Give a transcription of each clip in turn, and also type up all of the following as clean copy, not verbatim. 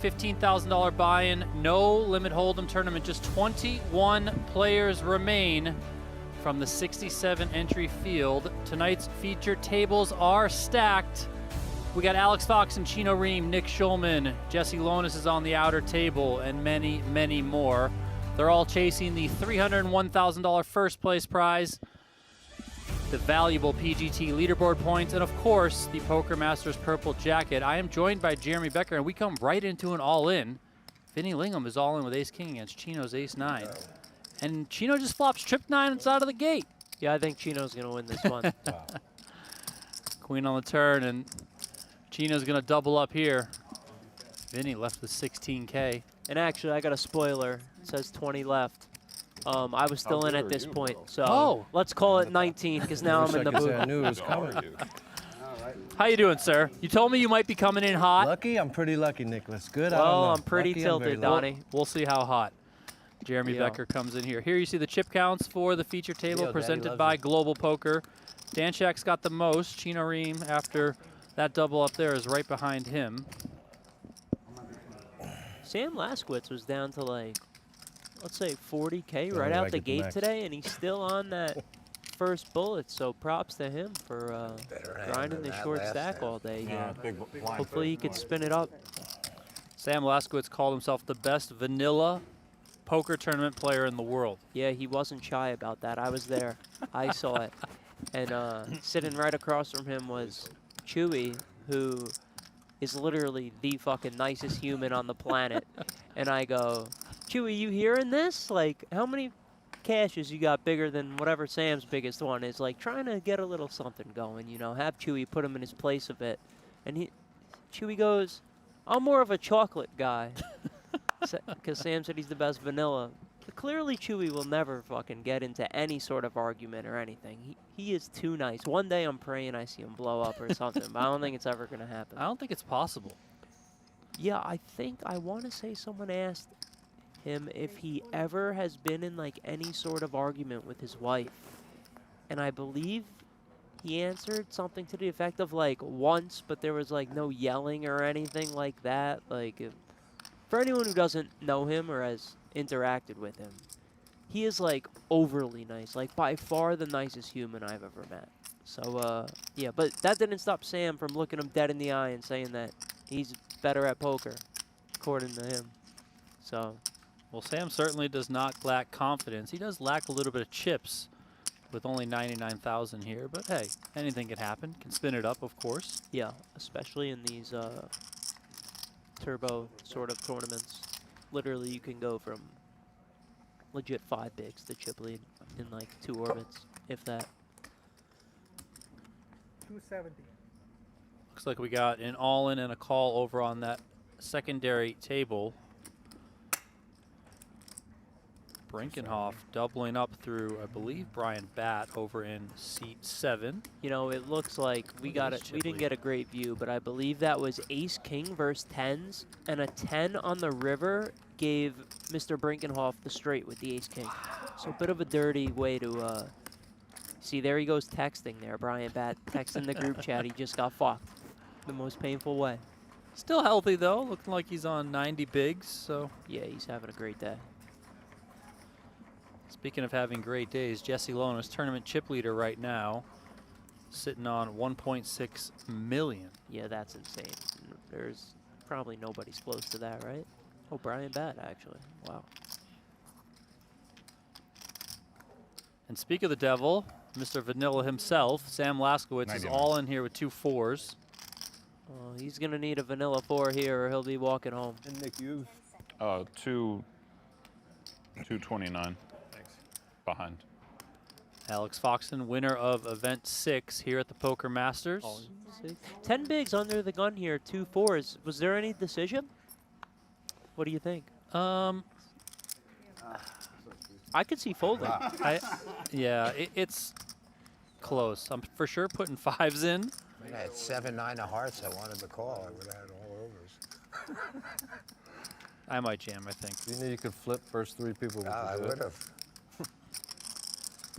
$15,000 buy-in, no limit hold'em tournament. Just 21 players remain from the 67 entry field. Tonight's featured tables are stacked. We got Alex Foxen, Chino, Rheem, Nick Schulman, Jesse Lonis is on the outer table, and many, many more. They're all chasing the $301,000 first place prize, the valuable PGT leaderboard points, and of course, the Poker Masters purple jacket. I am joined by Jeremy Becker, and we come right into an all-in. Vinny Lingham is all-in with ace-king against Chino's ace-9. And Chino just flops trip 9 inside of the gate. Yeah, I think Chino's going to win this one. Wow. Queen on the turn, and Chino's going to double up here. Vinny left with 16K. And actually, I got a spoiler. It says 20 left. I was still in at this point, so let's call it 19, because now I'm in the booth. I knew it was coming. How you doing, sir? You told me you might be coming in hot. Lucky? I'm pretty lucky, Nicholas. Good? Well, I don't know. I'm pretty Lucky, tilted, very lucky. Donnie. We'll see how hot Jeremy Becker comes in here. Here you see the chip counts for the feature table presented by Global Poker. Dan Shak's got the most. Chino Rheem, after that double up there, is right behind him. Sam Laskowitz was down to like, let's say 40K right out the gate today, and he's still on that first bullet, so props to him for grinding the short stack all day here. Hopefully he could spin it up. Sam Laskowitz called himself the best vanilla poker tournament player in the world. Yeah, he wasn't shy about that. I was there. I saw it. And sitting right across from him was Chewy, who is literally the fucking nicest human on the planet. And I go, Chewy, you hearing this? Like, how many cashes you got bigger than whatever Sam's biggest one is? Like, trying to get a little something going, you know, have Chewy put him in his place a bit. And Chewy goes, I'm more of a chocolate guy. Because Sam said he's the best vanilla. But clearly Chewy will never fucking get into any sort of argument or anything. He is too nice. One day I'm praying I see him blow up or something, but I don't think it's ever going to happen. I don't think it's possible. Yeah, I want to say someone asked him if he ever has been in like any sort of argument with his wife. And I believe he answered something to the effect of like once, but there was like no yelling or anything like that. Like, for anyone who doesn't know him or has interacted with him, he is like overly nice, like by far the nicest human I've ever met. So yeah, but that didn't stop Sam from looking him dead in the eye and saying that he's better at poker, according to him. So, well, Sam certainly does not lack confidence. He does lack a little bit of chips with only 99,000 here, but hey, anything can happen. Can spin it up, of course. yeah, especially in these turbo sort of tournaments. Literally, you can go from legit 5 bigs to chip lead in like 2 orbits, if that. 270. Looks like we got an all-in and a call over on that secondary table. Brinkenhoff doubling up through, I believe, Brian Batt over in seat 7. You know, it looks like we didn't get a great view, but I believe that was ace-king versus 10s, and a 10 on the river gave Mr. Brinkenhoff the straight with the ace-king. So a bit of a dirty way to, see, there he goes texting there, Brian Batt, texting the group chat. He just got fucked the most painful way. Still healthy, though, looking like he's on 90 bigs, so. Yeah, he's having a great day. Speaking of having great days, Jesse Lonis, tournament chip leader right now, sitting on 1.6 million. Yeah, that's insane. There's probably nobody's close to that, right? Oh, Brian Batt, actually. Wow. And speak of the devil, Mr. Vanilla himself, Sam Laskowitz, is all in here with 2 4s. Oh, he's going to need a vanilla 4 here or he'll be walking home. And Nick, you 229. Behind. Alex Foxen, winner of event 6 here at the Poker Masters. 10 bigs under the gun here, 2 4s. Was there any decision? What do you think? I could see folding. Yeah, it's close. I'm for sure putting 5s in. I had 7, 9 of hearts. I wanted to call. I would have had all overs. I might jam, I think. knew you could flip first 3 people. I would have.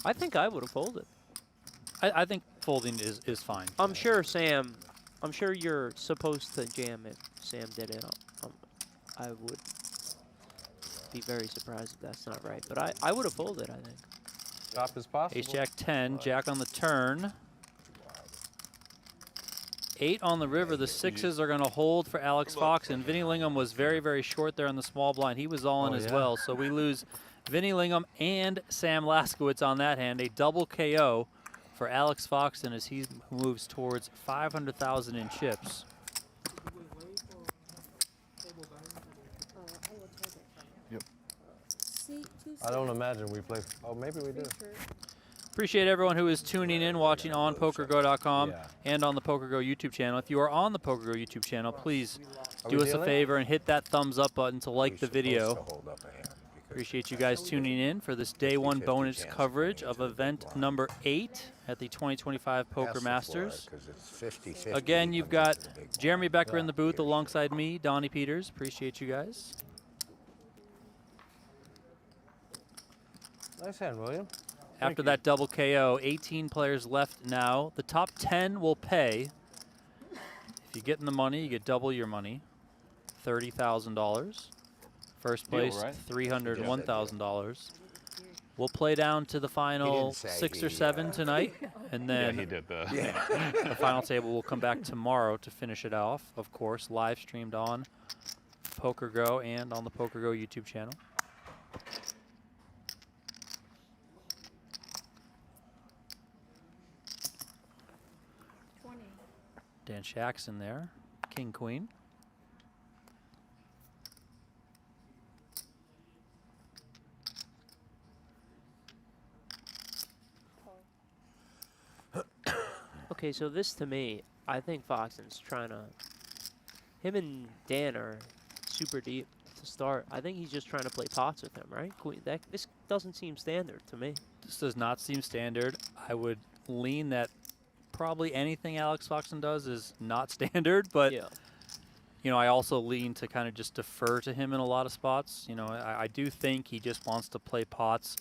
I think I would have folded. I think folding is fine. I'm sure Sam, I'm sure you're supposed to jam if Sam did it. I would be very surprised if that's not right. But I would have folded, I think. Top is possible. Ace Jack 10, Jack on the turn. 8 on the river. The 6s are going to hold for Alex Foxen. Vinny Lingham was very, very short there on the small blind. He was all in as well. So we lose Vinny Lingham and Sam Laskowitz on that hand. A double KO for Alex Foxen as he moves towards 500,000 in chips. Yep. I don't imagine we play. Oh, maybe we do. Appreciate everyone who is tuning in, watching on PokerGo.com Yeah. and on the PokerGo YouTube channel. If you are on the PokerGo YouTube channel, please Are do we us a dealing? favor and hit that thumbs up button to like We're the supposed video. to hold up a hand because Appreciate you guys tuning in for this day one 50-50 bonus chance of coverage getting of to the big event blind. number 8 at the 2025 Ask Poker the Masters. floor, 'cause it's 50-50 Again, he you've comes got into the big Jeremy blind. Becker in the booth alongside me, Donnie Peters. Appreciate you guys. Nice hand, William. After that double KO, 18 players left now. The top 10 will pay. If you get in the money, you get double your money, $30,000. First Deal, place, right? $301,000. We'll play down to the final say 6 or he, 7 tonight, and Yeah, then he did the. the final table will come back tomorrow to finish it off. Of course, live streamed on PokerGo and on the PokerGo YouTube channel. Dan Shak's in there. King, Queen. Okay, so this to me, I think Foxen's trying to. Him and Dan are super deep to start. I think he's just trying to play pots with him, right? This doesn't seem standard to me. This does not seem standard. I would lean that probably anything Alex Foxen does is not standard, but Yeah. you know, I also lean to kind of just defer to him in a lot of spots. You know, I do think he just wants to play pots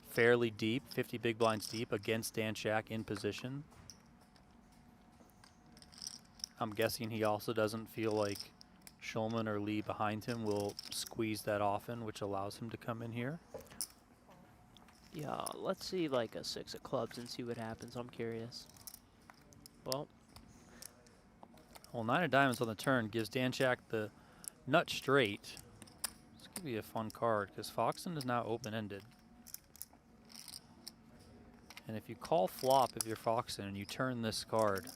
fairly deep, 50 big blinds deep against Dan Shak in position. I'm guessing he also doesn't feel like Schulman or Lee behind him will squeeze that often, which allows him to come in here. Yeah, let's see like a 6 of clubs and see what happens. I'm curious. Well, Well, 9 of diamonds on the turn gives Dan Shak the nut straight. This could be a fun card because Foxen is now open-ended. And if you call flop if you're Foxen and you turn this card,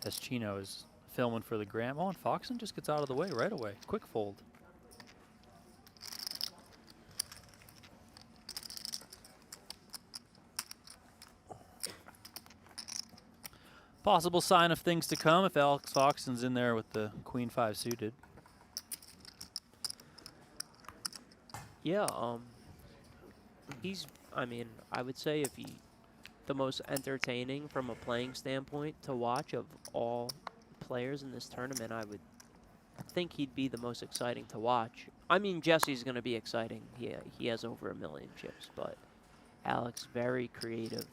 as Chino is filming for the gram, oh, and Foxen just gets out of the way right away. Quick fold. Possible sign of things to come if Alex Foxen's in there with the Queen 5 suited. yeah, I mean, I would say the most entertaining from a playing standpoint to watch of all players in this tournament, I would think he'd be the most exciting to watch. I mean, Jesse's going to be exciting. He has over 1 million chips, but Alex, very creative.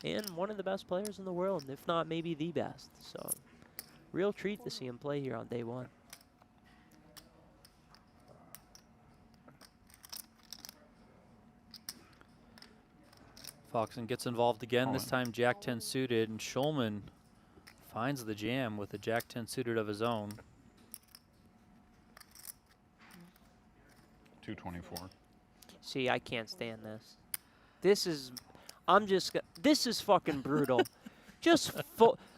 And one of the best players in the world, if not maybe the best. So, real treat to see him play here on day one. Foxen gets involved again, this Calling. time Jack 10 suited, and Schulman finds the jam with a Jack 10 suited of his own. 224. See, I can't stand this. This is fucking brutal.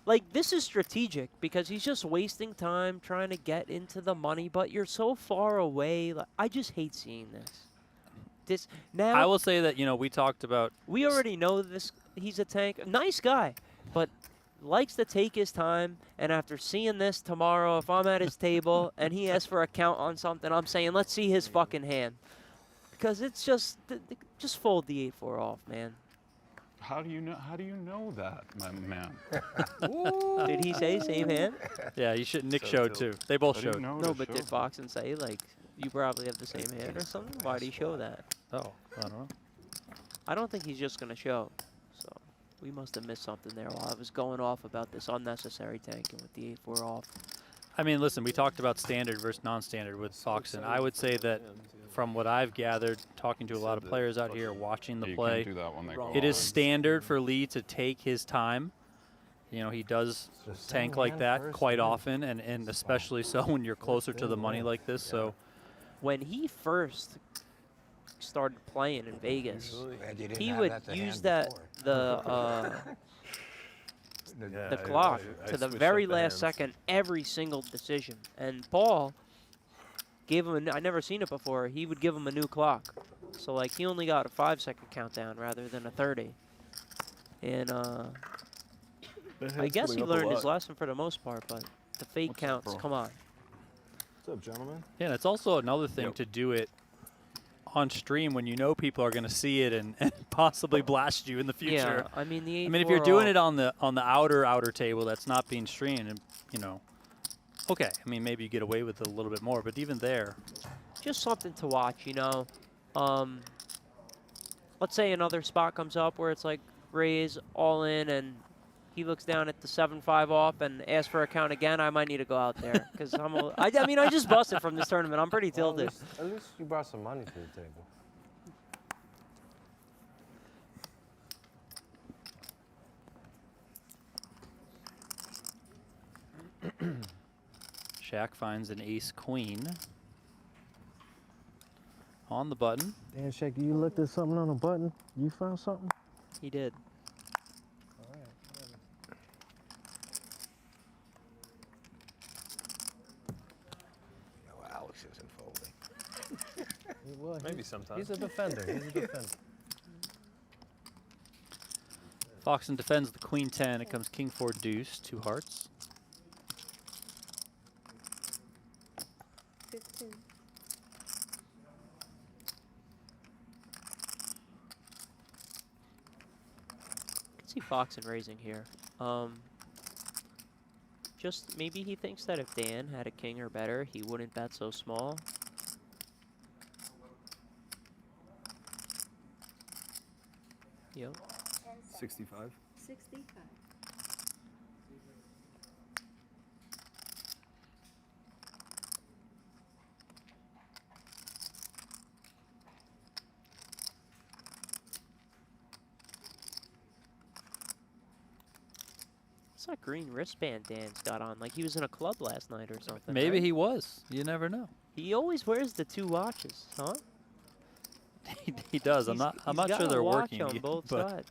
Like, this is strategic because he's just wasting time trying to get into the money, but you're so far away. Like, I just hate seeing this. Now, I will say that, you know, we talked about we already know this. He's a tank. Nice guy, but likes to take his time. And after seeing this tomorrow, if I'm at his table and he asks for a count on something, I'm saying, let's see his fucking hand. Because it's just fold the 8-4 off, man. How do you know that, my man? Did he say same hand? yeah, you should. Nick showed too. They both I didn't showed. know No, to but show did that. Foxen say, like, you probably have the same hand or something? Why did he show that? Oh, I don't know. I don't think he's just going to show. So we must have missed something there while I was going off about this unnecessary tanking with the 8-4 off. I mean, listen, we talked about standard versus non-standard with Foxen. I would say that from what I've gathered, talking to a lot of players out here, watching the You play, can't do that when they call. it is standard for Lee to take his time. You know, he does tank like that quite often, and especially so when you're closer to the money like this. So when he first started playing in Vegas, Glad you didn't he have would that to use hand that before. the clock to the very last second every single decision. And Paul gave him I never seen it before. He would give him a new clock, so like he only got a 5-second countdown rather than a 30. And I guess he learned his lesson for the most part, but the fake counts, come on. What's up, gentlemen? yeah, and it's also another thing to do it on stream when you know people are going to see it and possibly blast you in the future. Yeah, I mean the. I mean, if you're doing it on the outer table that's not being streamed, and you know, okay. I mean, maybe you get away with it a little bit more, but even there, just something to watch, you know. Let's say another spot comes up where it's like raise all in, and he looks down at the 7-5 off and asks for a count again. I might need to go out there because I mean, I just busted from this tournament. I'm pretty tilted. At least you brought some money to the table. Shak finds an ace queen on the button. Dan, Shak, you looked at something on the button? You found something? He did. No, Alex isn't folding. Well, Maybe sometimes. He's a defender. He's a defender. Foxen defends the queen 10. It comes king 4 deuce, 2 hearts. 15. I can see Foxen raising here. Just maybe he thinks that if Dan had a king or better, he wouldn't bet so small. Yep. 65. 65. What's that green wristband Dan's got on? Like he was in a club last night or something. Maybe right? he was. You never know. He always wears the 2 watches, huh? He does. I'm not got sure a they're watch working on yet, both but sides.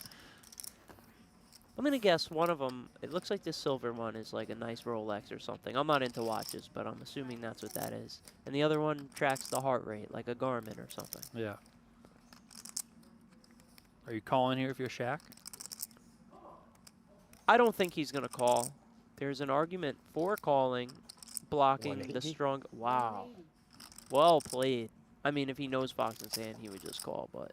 I'm gonna guess one of them. It looks like this silver one is like a nice Rolex or something. I'm not into watches, but I'm assuming that's what that is. And the other one tracks the heart rate, like a Garmin or something. yeah. Are you calling here if you're Shak? I don't think he's gonna call. There's an argument for calling, blocking the 180? strong. Wow. Well played. I mean, if he knows Foxen's hand, he would just call, but.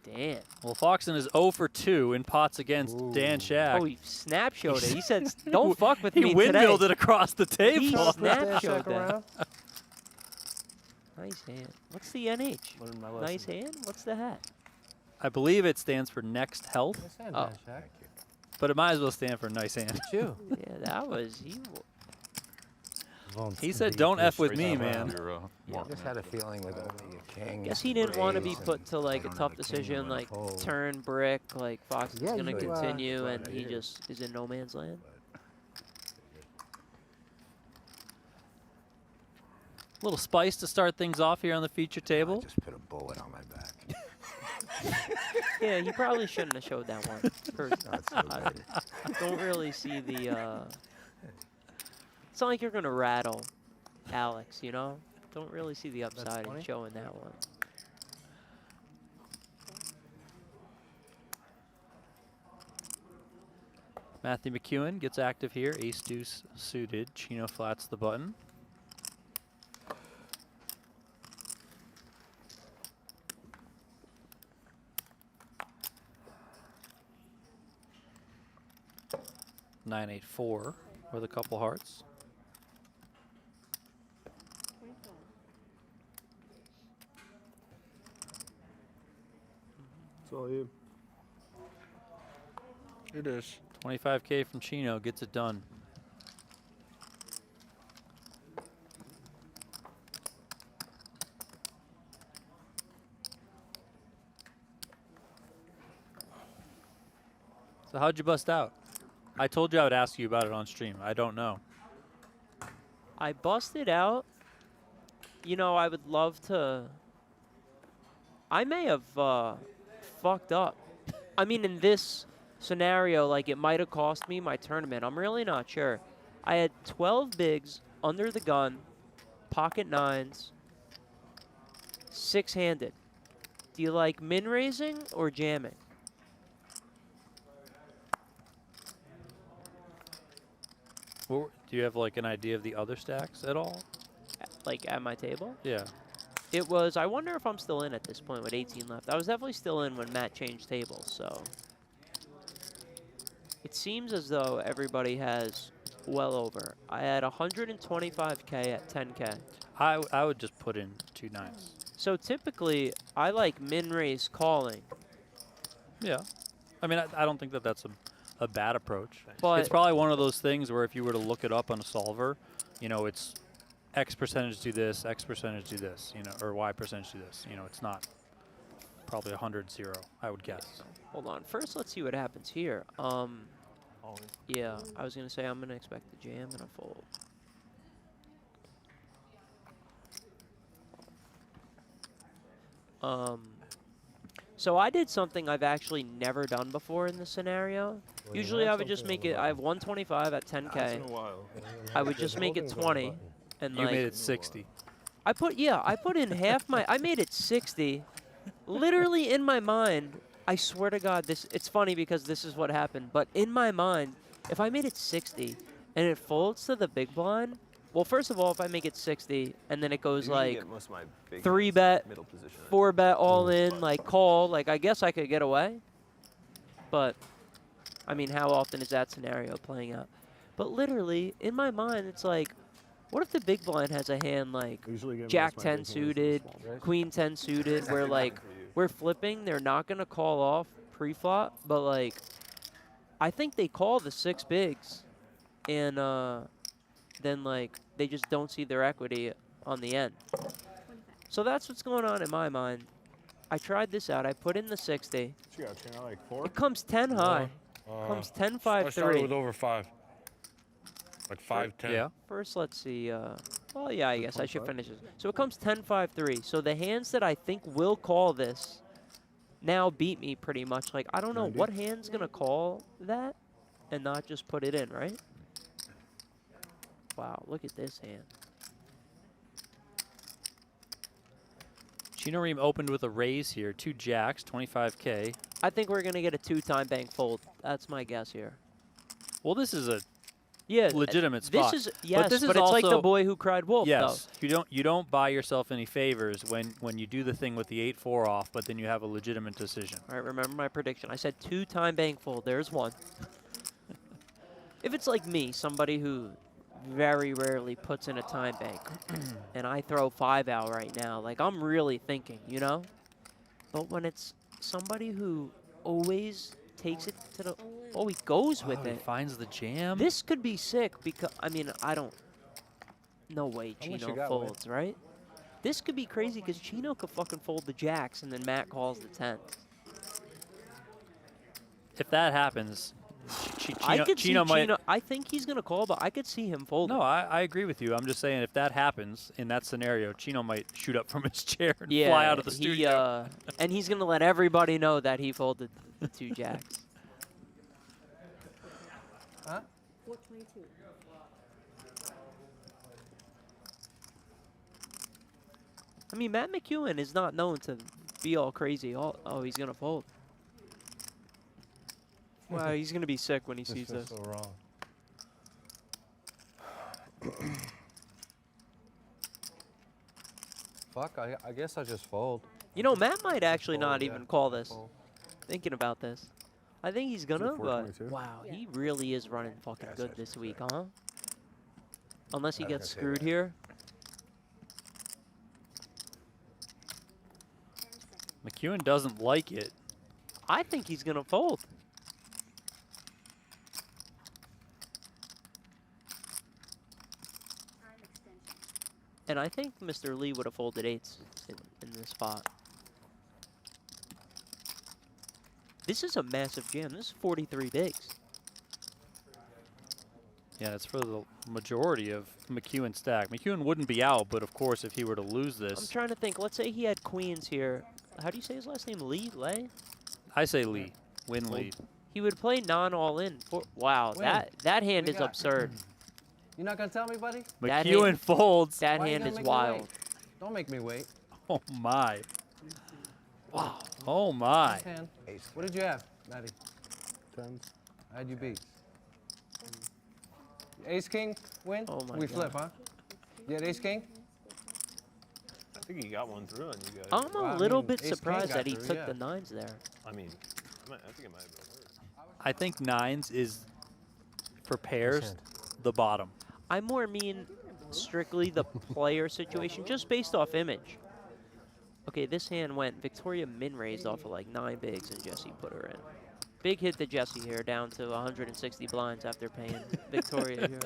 Damn. Well, Foxen is 0 for 2 in pots against Dan Shak. Oh, he snapshot it. He said, don't fuck with he me windmilled today. it across the He table. snapshot that. Nice hand. What's the NH? Learned my lesson. Nice hand? What's the hat? I believe it stands for next health, Nice hand, Oh. Dan, Shak. but it might as well stand for nice hand. You. Yeah, that was. He said, "Don't f with me, man." I just had a feeling with only a king. Guess he didn't want to be raise put to like a and I tough don't have a king, decision, I'm gonna like fold. turn brick, like Fox is Yeah, gonna you, continue, that's and what I he hear. just is in no man's land. Little spice to start things off here on the feature I table. just put a bullet on my back. Yeah, you probably shouldn't have showed that one. Not so good. Don't really see the. It's not like you're gonna rattle Alex, you know. Don't really see the upside in 20? showing that one. Matthew McEwen gets active here. Ace deuce suited. Chino flats the button. Nine, 8-4 with a couple hearts. 25. It's all you. It is. 25K from Chino gets it done. So how'd you bust out? I told you I would ask you about it on stream. I don't know. I busted out. You know, I would love to. I may have fucked up. I mean, in this scenario, like, it might have cost me my tournament. I'm really not sure. I had 12 bigs under the gun, pocket nines, six-handed. Do you like min raising or jamming? Do you have like an idea of the other stacks at all? Like at my table? Yeah. It was, I wonder if I'm still in at this point with 18 left. I was definitely still in when Matt changed tables, so. It seems as though everybody has well over. I had 125K at 10K. I would just put in 2 nines. So typically, I like min raise calling. Yeah. I mean, I don't think that that's a bad approach. But it's probably one of those things where if you were to look it up on a solver, you know, it's X percentage do this, X percentage do this, you know, or Y percentage do this. You know, it's not probably 100-0, I would guess. hold on. First, let's see what happens here. Yeah, I was going to say I'm going to expect a jam and a fold. So I did something I've actually never done before in this scenario. Well, Usually I would just make it, I have 125 at 10K. I would just make it 20. And You like, made it 60. I put in half my, I made it 60. Literally in my mind, I swear to God, it's funny because this is what happened, but in my mind, if I made it 60 and it folds to the big blind, well, first of all, if I make it 60 and then it goes like 3-bet, 4-bet all in, like call, like I guess I could get away. But, I mean, how often is that scenario playing out? But literally, in my mind, it's like, what if the big blind has a hand like Jack 10 suited, Queen 10 suited, where like we're flipping, they're not going to call off pre-flop, but like I think they call the 6 bigs and then like they just don't see their equity on the end. So that's what's going on in my mind. I tried this out. I put in the 60. It comes 10 high. Comes 10-5-3. I started with over 5. Like 5-10. Yeah. First, let's see. Well, yeah, I guess I should finish this. So it comes 10-5-3. So the hands that I think will call this now beat me pretty much. Like, I don't know what hand's going to call that and not just put it in, right? Wow, look at this hand. Chino Rheem opened with a raise here. 2 jacks, 25K. I think we're going to get a 2-time bank fold. That's my guess here. Well, this is a Yeah, legitimate spot. This is yes, this is but it's like the also- boy who cried wolf. Yes, though. you don't buy yourself any favors when you do the thing with the 8-4 off, but then you have a legitimate decision. All right, remember my prediction. I said 2-time bank fold. There's one. If it's like me, somebody who very rarely puts in a time bank, and I throw 5 out right now, like I'm really thinking, you know? But when it's somebody who always takes it to the, oh, he goes with He it. finds the jam. This could be sick because, I mean, I don't, no way How much Chino you got, folds, right? This could be crazy because Chino could fucking fold the jacks and then Matt calls the 10. If that happens, I could Chino see might. Chino, I think he's going to call, but I could see him folding. No, I agree with you. I'm just saying if that happens in that scenario, Chino might shoot up from his chair and Yeah, fly out of the studio. And he's going to let everybody know that he folded the 2 jacks. Huh? 422. I mean, Matt McEwen is not known to be all crazy. Oh, he's going to fold. Wow, he's going to be sick when he sees This this. feels so wrong. Fuck, I guess I just fold. You know, Matt might actually Fold, not yeah. even call this. Fold. Thinking about this. I think he's gonna, but 422? wow, he really is running fucking Yes, good yes, this yes, week, yes. huh? Unless he I was gets gonna say screwed that. here. McEwen doesn't like it. I think he's gonna fold. And I think Mr. Lee would have folded 8s in this spot. This is a massive jam. This is 43 bigs. Yeah, it's for the majority of McEwen's stack. McEwen wouldn't be out, but of course, if he were to lose I'm this, trying to think. Let's say he had queens here. How do you say his last name? Lee? Lay? I say Lee. Win lead. He would play non-all-in. Wow, Win. that hand What is you got? absurd. You're not gonna tell me, buddy? That McEwen hand- folds. That Why you hand gonna is make me wild. wait? Don't make me wait. Oh my. Wow. Oh my. Nice hand. Ace. What did you have, Maddie? Tens. I had you beat. Ace king win? Oh my We God. flip, huh? You had ace king? I think he got one through on you guys. I'm Well, a I little mean, bit ace king surprised got that he through, took yeah. the nines there. I mean, I think it might have been worse. I think nines is, for pairs, hand. the bottom. I more mean strictly the player situation, just based off image. Okay, this hand went Victoria min-raised off of like 9 bigs, and Jesse put her in. Big hit to Jesse here, down to 160 blinds after paying Victoria here.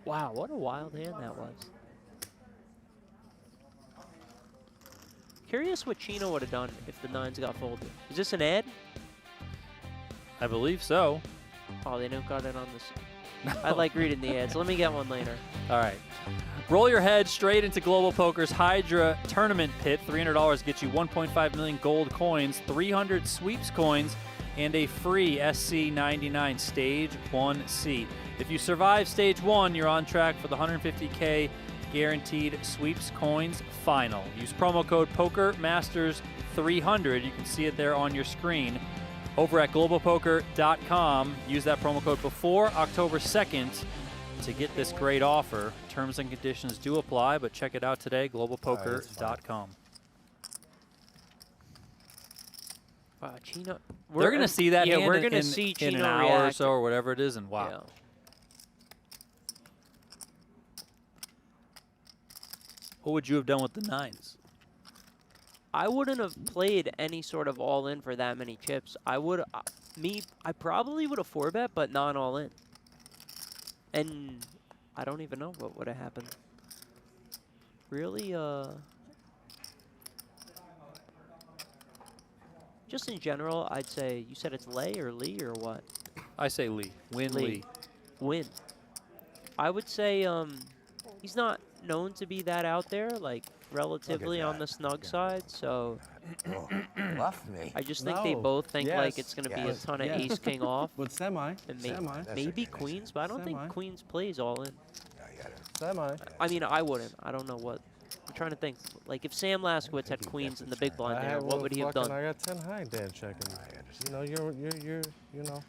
Wow, what a wild hand that was. Curious what Chino would have done if the nines got folded. Is this an ad? I believe so. Oh, they don't got it on this. I like reading the ads. Let me get one later. All right. Roll your head straight into Global Poker's Hydra Tournament Pit. $300 gets you 1.5 million gold coins, 300 sweeps coins, and a free SC99 Stage 1 seat. If you survive Stage 1, you're on track for the 150K guaranteed sweeps coins final. Use promo code POKERMASTERS300. You can see it there on your screen. Over at globalpoker.com. Use that promo code before October 2nd to get this great offer. Terms and conditions do apply, but check it out today, globalpoker.com. Wow, Chino. They're going to see that Yeah, hand we're in- gonna in- see in Chino an hour or react. so or whatever it is, and wow. Yeah. What would you have done with the nines? I wouldn't have played any sort of all-in for that many chips. I would, I probably would have 4-bet, but not all-in. And I don't even know what would have happened. Really, just in general, I'd say, you said it's Lay or Lee or what? I say Lee. Win Lee. Win. I would say he's not known to be that out there, like relatively on the snug side, so Oh, bluff me. I just think they No. both think like Yes. it's going to be a Yes. ton of Yes. ace-king off. But semi. And Semi. That's maybe okay, that's queens, but I don't Semi. think queens plays all in. I got it. Semi. I mean, I wouldn't. I don't know what. I'm trying to think. Like, if Sam Laskowitz had queens in the big blind I there, had what one would he have fucking- done? I got 10 high dad checking. I You understand. know, you know.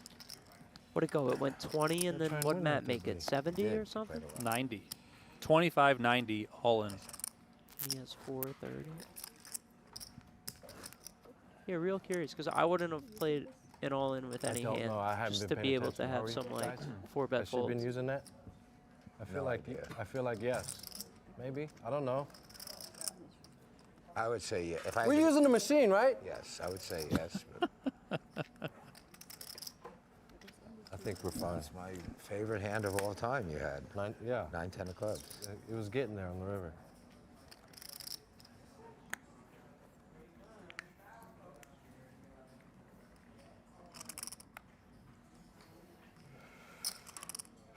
What'd it go? It went 20, and They're then trying to what win Matt that make big it? 70 Yeah, or something? quite a lot. 90. 25, 90, all in. He has 430. Yeah, real curious, because I wouldn't have played an all-in with I any don't hand, know. I haven't just been to paying be able to attention. have Are we, some like guys? 4-bet Has she been folds. using that? I feel No like idea. I feel like yes. Maybe. I don't know. I would say yeah. If I We're did- using the machine, right? Yes, I would say yes. but I think we're fine. It's my favorite hand of all time you had. Yeah. 9-10 of clubs. It was getting there on the river.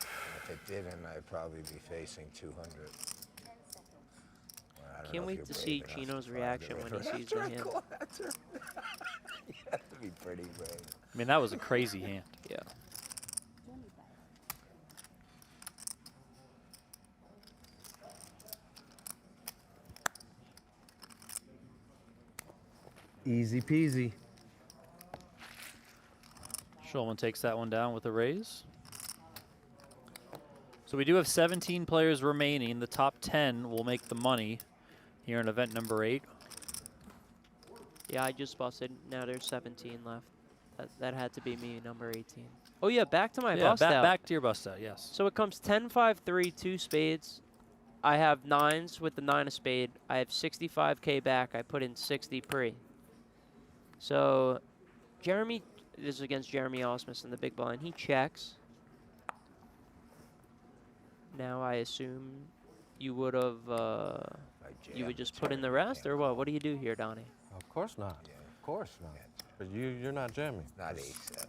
If it didn't, I'd probably be facing 200. Well, I don't know Can't if wait you're to brave see enough to Chino's fly the reaction when river he sees after the a hand. call. You have to be pretty brave. I mean, that was a crazy hand. Yeah. Easy peasy. Schulman takes that one down with a raise. So we do have 17 players remaining. The top 10 will make the money here in event number 8. Yeah, I just busted. Now there's 17 left. That had to be me, number 18. Oh yeah, back to my Yeah, bust out. back to your bust out, yes. So it comes 10, 5, 3, 2 spades. I have nines with the 9 of spade. I have 65K back. I put in 60 pre. So Jeremy, this is against Jeremy Ausmus in the big blind. He checks. Now I assume you would have, I you would jammed just the put in the turn, rest, can't or what? What do you do here, Donnie? Of course not. Yeah. Of course not. But you're not jamming. It's not 8-7.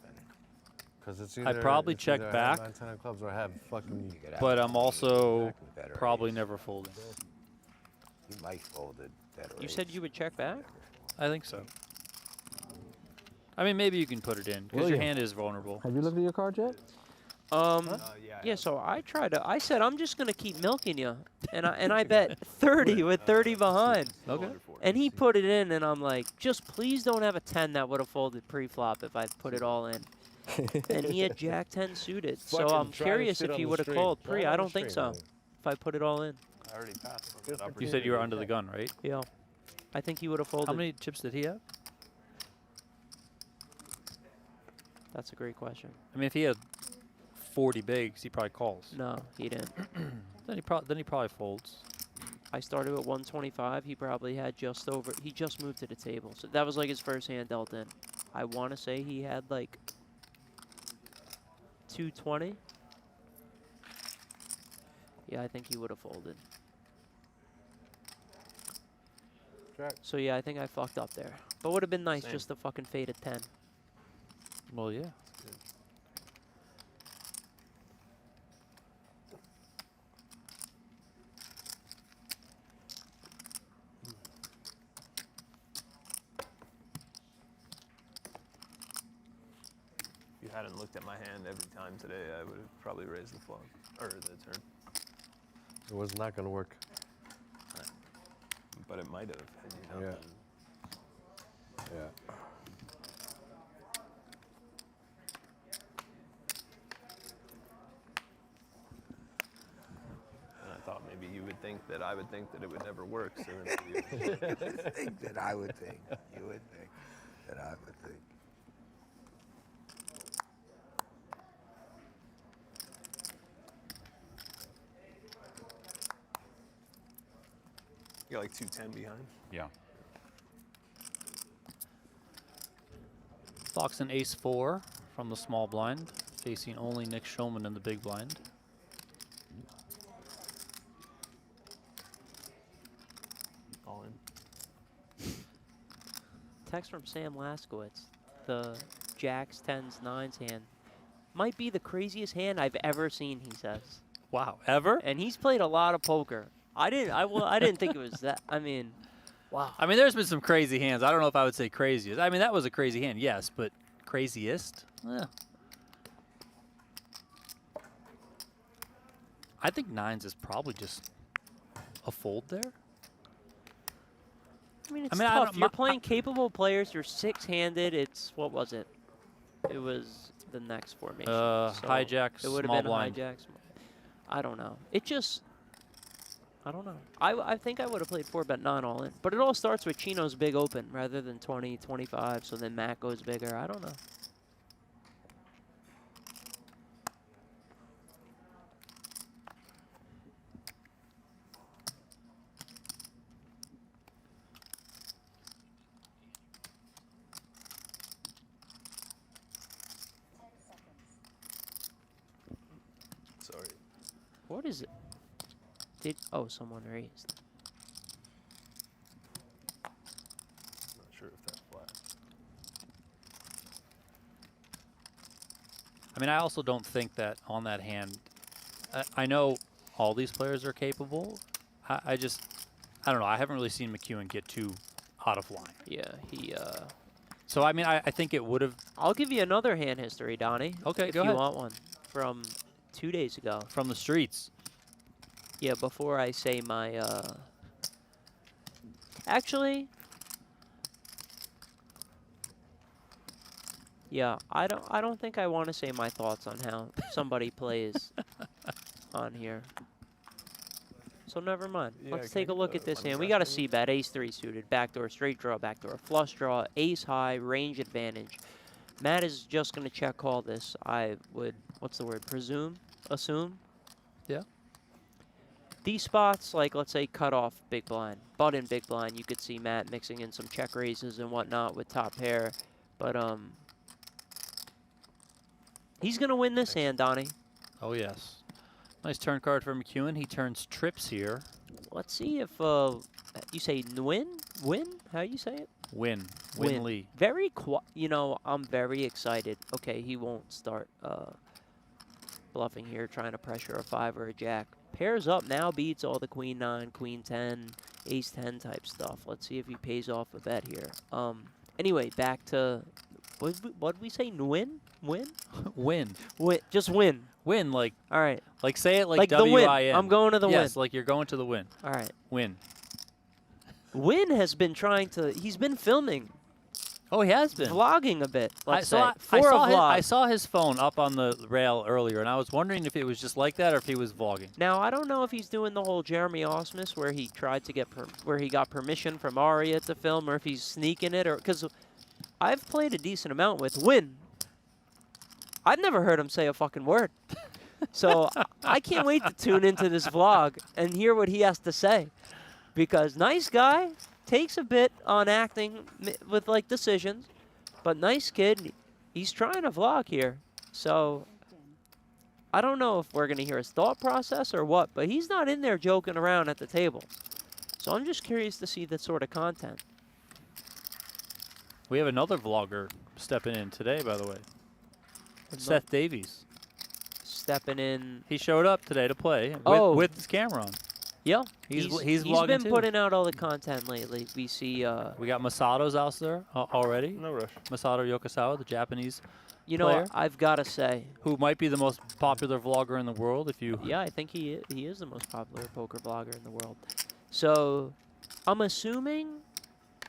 Because it's I'd either probably it's check either back. have 9, 10 of clubs or have fucking. You could have But I'm also jack and better probably ace. never folding. You might fold it better. You said you would check back? I think so. I mean, maybe you can put it in because your William. hand is vulnerable. Have you looked at your cards yet? Yeah, so I said I'm just gonna keep milking you, and I bet 30 with 30 behind. Okay. And he put it in, and I'm like, just please don't have a 10 that would have folded pre-flop if I put it all in. And he had Jack 10 suited, so Fucking I'm try to curious sit if on he the would have stream. called Try pre. it on I the don't think stream, so. If I put it all in, I already passed on that opportunity. You said you were under the gun, right? yeah, I think he would have folded. How many chips did he have? That's a great question. I mean, if he had 40 bigs, he probably calls. No, he didn't. Then he probably folds. I started at 125. He probably had just over. He just moved to the table, so that was like his first hand dealt in. I want to say he had like 220. Yeah, I think he would have folded. Jack. So yeah, I think I fucked up there. But would have been nice Same. just to fucking fade at 10. Well, yeah. If you hadn't looked at my hand every time today, I would have probably raised the flop or the turn. It was not going to work. But it might have had you not Yeah. been. Yeah. And I thought maybe you would think that I would think that it would never work. So then maybe it would. Think that I would think. You would think that I would think. You got like 210 behind. Yeah. Foxen ace-4 from the small blind, facing only Nick Schulman in the big blind. All in. Text from Sam Laskowitz. The jacks, 10s, 9s hand might be the craziest hand I've ever seen, he says. Wow, ever? And he's played a lot of poker. I didn't think it was that. I mean, wow. I mean, there's been some crazy hands. I don't know if I would say craziest. I mean, that was a crazy hand, yes, but craziest? I think 9s is probably just a fold there. I mean, it's I tough. don't- You're playing capable players. You're six-handed. It's, what was it? It was the next formation. So Hijack, it would small have been blind. hijack. I don't know. It just, I don't know. I think I would have played 4-bet 9 all in. But it all starts with Chino's big open rather than 20, 25. So then Matt goes bigger. I don't know. Sorry. What is it? Oh, someone raised. Not sure if that's flat. I mean, I also don't think that on that hand, I know all these players are capable. I don't know. I haven't really seen McEwen get too out of line. Yeah, he, So, I mean, I think it would have. I'll give you another hand history, Donnie. Okay, if go you ahead. want one. From 2 days ago. From the streets. Yeah, before I say my, actually, yeah, I don't think I want to say my thoughts on how somebody plays on here. So never mind. Yeah, Let's can I take a get look the at this money hand. We back got a then? C-bet, ace-3 suited, backdoor, straight draw, backdoor, flush draw, ace high, range advantage. Matt is just going to check call this. I would, what's the word, assume? Yeah. These spots, like let's say cut off big blind, button big blind, you could see Matt mixing in some check raises and whatnot with top pair. But he's gonna win this hand, Donnie. Oh, yes. Nice turn card for McEwen. He turns trips here. Let's see if you say Nguyen? Win? How you say it? Win Win. Lee. Very you know, I'm very excited. Okay, he won't start bluffing here, trying to pressure a 5 or a jack. Pairs up now, beats all the queen 9, queen 10, ace 10 type stuff. Let's see if he pays off a bet here. Anyway, back to what did we say? Nguyen? Win? Win. Win. Just win. Win, like All right. say it like, Like the win. W-I-N. I'm going to the yes, win. like you're going to the win. All right. Win. Win has been trying to. He's been filming, Oh, he has been. vlogging a bit. Let's say I for a saw vlog. I saw his phone up on the rail earlier, and I was wondering if it was just like that or if he was vlogging. Now I don't know if he's doing the whole Jeremy Ausmus where he tried to get where he got permission from Aria to film, or if he's sneaking it, or because I've played a decent amount with Win. I've never heard him say a fucking word, so I can't wait to tune into this vlog and hear what he has to say, because nice guy, takes a bit on acting with like decisions, but nice kid. He's trying to vlog here, so I don't know if we're gonna hear his thought process or what, but he's not in there joking around at the table. So I'm just curious to see that sort of content. We have another vlogger stepping in today, by the way. Seth Davies. Stepping in. He showed up today to play with his camera on. Yeah, He's he's vlogging been too. putting out all the content lately. We see. We got Masato's out there already. No rush. Masato Yokosawa, the Japanese You know, player. I've got to say. who might be the most popular vlogger in the world if you... Yeah, I think he is the most popular poker blogger in the world. So I'm assuming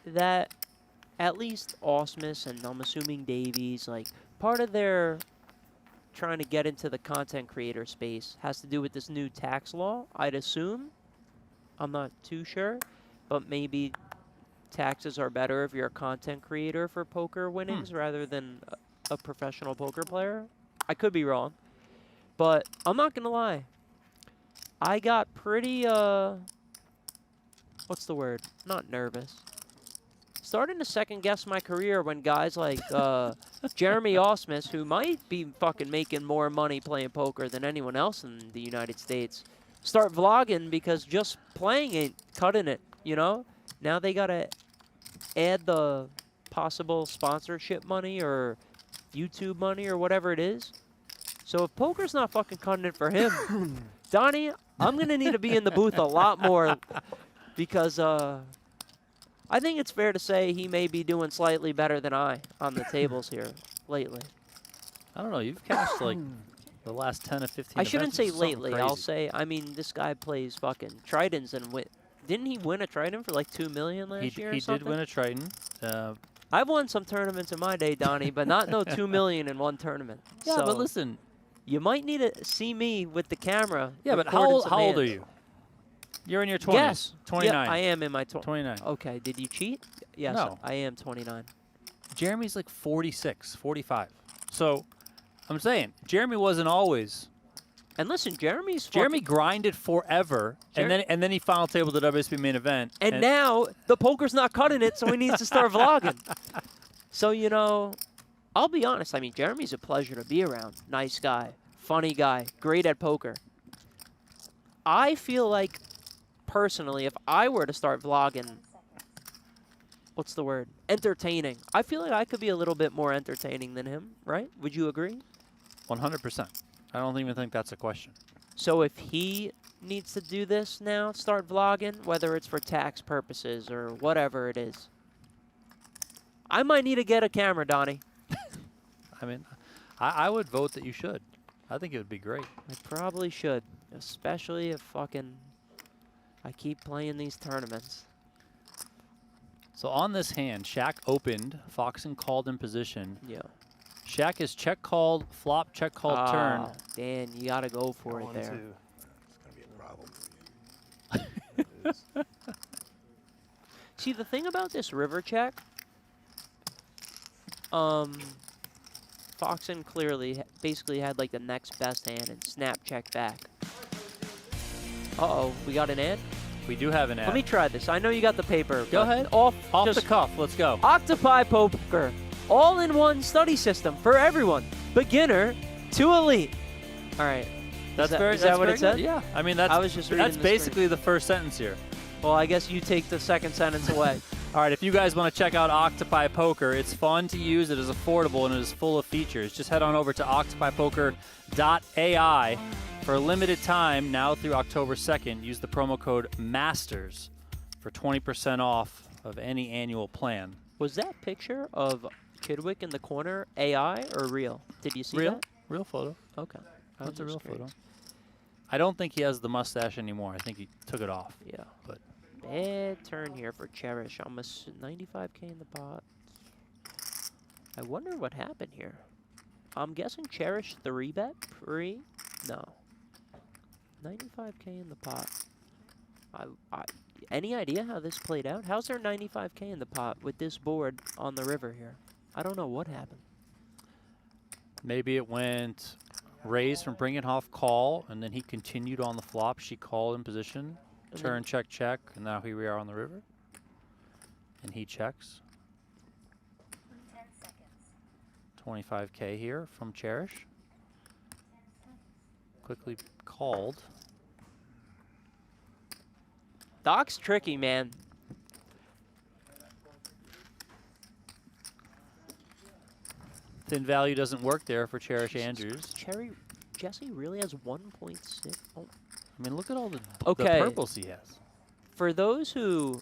that at least Ausmus and I'm assuming Davies, like part of their trying to get into the content creator space has to do with this new tax law, I'd assume. I'm not too sure, but maybe taxes are better if you're a content creator for poker winnings rather than a professional poker player. I could be wrong, but I'm not gonna lie. I got pretty, what's the word? Not nervous. Starting to second guess my career when guys like Jeremy Ausmus, who might be fucking making more money playing poker than anyone else in the United States, start vlogging because just playing ain't cutting it, you know? Now they gotta add the possible sponsorship money or YouTube money or whatever it is. So if poker's not fucking cutting it for him, Donnie, I'm gonna need to be in the booth a lot more because I think it's fair to say he may be doing slightly better than I on the tables here lately. I don't know. You've cashed like the last 10 or 15 I shouldn't events say or something lately. crazy. I'll say, I mean, this guy plays fucking Tritons and didn't he win a Triton for like $2 million last year or He something? did win a Triton. I've won some tournaments in my day, Donnie, but not no $2 million in one tournament. Yeah, so but listen. you might need to see me with the camera. Yeah, but how recording some old are hands. you? You're in your 20s. Yes. 29. Yeah, I am in my 29. Okay, did you cheat? Yes, No. I am 29. Jeremy's like 46, 45. So I'm saying Jeremy wasn't always. And listen, Jeremy grinded forever, and then he final tabled the WSB main event. And now the poker's not cutting it, so he needs to start vlogging. So, you know, I'll be honest. I mean, Jeremy's a pleasure to be around. Nice guy, funny guy, great at poker. I feel like, personally, if I were to start vlogging, what's the word? Entertaining. I feel like I could be a little bit more entertaining than him, right? Would you agree? 100%. I don't even think that's a question. So if he needs to do this now, start vlogging, whether it's for tax purposes or whatever it is, I might need to get a camera, Donnie. I mean, I would vote that you should. I think it would be great. I probably should, especially if fucking I keep playing these tournaments. So on this hand, Shak opened, Foxen called in position. Yeah. Shak is check called, flop, check called, turn. Dan, you gotta go for it there. It's gonna be a problem for you. See, the thing about this river check, Foxen clearly basically had like the next best hand and snap check back. Uh-oh, we got an ad? We do have an ad. Let me try this. I know you got the paper. Go but ahead. Off the just cuff. Let's go. Octopi Poker. All-in-one study system for everyone. Beginner to elite. All right. That's is that what it said? Yeah. I mean, that's I was just reading that's the basically the first sentence here. Well, I guess you take the second sentence away. All right, if you guys want to check out Octopi Poker, it's fun to use, it is affordable, and it is full of features. Just head on over to octopipoker.ai. For a limited time, now through October 2nd, use the promo code MASTERS for 20% off of any annual plan. Was that picture of Chidwick in the corner AI or real? Did you see Real? that? Real photo. Okay. I That's a was real just curious. photo. I don't think he has the mustache anymore. I think he took it off. Yeah. But Bad turn here for Cherish. Almost 95K in the pot. I wonder what happened here. I'm guessing Cherish 3-bet pre? No. 95K in the pot. Any idea how this played out? How's there 95K in the pot with this board on the river here? I don't know what happened. maybe it went raise from Bringenhoff call, and then he continued on the flop. She called in position. And Turn, check, check, and now here we are on the river. And he checks. 10 seconds. 25K here from Cherish. Quickly called. Doc's tricky, man. Thin value doesn't work there for Cherish Andrews. Jesse really has 1.6. Oh. I mean, look at all the Okay. purples he has. For those who,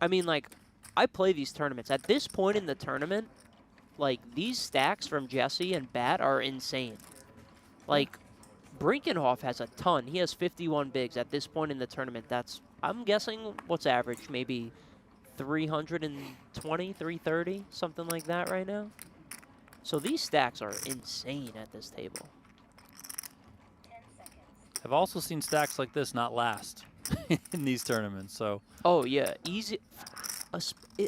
I mean, like, I play these tournaments. At this point in the tournament, like, these stacks from Jesse and Bat are insane. Like, Brinkenhoff has a ton. He has 51 bigs at this point in the tournament. That's, I'm guessing, what's average? Maybe 320, 330, something like that right now. So these stacks are insane at this table. 10 seconds. I've also seen stacks like this not last in these tournaments. So Oh, yeah, easy.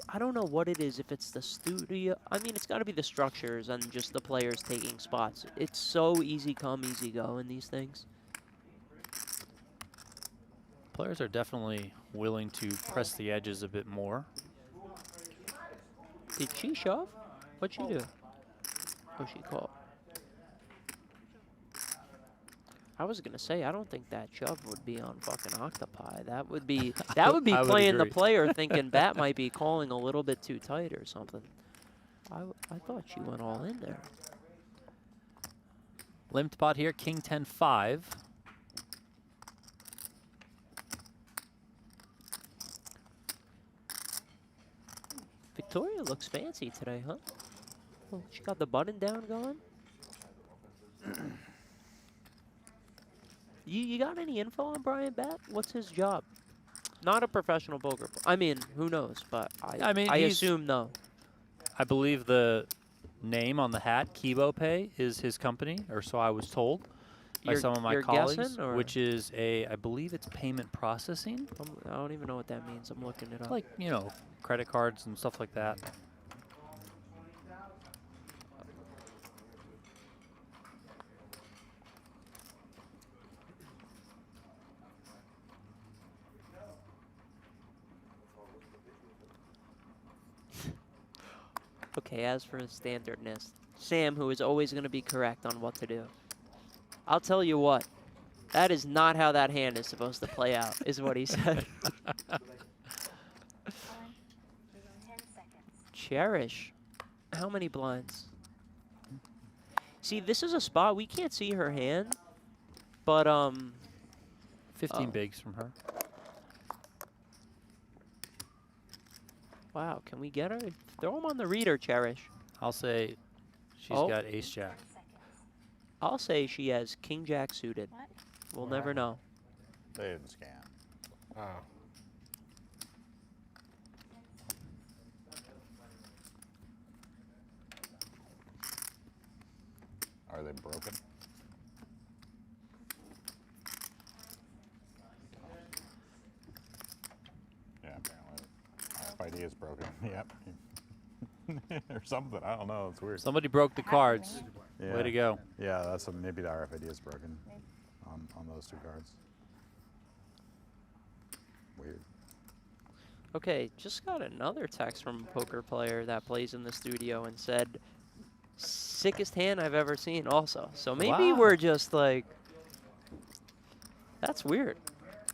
I don't know what it is, if it's the studio. I mean, it's got to be the structures and just the players taking spots. It's so easy come, easy go in these things. players are definitely willing to press the edges a bit more. Did she shove? What'd she do? Oh, she called. I was gonna say, I don't think that shove would be on fucking Octopi. That would be I would playing the agree. player thinking Bat might be calling a little bit too tight or something. I thought she went all in there. Limped pot here, King 10-5. Victoria looks fancy today, huh? Oh, she got the button down going. You got any info on Brian Bat? What's his job? Not a professional poker player. I mean, who knows? But I mean, I he's- assume no. I believe the name on the hat, Kibo Pay, is his company, or so I was told by You're- some of my you're colleagues, guessing, or? which is I believe it's payment processing, I don't even know what that means. I'm looking it up. like, you know, credit cards and stuff like that. Okay, as for his standardness, Sam, who is always going to be correct on what to do. I'll tell you what, that is not how that hand is supposed to play out, is what he said. 10 seconds. Cherish. How many blinds? See, this is a spot, we can't see her hand, but, 15 Oh. bigs from her. wow, can we get her? Throw him on the reader, Cherish. I'll say she's Oh. got ace jack. 10 seconds. I'll say she has king jack suited. What? We'll never know. They didn't scan. Oh. Are they broken? Yeah, apparently. RFID is broken. Yep. or something. I don't know. It's weird. Somebody broke the cards. Yeah. Way to go. Yeah, that's maybe the RFID is broken on those two cards. Weird. Okay, just got another text from a poker player that plays in the studio and said, sickest hand I've ever seen also. So maybe Wow. we're just like, that's weird.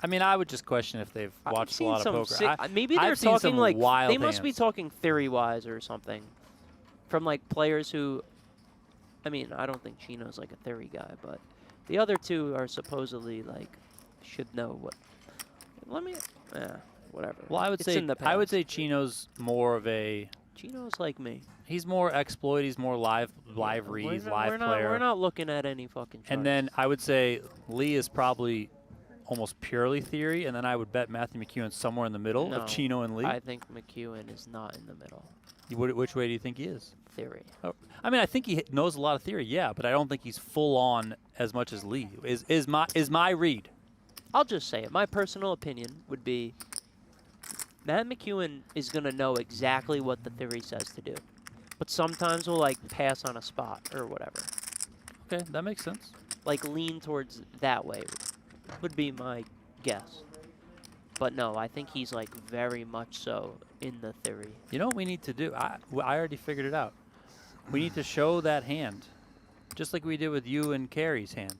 I mean, I would just question if they've I've watched a seen lot of some poker. sick- maybe they're I've seen talking some like wild they must be hands. talking theory-wise or something, from like players who. I mean, I don't think Chino's like a theory guy, but the other two are supposedly like should know what. Let me, whatever. Well, I would It's say in the I would past. say Chino's more of a. Chino's like me. He's more exploit. He's more live reads, live player. We're not looking at any fucking. And then I would say Lee is probably almost purely theory, and then I would bet Matthew McEwen somewhere in the middle No, of Chino and Lee. I think McEwen is not in the middle. Which way do you think he is? Theory. Oh, I mean, I think he knows a lot of theory, yeah, but I don't think he's full on as much as Lee. Is my read? I'll just say it. My personal opinion would be Matt McEwen is going to know exactly what the theory says to do. But sometimes we'll like pass on a spot or whatever. Okay, that makes sense. Like lean towards that way would be my guess. But no, I think he's like very much so in the theory. You know what we need to do? I already figured it out. We need to show that hand, just like we did with you and Carrie's hand.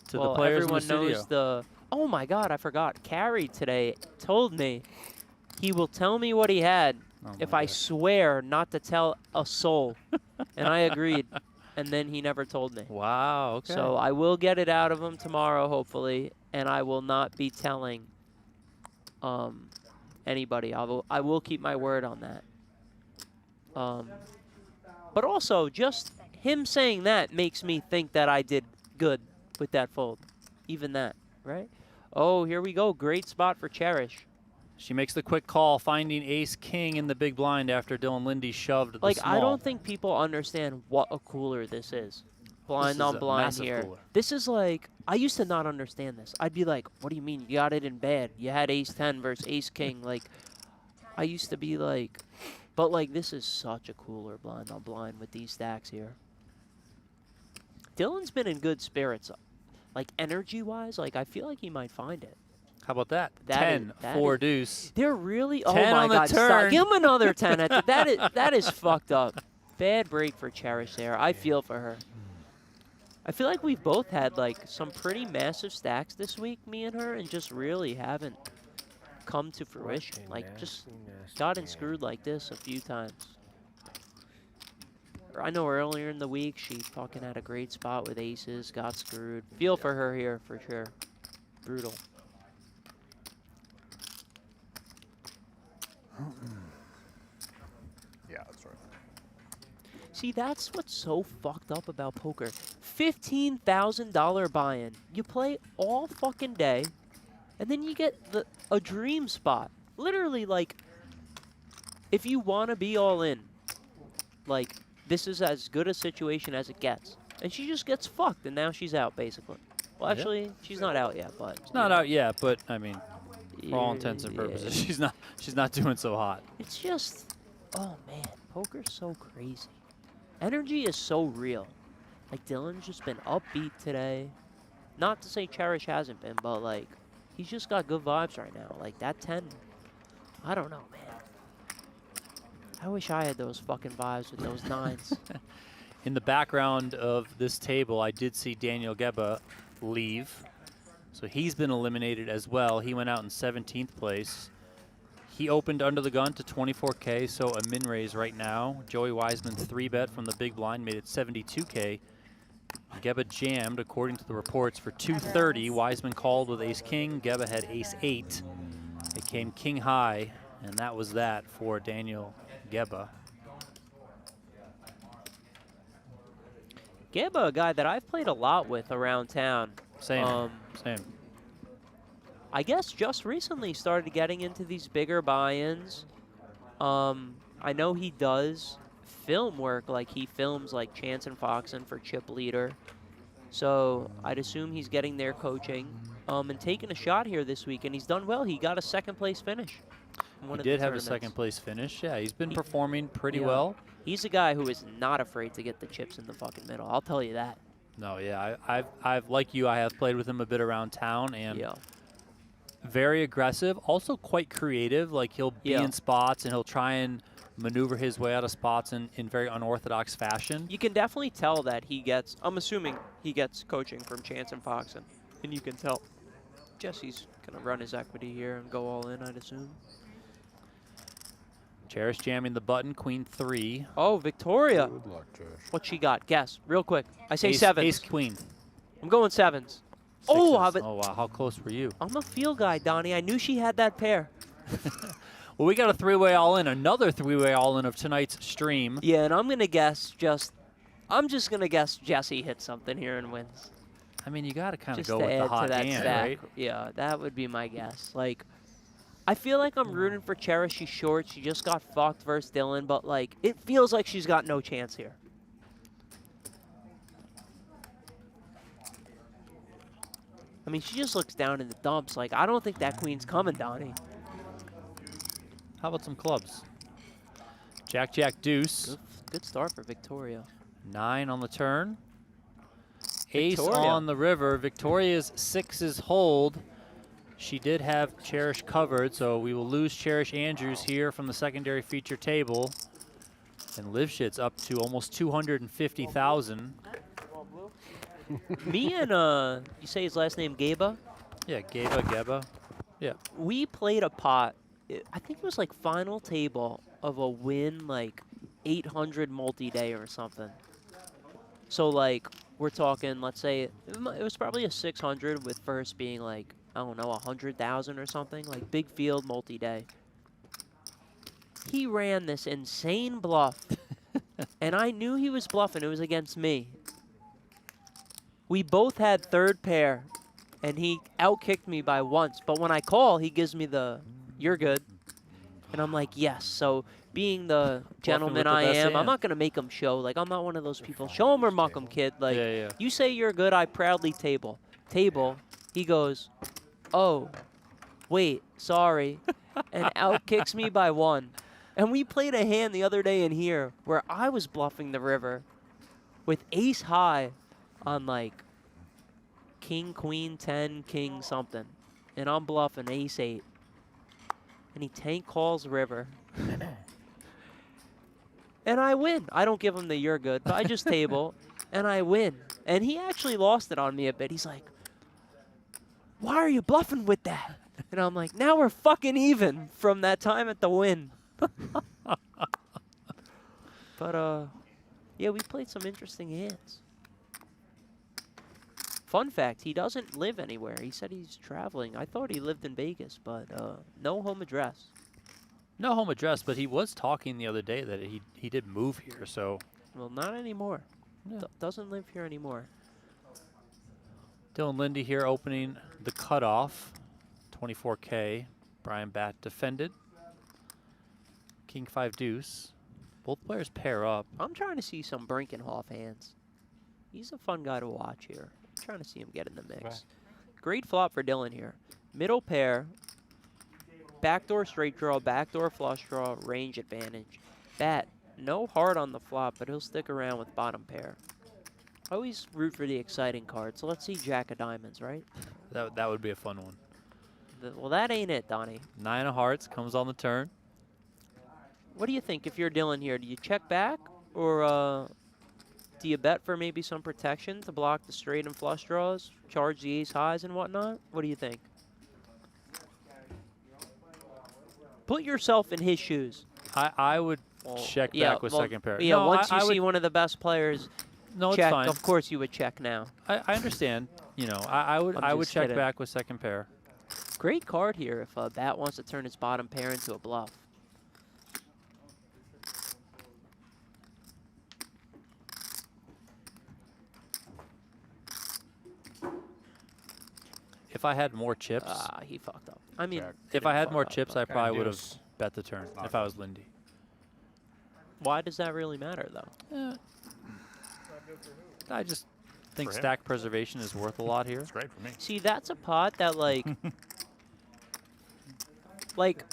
To Well, the players in the everyone studio. knows the. Oh my God, I forgot. Carrie today told me he will tell me what he had Oh if my I God. swear not to tell a soul. And I agreed. And then he never told me. Wow. Okay. So I will get it out of him tomorrow, hopefully, and I will not be telling anybody. I will keep my word on that. But also, just him saying that makes me think that I did good with that fold. Even that, right? Oh, here we go. Great spot for Cherish. She makes the quick call, finding ace-king in the big blind after Dylan Lindy shoved the Like, small. I don't think people understand what a cooler this is. Blind is on a blind massive here. cooler. This is like, I used to not understand this. I'd be like, what do you mean? You got it in bad. You had ace-10 versus ace-king. Like, I used to be like, but like, this is such a cooler blind on blind with these stacks here. Dylan's been in good spirits. Like, energy-wise, like, I feel like he might find it. How about that? That 10, is- that 4 is- deuce. They're really, oh 10 my on the God, stop. turn. Give him another 10. That is fucked up. Bad break for Cherish there. I feel for her. I feel like we've both had like some pretty massive stacks this week, me and her, and just really haven't come to fruition. Like just gotten screwed like this a few times. I know earlier in the week she fucking had a great spot with aces, got screwed. Feel for her here for sure. Brutal. Yeah, that's right. See, that's what's so fucked up about poker. $15,000 buy-in. You play all fucking day, and then you get a dream spot. Literally, like, if you want to be all in, like, this is as good a situation as it gets. And she just gets fucked, and now she's out, basically. Well, Yep. actually, she's not out yet, but... It's not out yet, but I mean, for all intents and yeah. purposes, she's not doing so hot. It's just, oh man, poker's so crazy. Energy is so real. Like Dylan's just been upbeat today. Not to say Cherish hasn't been, but like, he's just got good vibes right now. Like that 10, I don't know, man. I wish I had those fucking vibes with those 9s. In the background of this table, I did see Daniel Geba leave. So he's been eliminated as well. He went out in 17th place. He opened under the gun to 24K, so a min raise right now. Joey Wiseman 3-bet from the big blind, made it 72K. Geba jammed, according to the reports, for 230. Wiseman called with ace-king. Geba had ace-8. It came king high, and that was that for Daniel Geba. Geba, a guy that I've played a lot with around town. Same, same. I guess just recently started getting into these bigger buy-ins. I know he does film work, like he films like Chance and Foxen for Chip Leader. So I'd assume he's getting their coaching and taking a shot here this week, and he's done well. He got a second place finish. in one He of the did have a tournaments. second place finish. Yeah, he's been He- performing pretty Yeah. well. He's a guy who is not afraid to get the chips in the fucking middle. I'll tell you that. No, yeah, I've like you, I have played with him a bit around town, and Yeah. very aggressive, also quite creative. Like he'll be Yeah. in spots and he'll try and maneuver his way out of spots in very unorthodox fashion. You can definitely tell that he gets, I'm assuming he gets coaching from Chance and Foxen, and you can tell. Jesse's gonna run his equity here and go all in, I'd assume. Cherish jamming the button, queen 3. Oh, Victoria. Good luck, Cherish. What she got? Guess, real quick. I say Ace, sevens. Ace queen. I'm going sevens. Oh, Sixes. but Oh, wow. How close were you? I'm a feel guy, Donnie. I knew she had that pair. Well, we got a 3-way all-in, another 3-way all-in of tonight's stream. Yeah, and I'm gonna guess I'm just gonna guess Jesse hits something here and wins. I mean, you got to kind of Just go to with the add hot to that hand, stack. right? Yeah, that would be my guess. Like, I feel like I'm rooting for Cherish. She's short. She just got fucked versus Dylan, but like, it feels like she's got no chance here. I mean, she just looks down in the dumps. Like, I don't think that queen's coming, Donnie. How about some clubs? Jack, Jack, deuce. Good start for Victoria. 9 on the turn. Ace Victoria. on the river. Victoria's 6s hold. She did have Cherish covered, so we will lose Cherish Andrews here from the secondary feature table. And Live Shit's up to almost 250,000. Me and, you say his last name, Gaba? Yeah, Geba. Yeah. We played a pot, I think it was like final table of a win, like 800 multi-day or something. So like, we're talking, let's say, it was probably a 600 with first being like, I don't know, 100,000 or something, like big field multi-day. He ran this insane bluff, and I knew he was bluffing. It was against me. We both had third pair, and he outkicked me by once. But when I call, he gives me the, you're good. And I'm like, yes. So being the gentleman with the I best am, I'm hand. not going to make him show. Like, I'm not one of those people. Show him or muck him, kid. Like, Yeah. you say you're good, I proudly table. Table. He goes, oh, wait, sorry. And outkicks me by 1. And we played a hand the other day in here where I was bluffing the river with ace high on like king, queen, 10, king something. And I'm bluffing ace 8. And he tank calls river. And I win. I don't give him the you're good, but I just table and I win. And he actually lost it on me a bit. He's like, why are you bluffing with that? And I'm like, now we're fucking even from that time at the win. But, yeah, we played some interesting hands. Fun fact, he doesn't live anywhere. He said he's traveling. I thought he lived in Vegas, but no home address. No home address, but he was talking the other day that he did move here, so. Well, not anymore. Yeah. Doesn't live here anymore. Dylan Lindy here opening the cutoff. 24K. Brian Batt defended. King 5 deuce. Both players pair up. I'm trying to see some Brinkenhoff hands. He's a fun guy to watch here. I'm trying to see him get in the mix. Right. Great flop for Dylan here. Middle pair. Backdoor straight draw, backdoor flush draw, range advantage. Bat, no hard on the flop, but he'll stick around with bottom pair. I always root for the exciting card, so let's see Jack of Diamonds, right? That would be a fun one. Well, that ain't it, Donnie. 9 of hearts comes on the turn. What do you think if you're Dylan here? Do you check back, or do you bet for maybe some protection to block the straight and flush draws, charge the ace highs and whatnot? What do you think? Put yourself in his shoes. I would check back with second pair. Yeah, No, once I you see would, one of the best players no, check, it's fine. of course you would check now. I understand. You know, I would just check kidding. back with second pair. Great card here if Bat wants to turn his bottom pair into a bluff. If I had more chips, Ah, he fucked up. I mean, Check. if I had didn't more fuck up, chips, but- I probably would have deuce. bet the turn Not if I was Lindy. Why does that really matter, though? I just think For him. stack preservation is worth a lot here. It's great for me. See, that's a pot that, like, like,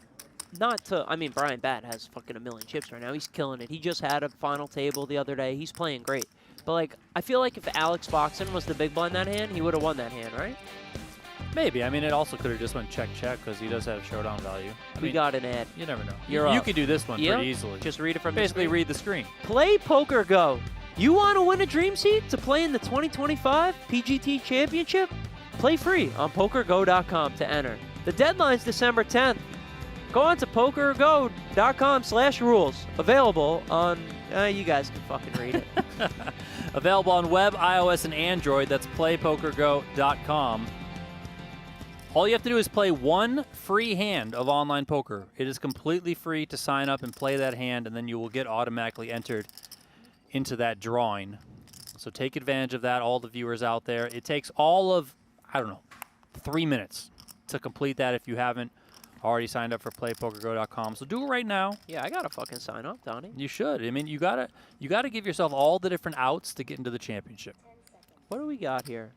not to, I mean, Brian Batt has fucking a million chips right now. He's killing it. He just had a final table the other day. He's playing great. But, like, I feel like if Alex Foxen was the big blind that hand, he would have won that hand, right? Maybe. I mean, it also could have just went check because he does have showdown value. I We mean, got an ad. You never know. You're you up. could do this one Yeah, pretty easily. Just read it from basically the screen. read the screen. Play PokerGo. You want to win a dream seat to play in the 2025 PGT Championship? Play free on PokerGo.com to enter. The deadline's December 10th. Go on to PokerGo.com/rules. Available on, you guys can fucking read it. Available on web, iOS, and Android. That's playpokergo.com. All you have to do is play one free hand of online poker. It is completely free to sign up and play that hand, and then you will get automatically entered into that drawing. So take advantage of that, all the viewers out there. It takes all of, 3 minutes to complete that if you haven't already signed up for playpokergo.com. So do it right now. Yeah, I gotta fucking sign up, Donnie. You should. I mean, you gotta give yourself all the different outs to get into the championship. What do we got here?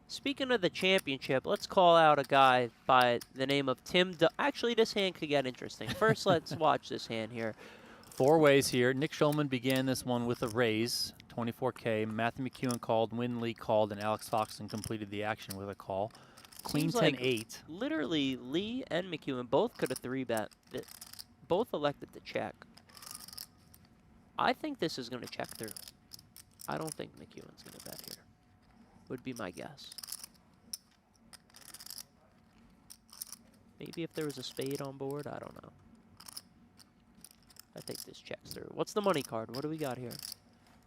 Speaking of the championship, let's call out a guy by the name of Tim. Actually, this hand could get interesting. First, let's watch this hand here. 4 ways here. Nick Schulman began this one with a raise, 24K. Matthew McEwen called, Nguyen Lee called, and Alex Foxen completed the action with a call. Queen Seems 10-8. like literally, Lee and McEwen both could have 3-bet. Both elected to check. I think this is going to check through. I don't think McEwen's going to bet here. Would be my guess. Maybe if there was a spade on board, I don't know. I think this checks through. What's the money card? What do we got here?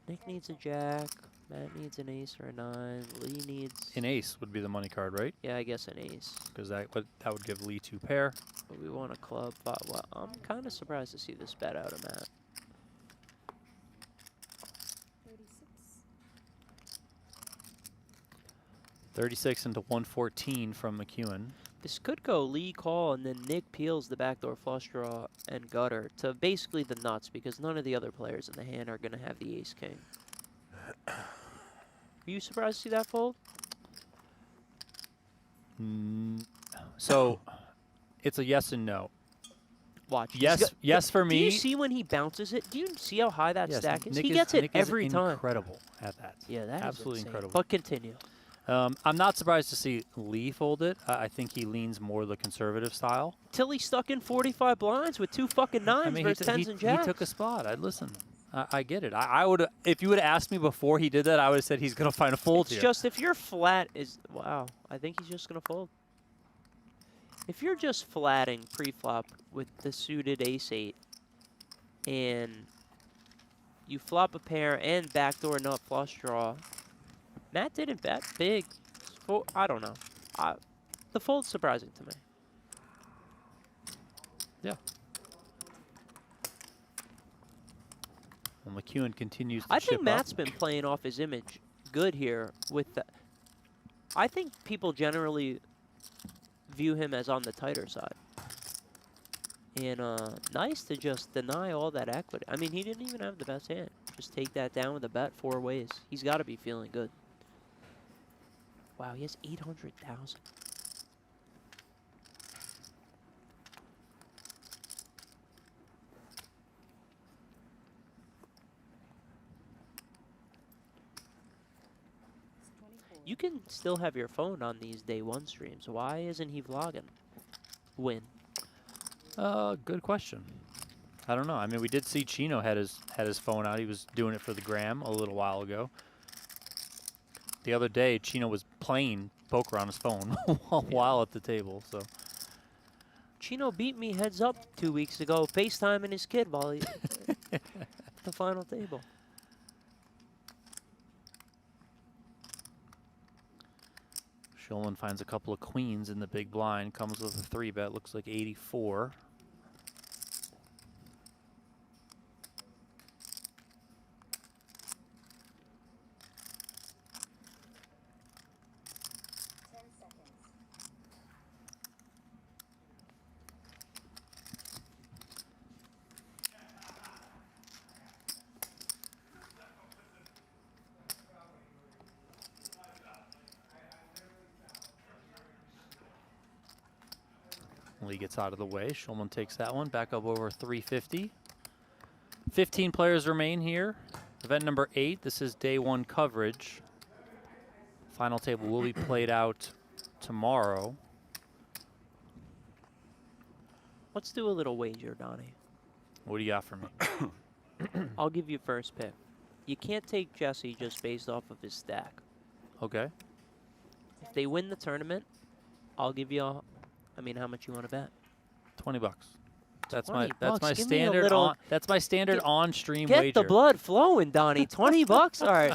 Nick needs a jack. Matt needs an ace or a 9. Lee needs... An ace would be the money card, right? Yeah, I guess an ace. Because that would give Lee 2 pair. But we want a club. Well, I'm kind of surprised to see this bet out of Matt. 36 into 114 from McEwen. This could go Lee call, and then Nick peels the backdoor flush draw and gutter to basically the nuts, because none of the other players in the hand are going to have the ace-king. Are you surprised to see that fold? So, it's a yes and no. Watch. Yes for me. Do you see when he bounces it? Do you see how high that Yes, stack is? Nick He gets it Nick every is time. Incredible at that. Yeah, that is absolutely insane. incredible. But continue. I'm not surprised to see Lee fold it. I think he leans more the conservative style. Till he's stuck in 45 blinds with 2 fucking 9s I mean, versus 10s and jacks. he took a spot. I'd listen. I get it. I would, if you would have asked me before he did that, I would have said he's going to find a fold It's here. just if you're flat wow, I think he's just going to fold. If you're just flatting pre-flop with the suited ace-8 and you flop a pair and backdoor nut flush draw, Matt didn't bet big. I don't know. The fold's surprising to me. Yeah. Well, McEwen continues to I chip think Matt's up. been playing off his image good here with the... I think people generally view him as on the tighter side. And nice to just deny all that equity. I mean, he didn't even have the best hand. Just take that down with a bet 4 ways. He's got to be feeling good. Wow, he has 800,000. You can still have your phone on these day 1 streams. Why isn't he vlogging? Win. Good question. I don't know. I mean, we did see Chino had his phone out. He was doing it for the gram a little while ago. The other day, Chino was playing poker on his phone while at the table. So Chino beat me heads up 2 weeks ago, FaceTiming his kid while he at the final table. Schulman finds a couple of queens in the big blind. Comes with a 3-bet. Looks like 84. Lee gets out of the way. Schulman takes that one back up over 350. 15 players remain here. Event number 8. This is day 1 coverage. Final table will be played out tomorrow. Let's do a little wager, Donnie. What do you got for me? I'll give you first pick. You can't take Jesse just based off of his stack. Okay. If they win the tournament, I'll give you I mean, how much you want to bet? $20. That's 20 my bucks. Give me a standard little- on that's my standard on stream Get wager. the blood flowing, Donnie. 20 bucks? All right.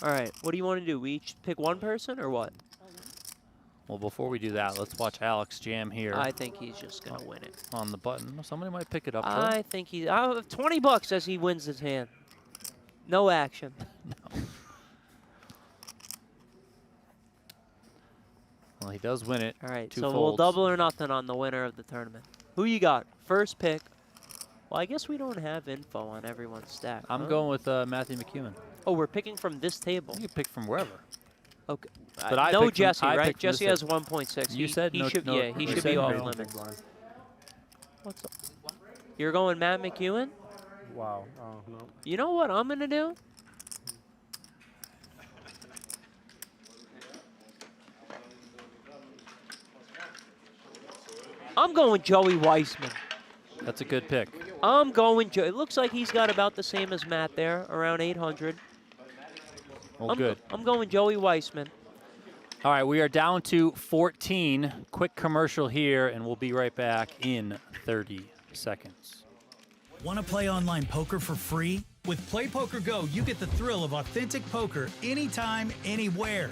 All right. What do you want to do? We each pick one person or what? Well, before we do that, let's watch Alex jam here I think he's just going to win it. on the button. Somebody might pick it up. I think he 20 bucks as he wins his hand. No action. Well, he does win it. All right. Two So we'll folds. double or nothing on the winner of the tournament. Who you got? First pick. Well, I guess we don't have info on everyone's stack. I'm huh? going with Matthew McEwen. Oh, we're picking from this table. You can pick from wherever. Okay. But I no picked from- Jesse, I right? picked from this Jesse has 1.6. You said he no- should, no- yeah, he you should said be off no. limits. What's up? You're going Matt McEwen? Wow. Oh, no. You know what I'm going to do? I'm going Joey Weissman. That's a good pick. I'm going Joe. It looks like he's got about the same as Matt there, around 800. Well, good. I'm going Joey Weissman. All right, we are down to 14. Quick commercial here, and we'll be right back in 30 seconds. Want to play online poker for free? With PlayPokerGo, you get the thrill of authentic poker anytime, anywhere.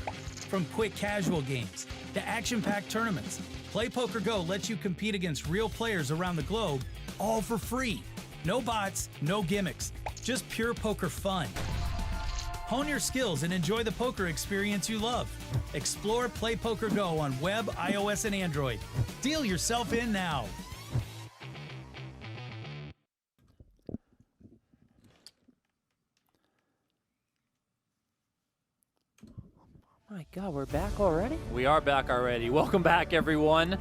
From quick casual games to action-packed tournaments, PlayPokerGo lets you compete against real players around the globe, all for free. No bots, no gimmicks, just pure poker fun. Hone your skills and enjoy the poker experience you love. Explore PlayPokerGo on web, iOS, and Android. Deal yourself in now. My God, we're back already? We are back already. Welcome back, everyone.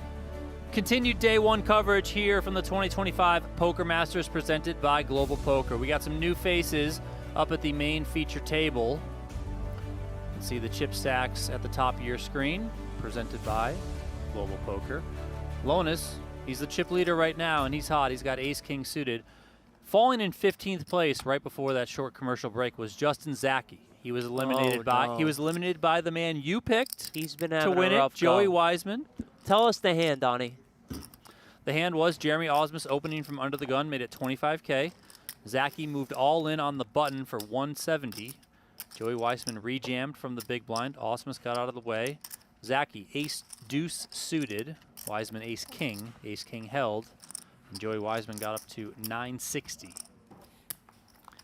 Continued day one coverage here from the 2025 Poker Masters presented by Global Poker. We got some new faces up at the main feature table. You can see the chip stacks at the top of your screen, presented by Global Poker. Lonis, he's the chip leader right now, and he's hot. He's got ace-king suited. Falling in 15th place right before that short commercial break was Justin Zaki. He was eliminated by the man you picked. He's been to having win a rough it, Joey go. Wiseman. Tell us the hand, Donnie. The hand was Jeremy Ausmus opening from under the gun, made it 25K. Zaki moved all in on the button for 170. Joey Weissman rejammed from the big blind. Ausmus got out of the way. Zaki ace-deuce suited. Wiseman ace-king. Ace-king held. And Joey Wiseman got up to 960.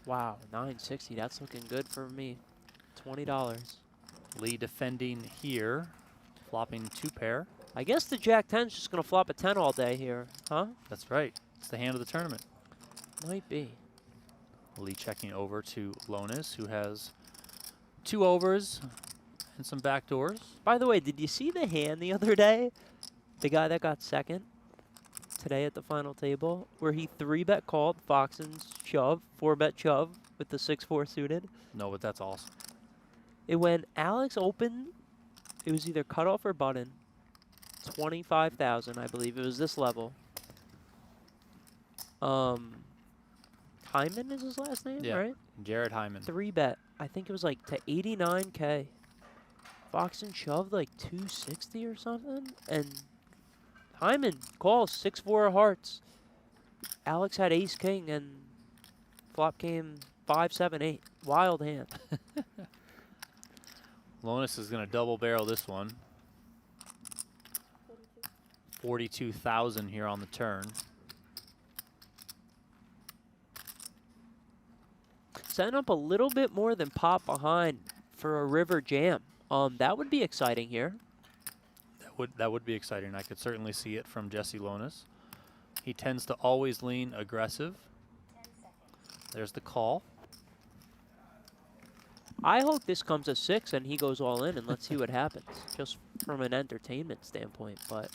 Wow, 960. That's looking good for me. $20. Lee defending here, flopping two pair. I guess the Jack 10's just going to flop a 10 all day here, huh? That's right. It's the hand of the tournament. Might be. Lee checking over to Lonis, who has two overs and some backdoors. By the way, did you see the hand the other day? The guy that got second today at the final table, where he 3-bet called Foxen's shove, 4-bet shove with the 6-4 suited. No, but that's awesome. It went Alex open. It was either cutoff or button. 25,000, I believe. It was this level. Hyman is his last name, Yeah. right? Jared Hyman. 3-bet. I think it was like to 89K. Foxen shoved like 260 or something, and Hyman calls 6-4 of hearts. Alex had ace king, and flop came 5-7-8. Wild hand. Lonis is going to double barrel this one. 42,000 here on the turn. Setting up a little bit more than pop behind for a river jam. That would be exciting here. That would be exciting. I could certainly see it from Jesse Lonis. He tends to always lean aggressive. There's the call. I hope this comes a 6 and he goes all in, and let's see what happens, just from an entertainment standpoint. But,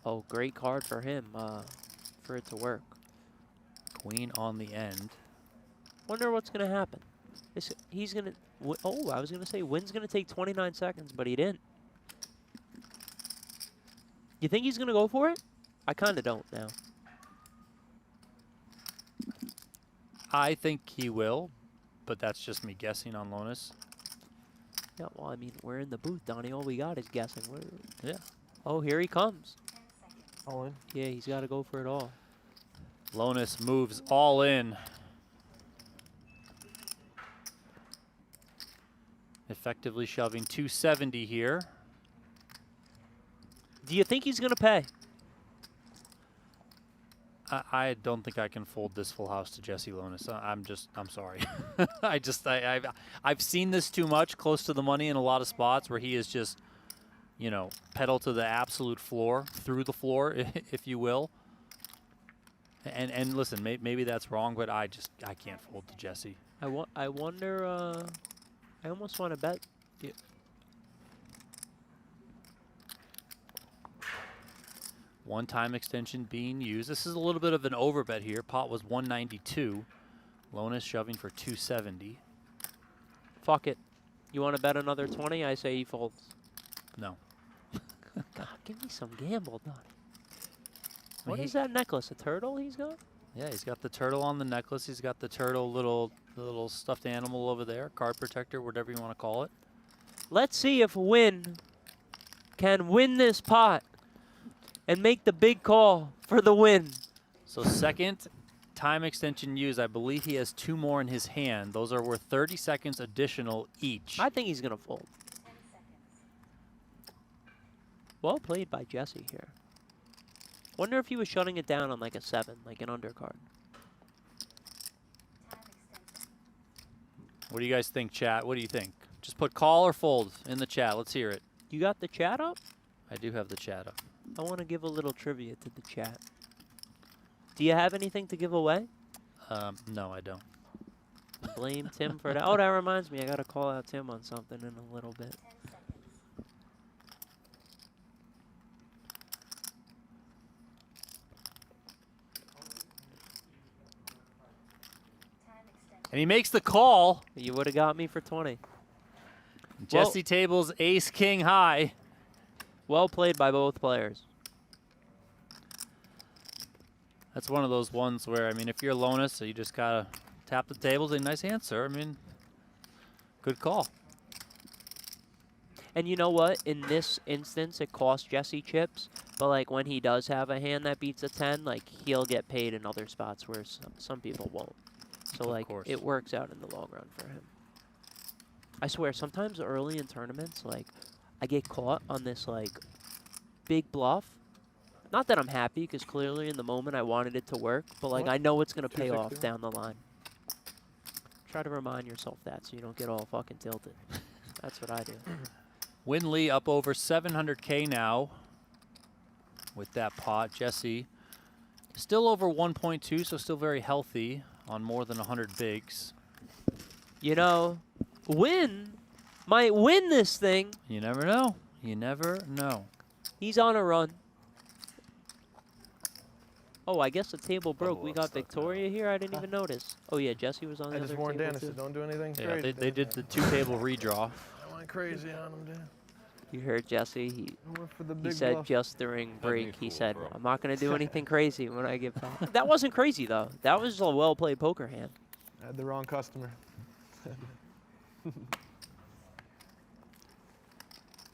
oh, great card for him, for it to work. Queen on the end. Wonder what's going to happen. He's going to, oh, I was going to say Wynn's going to take 29 seconds, but he didn't. You think he's going to go for it? I kind of don't now. I think he will, but that's just me guessing on Lonis. Yeah, well, I mean, we're in the booth, Donnie. All we got is guessing. Yeah. Oh, here he comes. 10 seconds. All in. Yeah, he's got to go for it all. Lonis moves all in. Effectively shoving 270 here. Do you think he's going to pay? I don't think I can fold this full house to Jesse Lonis. I'm sorry. I've seen this too much close to the money in a lot of spots where he is just, you know, pedal to the absolute floor, through the floor, if you will. And listen, maybe that's wrong, but I can't fold to Jesse. I wonder, I almost want to bet. Yeah. One time extension being used. This is a little bit of an overbet here. Pot was 192. Lonis shoving for 270. Fuck it. You want to bet another 20? I say he folds. No. God, give me some gamble, Donnie. I mean, What is that necklace? A turtle he's got? Yeah, he's got the turtle on the necklace. He's got the turtle little stuffed animal over there, card protector, whatever you want to call it. Let's see if Nguyen can win this pot and make the big call for the win. So second time extension used. I believe he has 2 more in his hand. Those are worth 30 seconds additional each. I think he's going to fold. 10 seconds. Well played by Jesse here. Wonder if he was shutting it down on like a 7, like an undercard. Time extension. What do you guys think, chat? What do you think? Just put call or fold in the chat. Let's hear it. You got the chat up? I do have the chat up. I want to give a little trivia to the chat. Do you have anything to give away? No, I don't. Blame Tim for that. Oh, that reminds me. I got to call out Tim on something in a little bit. 10 seconds. Time extension. And he makes the call. You would have got me for 20. Jesse tables ace king high. Well played by both players. That's one of those ones where, I mean, if you're Lonis, so you just gotta tap the tables. A nice answer. I mean, good call. And you know what? In this instance, it cost Jesse chips. But like when he does have a hand that beats a 10, like he'll get paid in other spots where some people won't. So Of like course. it works out in the long run for him. I swear, sometimes early in tournaments, like I get caught on this like big bluff. Not that I'm happy, because clearly in the moment I wanted it to work, but like I know it's gonna pay off 260. down the line. Try to remind yourself that so you don't get all fucking tilted. That's what I do. Win Lee up over 700K now with that pot. Jesse still over 1.2, so still very healthy on more than 100 bigs. You know, Nguyen might win this thing. You never know. You never know. He's on a run. Oh, I guess the table broke. We up got stuck now. Victoria here. I didn't even notice. Oh yeah, Jesse was on the I other just warned table Dan. I too. said, don't do anything Yeah, crazy. they did the 2-table redraw. I went crazy on him, Dan. You heard Jesse. He I went for the he big said bluff. just during break. He fooled, said, bro. "I'm not gonna do anything crazy when I get back." That wasn't crazy though. That was a well played poker hand. I had the wrong customer. I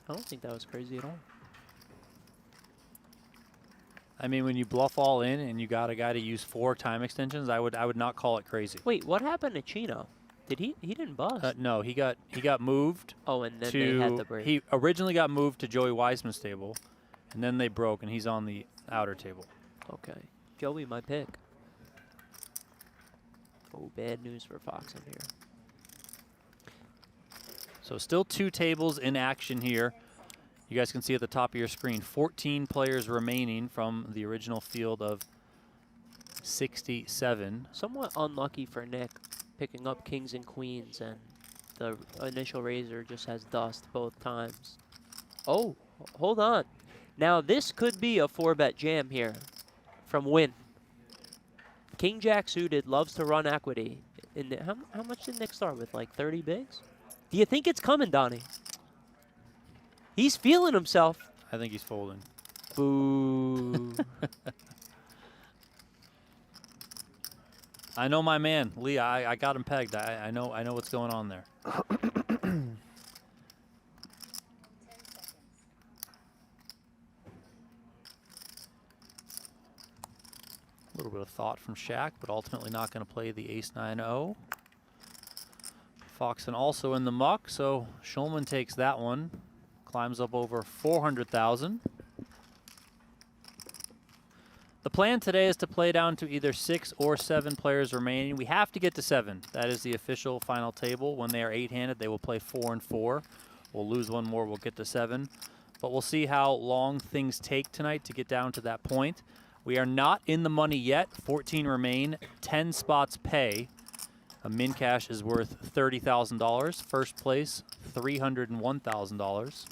don't think that was crazy at all. I mean, when you bluff all in and you got a guy to use 4 time extensions, I would not call it crazy. Wait, what happened to Chino? Did he didn't bust? No, he got moved Oh, and then to they had the break. he originally got moved to Joey Wiseman's table, and then they broke, and he's on the outer table. Okay, Joey, my pick. Oh, bad news for Foxen here. So still 2 tables in action here. You guys can see at the top of your screen, 14 players remaining from the original field of 67. Somewhat unlucky for Nick, picking up kings and queens, and the initial raiser just has dust both times. Oh, hold on. Now this could be a 4-bet jam here from Nguyen. King Jack suited loves to run equity. In the, how much did Nick start with? Like 30 bigs? Do you think it's coming, Donnie? He's feeling himself. I think he's folding. Boo. I know my man, Lee. I got him pegged. I know what's going on there. little bit of thought from Shak, but ultimately not going to play the ace-9-0. Foxen also in the muck, so Schulman takes that one. Climbs up over 400,000. The plan today is to play down to either 6 or 7 players remaining. We have to get to 7. That is the official final table. When they are 8-handed, they will play 4 and 4. We'll lose one more, we'll get to 7. But we'll see how long things take tonight to get down to that point. We are not in the money yet. 14 remain, 10 spots pay. A min cash is worth $30,000. First place, $301,000.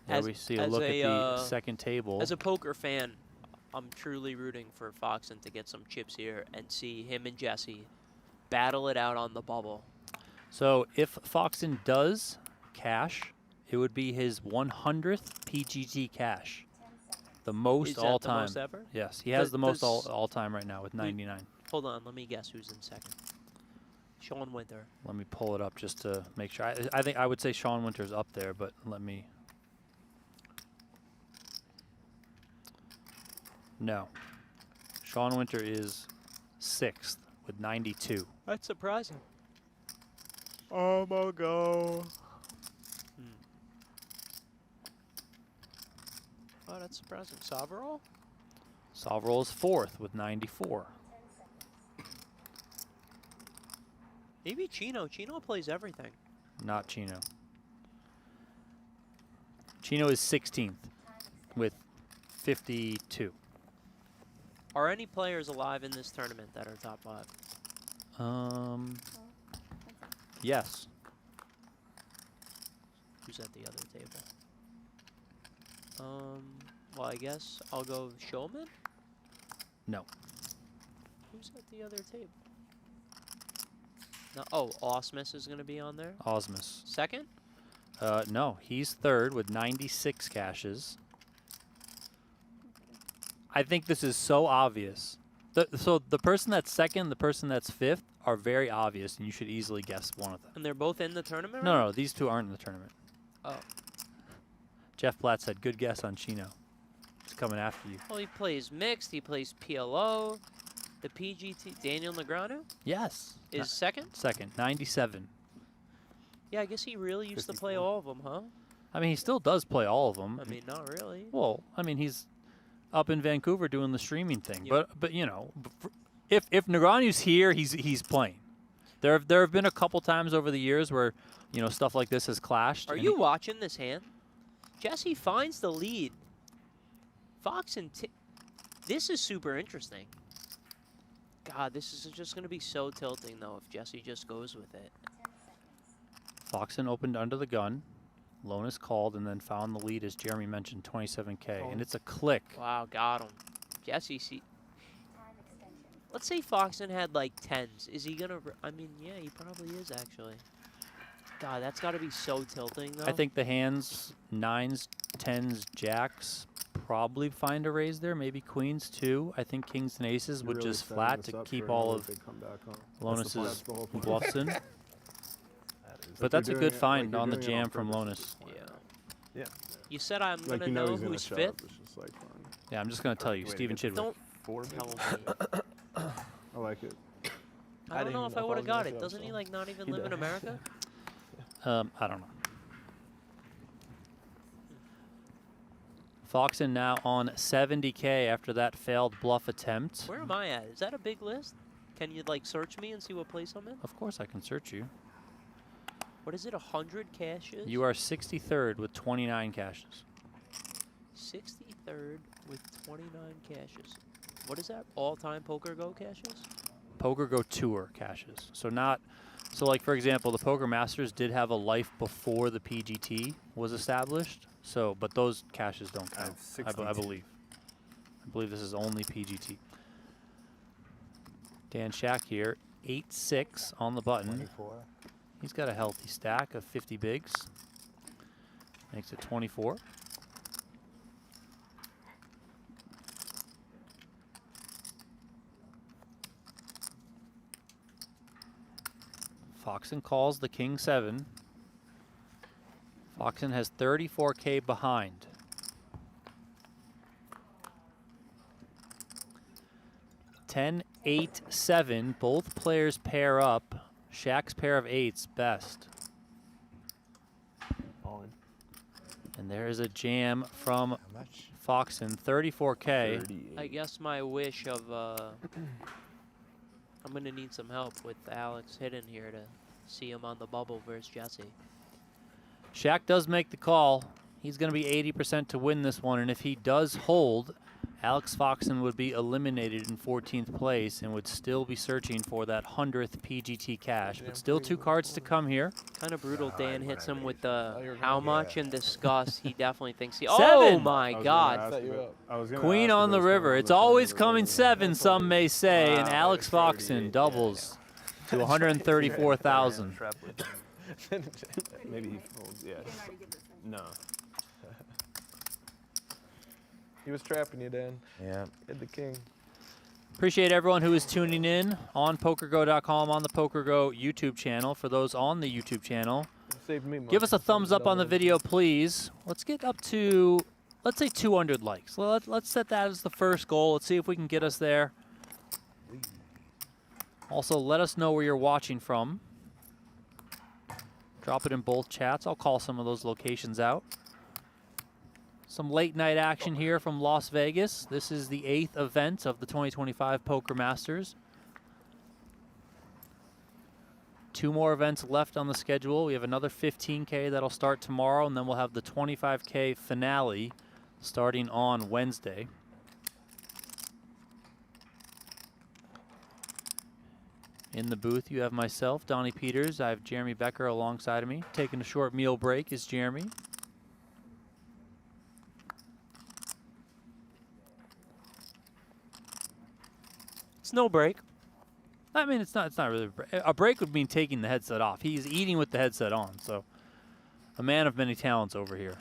There we see a look at the second table. As a poker fan, I'm truly rooting for Foxen to get some chips here and see him and Jesse battle it out on the bubble. So if Foxen does cash, it would be his 100th PGT cash. The most all-time. Is that the most ever? Yes, he has the most all-time right now with 99. Hold on, let me guess who's in second. Sean Winter. Let me pull it up just to make sure. I think I would say Sean Winter's up there, but let me. No. Sean Winter is 6th with 92. That's surprising. Oh my god. Oh, that's surprising. Soverall? Soverall is 4th with 94. Maybe Chino. Chino plays everything. Not Chino. Chino is 16th with 52. Are any players alive in this tournament that are top 5? Yes. Who's at the other table? Well, I guess I'll go Schulman? No. Who's at the other table? No, oh, Ausmus is going to be on there? Ausmus. Second? No, he's 3rd with 96 cashes. I think this is so obvious. So the person that's 2nd, the person that's 5th are very obvious, and you should easily guess one of them. And they're both in the tournament? No, right? no, these two aren't in the tournament. Oh. Jeff Platt said, good guess on Chino. It's coming after you. Well, he plays mixed. He plays PLO. The PGT. Daniel Negreanu Yes. is second? 2nd, 97. Yeah, I guess he really used to play all of them, huh? I mean, he still does play all of them. I mean, not really. Well, I mean, he's up in Vancouver doing the streaming thing. Yep. But you know, if Negreanu's here, he's playing. There have been a couple times over the years where, you know, stuff like this has clashed. Are you watching this hand? Jesse finds the lead. Foxen. This is super interesting. God, this is just going to be so tilting, though, if Jesse just goes with it. Foxen opened under the gun. Lonis called and then found the lead, as Jeremy mentioned, 27K. And it's a click. Wow, got him. Jesse, see. Let's say Foxen had like 10s. Is he going to... I mean, yeah, he probably is, actually. God, that's got to be so tilting, though. I think the hands, 9s, 10s, jacks, probably find a raise there. Maybe queens, too. I think kings and aces would Really just setting flat this to up keep for all another of big comeback, huh? Lonis's That's the whole point. bluffs in. That is. But that's a you're good doing it- find like on the you're doing it jam on from purpose. Lonis. Yeah. Yeah. You said I'm going Like to you know know he's gonna who's shove, 5th? It's just like fun. Yeah, I'm just going to tell you, Wait, Stephen it's Chidwick. Don't 4 big? tell me. I like it. I don't know if I would have was gonna got it. shove, Doesn't he, so. like, not even He live in does. America? I don't know. Foxen now on 70K after that failed bluff attempt. Where am I at? Is that a big list? Can you, like, search me and see what place I'm in? Of course I can search you. What is it, 100 caches? You are 63rd with 29 cashes. 63rd with 29 caches. What is that? All-time PokerGo caches? PokerGo Tour cashes. So not, so like for example, the Poker Masters did have a life before the PGT was established. So, but those caches don't I have count. 62. I believe. I believe this is only PGT. Dan Shak here, 8-6 on the button. 24. He's got a healthy stack of 50 bigs. Makes it 24. Foxen calls the king 7. Foxen has 34K behind. 10, 8, 7. Both players pair up. Shak's pair of eights best. All in. And there is a jam from How much? Foxen, 34K. 38. I guess my wish of I'm gonna need some help with Alex hidden here to see him on the bubble versus Jesse. Shak does make the call. He's going to be 80% to win this one, and if he does hold, Alex Foxen would be eliminated in 14th place and would still be searching for that 100th PGT cash. But still 2 cards to come here. Kind of brutal. Dan hits him with the you're how gonna much and disgust. He definitely thinks he. 7. Oh my I was gonna God! ask Set you if it- up. I was gonna Queen ask if on it the was coming river. on It's the always turn or coming the- 7, some may say, and Wow, Alex it's Foxen 38, doubles to 134,000. Trap with Maybe he folds. Yeah. no. He was trapping you, Dan. Yeah. Hit the king. Appreciate everyone who is tuning in on PokerGo.com, on the PokerGo YouTube channel. For those on the YouTube channel, Saved me money. give us a thumbs up on the Double. video, please. Let's get up to, let's say 200 likes. Let's set that as the first goal. Let's see if we can get us there. Also, let us know where you're watching from. Drop it in both chats. I'll call some of those locations out. Some late night action here from Las Vegas. This is the 8th event of the 2025 Poker Masters. 2 more events left on the schedule. We have another 15K that'll start tomorrow, and then we'll have the 25K finale starting on Wednesday. In the booth, you have myself, Donnie Peters. I have Jeremy Becker alongside of me. Taking a short meal break is Jeremy. It's no break. I mean, it's not really a break. A break would mean taking the headset off. He's eating with the headset on, so a man of many talents over here.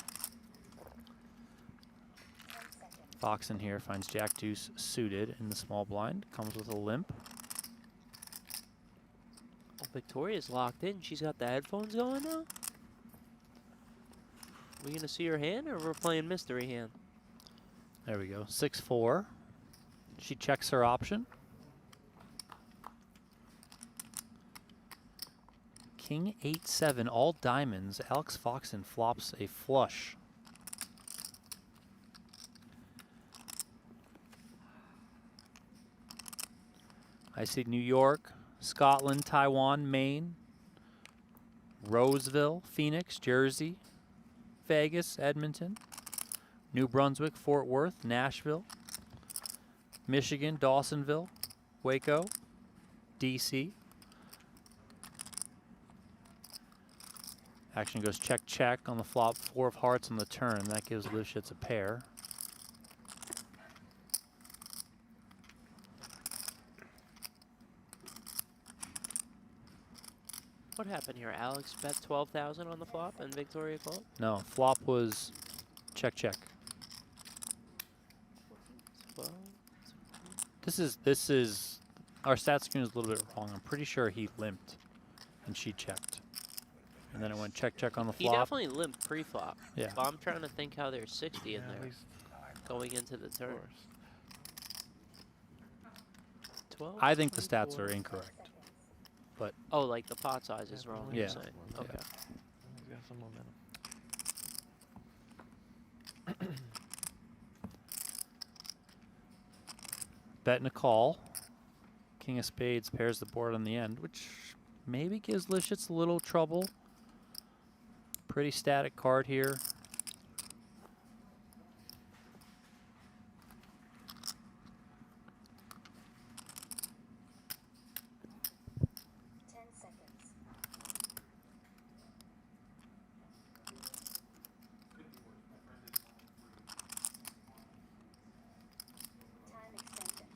10 seconds. Foxen here finds Jack Deuce suited in the small blind. Comes with a limp. Oh, Victoria's locked in. She's got the headphones going now. We gonna see her hand, or we're playing mystery hand? There we go. 6-4. She checks her option. King 8-7, all diamonds. Alex Foxen flops a flush. I see New York, Scotland, Taiwan, Maine, Roseville, Phoenix, Jersey, Vegas, Edmonton, New Brunswick, Fort Worth, Nashville, Michigan, Dawsonville, Waco, DC. Action goes check, check on the flop, 4 of hearts on the turn. That gives Lifshitz a pair. What happened here? Alex bet 12,000 on the flop and Victoria called? No, flop was check, check. 12. This is our stat screen is a little bit wrong. I'm pretty sure he limped and she checked. And then it went check, check on the He flop. definitely limped pre-flop. Yeah. But I'm trying to think how there's 60 in there going into the turn. 12. I think the stats 24. are incorrect. Oh, like the pot size is wrong. Yeah. You're saying. Okay. He's got some momentum. Bet and a call. King of spades pairs the board on the end, which maybe gives Lifshitz a little trouble. Pretty static card here. Time extension.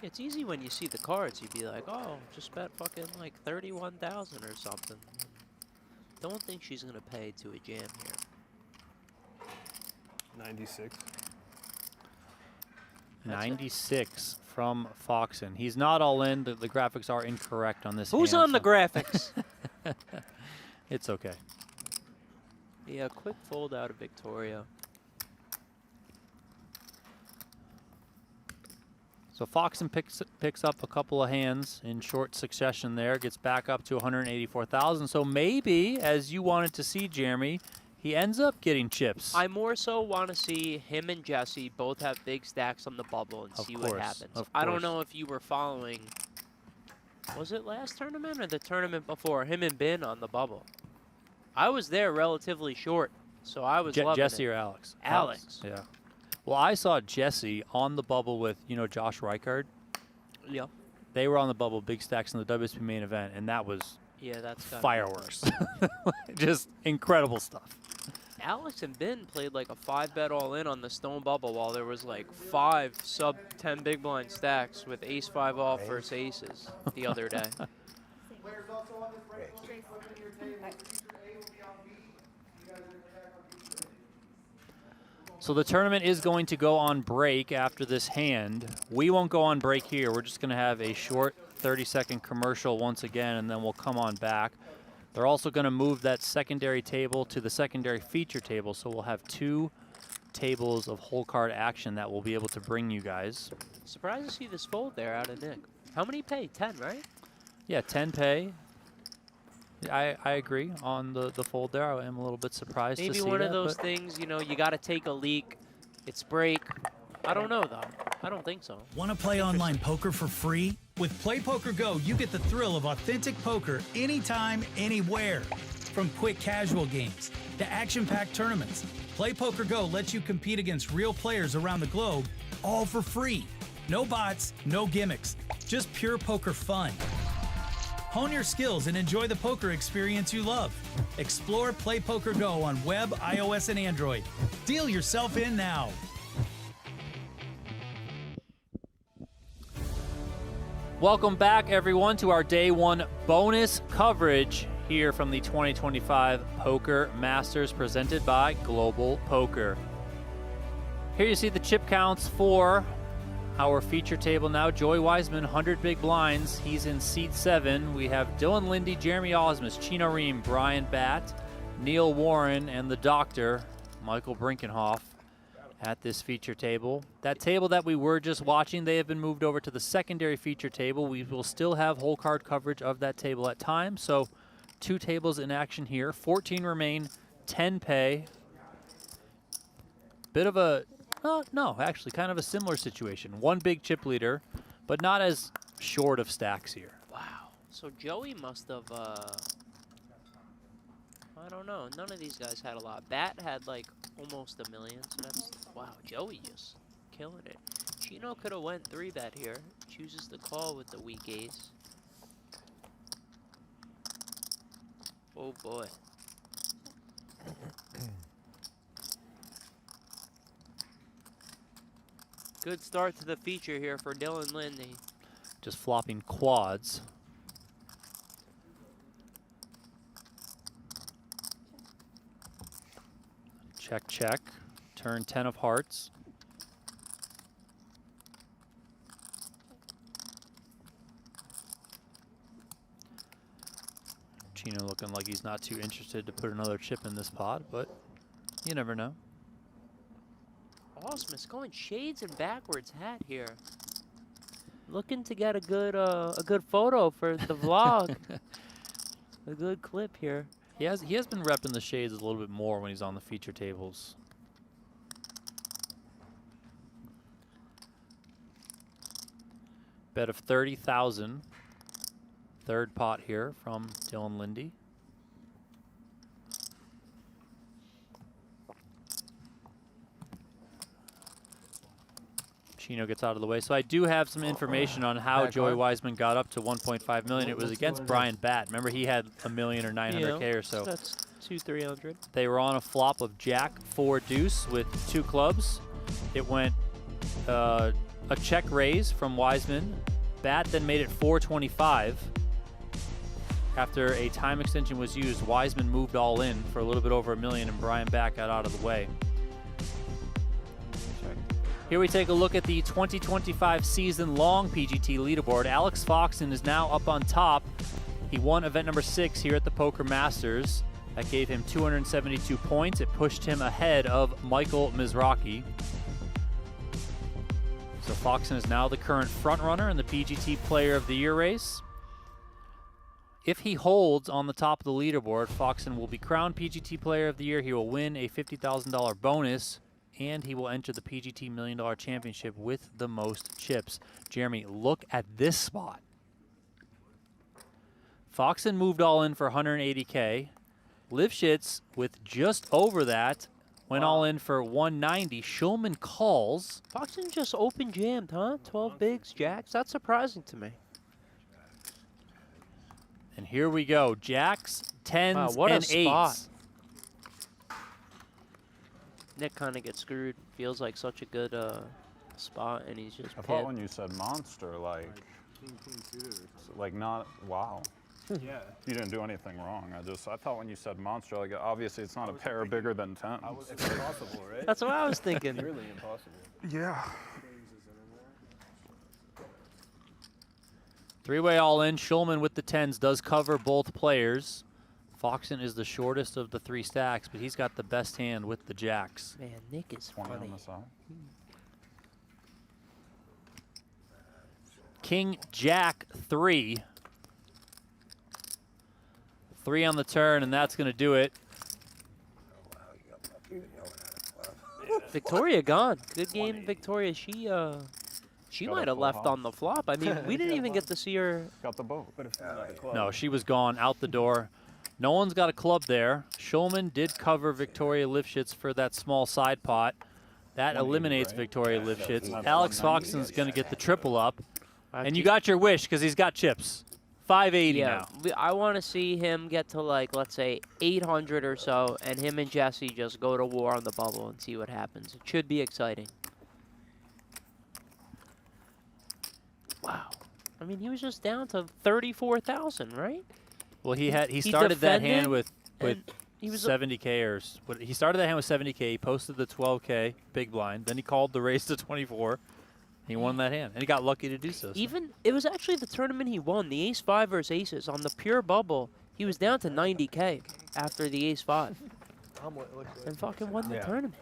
It's easy when you see the cards. You'd be like, oh, just bet fucking like 31,000 or something. Don't think she's gonna pay to a jam here. 96. 96 from Foxen. He's not all in. The graphics are incorrect on this. Who's hand, on the so- graphics? It's okay. Yeah, quick fold out of Victoria. So Foxen picks up a couple of hands in short succession there, gets back up to 184,000. So maybe, as you wanted to see, Jeremy, he ends up getting chips. I more so want to see him and Jesse both have big stacks on the bubble and Of see course, what happens. of I don't course. know if you were following, was it last tournament or the tournament before, him and Bin on the bubble. I was there relatively short, so I was loving Jesse it. or Alex? Alex. Yeah. Well, I saw Jesse on the bubble with, Josh Reichard. Yeah. They were on the bubble, big stacks in the WSP main event, and that was Yeah, that's gotta be fireworks. Just incredible stuff. Alex and Bin played like a 5-bet all-in on the stone bubble while there was like 5 sub-10 big blind stacks with ace-5 off versus aces the other day. So the tournament is going to go on break after this hand. We won't go on break here. We're just going to have a short 30-second commercial once again, and then we'll come on back. They're also going to move that secondary table to the secondary feature table, so we'll have 2 tables of whole card action that we'll be able to bring you guys. Surprised to see this fold there out of Nick. How many pay? 10, right? Yeah, 10 pay. I agree on the fold there. I am a little bit surprised to Maybe see one that, of those but things, you got to take a leak. It's break. I don't know, though. I don't think so. Want to play online poker for free? With PlayPokerGo, you get the thrill of authentic poker anytime, anywhere. From quick casual games to action-packed tournaments, PlayPokerGo lets you compete against real players around the globe, all for free. No bots, no gimmicks, just pure poker fun. Hone your skills and enjoy the poker experience you love. Explore PlayPokerGo on web, iOS, and Android. Deal yourself in now. welcome back, everyone, to our Day 1 bonus coverage here from the 2025 Poker Masters presented by Global Poker. Here you see the chip counts for our feature table now. Joey Wiseman, 100 big blinds. He's in seat 7. We have Dylan Lindy, Jeremy Ausmus, Chino Rheem, Brian Batt, Neil Warren, and the Doctor, Michael Brinkenhoff, at this feature table. That table that we were just watching, they have been moved over to the secondary feature table. We will still have whole card coverage of that table at times. So 2 tables in action here. 14 remain, 10 pay. Bit of a, no, actually kind of a similar situation. 1 big chip leader, but not as short of stacks here. Wow. So Joey must have, I don't know. None of these guys had a lot. Bat had like almost $1 million, so that's, wow, Joey just killing it. Chino could have went 3-bet here. Chooses to call with the weak ace. Oh boy. Good start to the feature here for Dylan Lindy. Just flopping quads. Check, check. Turn 10 of hearts. Chino looking like he's not too interested to put another chip in this pot, but you never know. Ausmus going shades and backwards hat here. Looking to get a good photo for the vlog. A good clip here. He has been repping the shades a little bit more when he's on the feature tables. Bet of 30,000. Third pot here from Dylan Lindy. Chino gets out of the way. So I do have some information on how Joey Wiseman got up to 1.5 million. It was against Brian Batt. Remember, he had $1 million or 900K or so. That's 200-300. They were on a flop of Jack 4 deuce with 2 clubs. It went a check raise from Wiseman. Batt then made it 425. After a time extension was used, Wiseman moved all in for a little bit over $1 million, and Brian Batt got out of the way. Here we take a look at the 2025 season-long PGT leaderboard. Alex Foxen is now up on top. He won event number 6 here at the Poker Masters. That gave him 272 points. It pushed him ahead of Michael Mizrachi. So Foxen is now the current frontrunner in the PGT Player of the Year race. If he holds on the top of the leaderboard, Foxen will be crowned PGT Player of the Year. He will win a $50,000 bonus, and he will enter the PGT $1 Million Championship with the most chips. Jeremy, look at this spot. Foxen moved all in for 180K. Lifshitz, with just over that, went all in for 190. Schulman calls. Foxen just open jammed, huh? 12 bigs, jacks. That's surprising to me. And here we go. Jacks, 10s, Wow, what a and 8s. spot. Nick kind of gets screwed. Feels like such a good spot, and he's just I thought pit. when you said monster, like not, wow. Yeah. You didn't do anything wrong. I thought when you said monster, like obviously it's not a pair bigger than 10. It's impossible, right? That's what I was thinking. Really impossible. Yeah. Three-way all in. Schulman with the 10s does cover both players. Foxen is the shortest of the 3 stacks, but he's got the best hand with the jacks. Man, Nick is 20 funny. on the side. King, Jack, 3. 3 on the turn, and that's going to do it. Victoria gone. Good game, Victoria. She Got might a have full left house. on the flop. I mean, we didn't even get to see her. Got the boat. No, she was gone out the door. No one's got a club there. Schulman did cover Victoria Lifshitz for that small side pot. That eliminates Victoria Lifshitz. Alex Foxen's going to get the triple up. And you got your wish because he's got chips. 580 Yeah, now. I want to see him get to, like, let's say 800 or so, and him and Jesse just go to war on the bubble and see what happens. It should be exciting. Wow. I mean, he was just down to 34,000, right? Well, he started that hand defended, with and he was 70K or he started that hand with 70K. He posted the 12K big blind. Then he called the race to 24. He won that hand, and he got lucky to do so. even it was actually the tournament he won, the ace-5 versus aces on the pure bubble. He was down to 90K after the ace-5, and fucking won the tournament.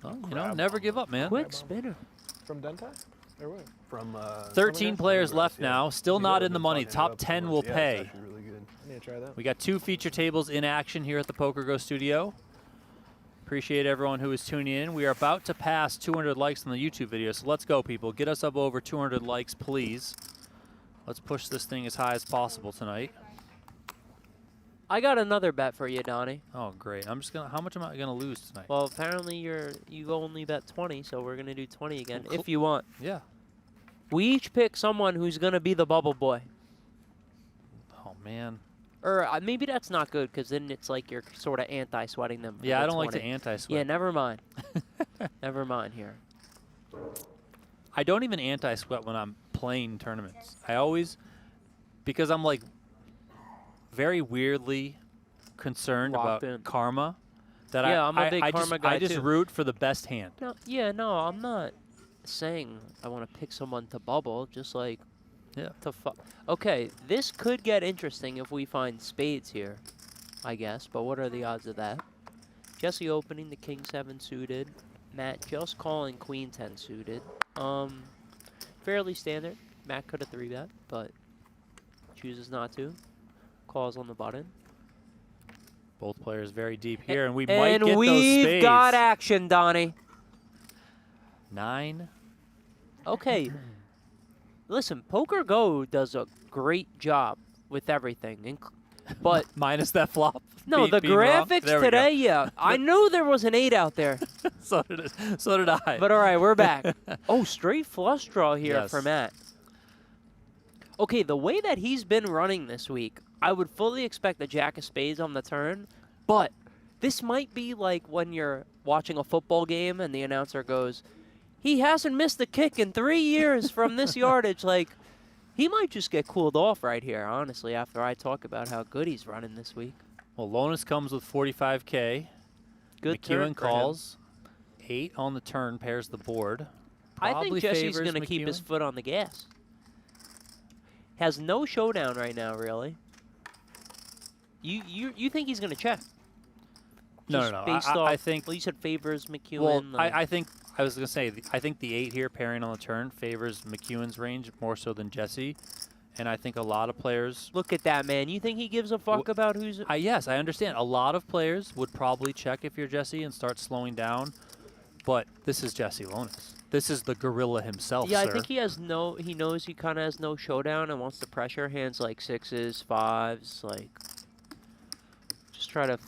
Well, you know, never give up, man. Quick spinner. From Dentai? Or what? From 13 players left now. Still not in the money. Top 10 will pay. Actually really good. I need to try that. We got 2 feature tables in action here at the PokerGo studio. Appreciate everyone who is tuning in. We are about to pass 200 likes on the YouTube video, so let's go, people. Get us up over 200 likes, please. Let's push this thing as high as possible tonight. I got another bet for you, Donnie. Oh, great. I'm just gonna. How much am I gonna lose tonight? Well, apparently you only bet 20, so we're gonna do 20 again Well, if you want. Yeah. We each pick someone who's gonna be the bubble boy. Oh man. Or maybe that's not good, because then it's like you're sort of anti-sweating them. for Yeah, the I don't like 20. to anti-sweat. Yeah, never mind. Never mind here. I don't even anti-sweat when I'm playing tournaments. I always, because I'm like very weirdly concerned Locked about in. karma. That Yeah, I'm a big I karma just, guy I just too. root for the best hand. No, yeah, no, I'm not saying I want to pick someone to bubble. Just like Yeah. to Okay, this could get interesting if we find spades here, I guess. But what are the odds of that? Jesse opening the king 7 suited. Matt just calling queen 10 suited. Fairly standard. Matt could have 3-bet, but chooses not to. Calls on the button. Both players very deep here, and we might get those we've spades. got action, Donnie. 9. Okay. Listen, PokerGo does a great job with everything, but Minus that flop. no, the being wrong. graphics There we go. today, yeah. I knew there was an 8 out there, So did I. but all right, we're back. Oh, straight flush draw here Yes. for Matt. Okay, the way that he's been running this week, I would fully expect the jack of spades on the turn, but this might be like when you're watching a football game and the announcer goes, he hasn't missed a kick in 3 years from this yardage. Like, he might just get cooled off right here, honestly, after I talk about how good he's running this week. Well, Lonis comes with 45K. Good McEwen turn for him. calls. 8 on the turn pairs the board. I probably think Jesse's favors going to keep his McEwen. foot on the gas. Has no showdown right now, really. You think he's going to check? No, Just no, no. Based I off, think. well, you said favors McEwen. Well, like- I think I was gonna say I think the 8 here pairing on the turn favors McEwen's range more so than Jesse, and I think a lot of players. Look at that, man. You think he gives a fuck about who's... Yes, I understand. A lot of players would probably check if you're Jesse and start slowing down, but this is Jesse Lonis. This is the gorilla himself, Yeah, sir. I think he has no... He knows he kind of has no showdown and wants to pressure hands like 6s, 5s, like... Just try to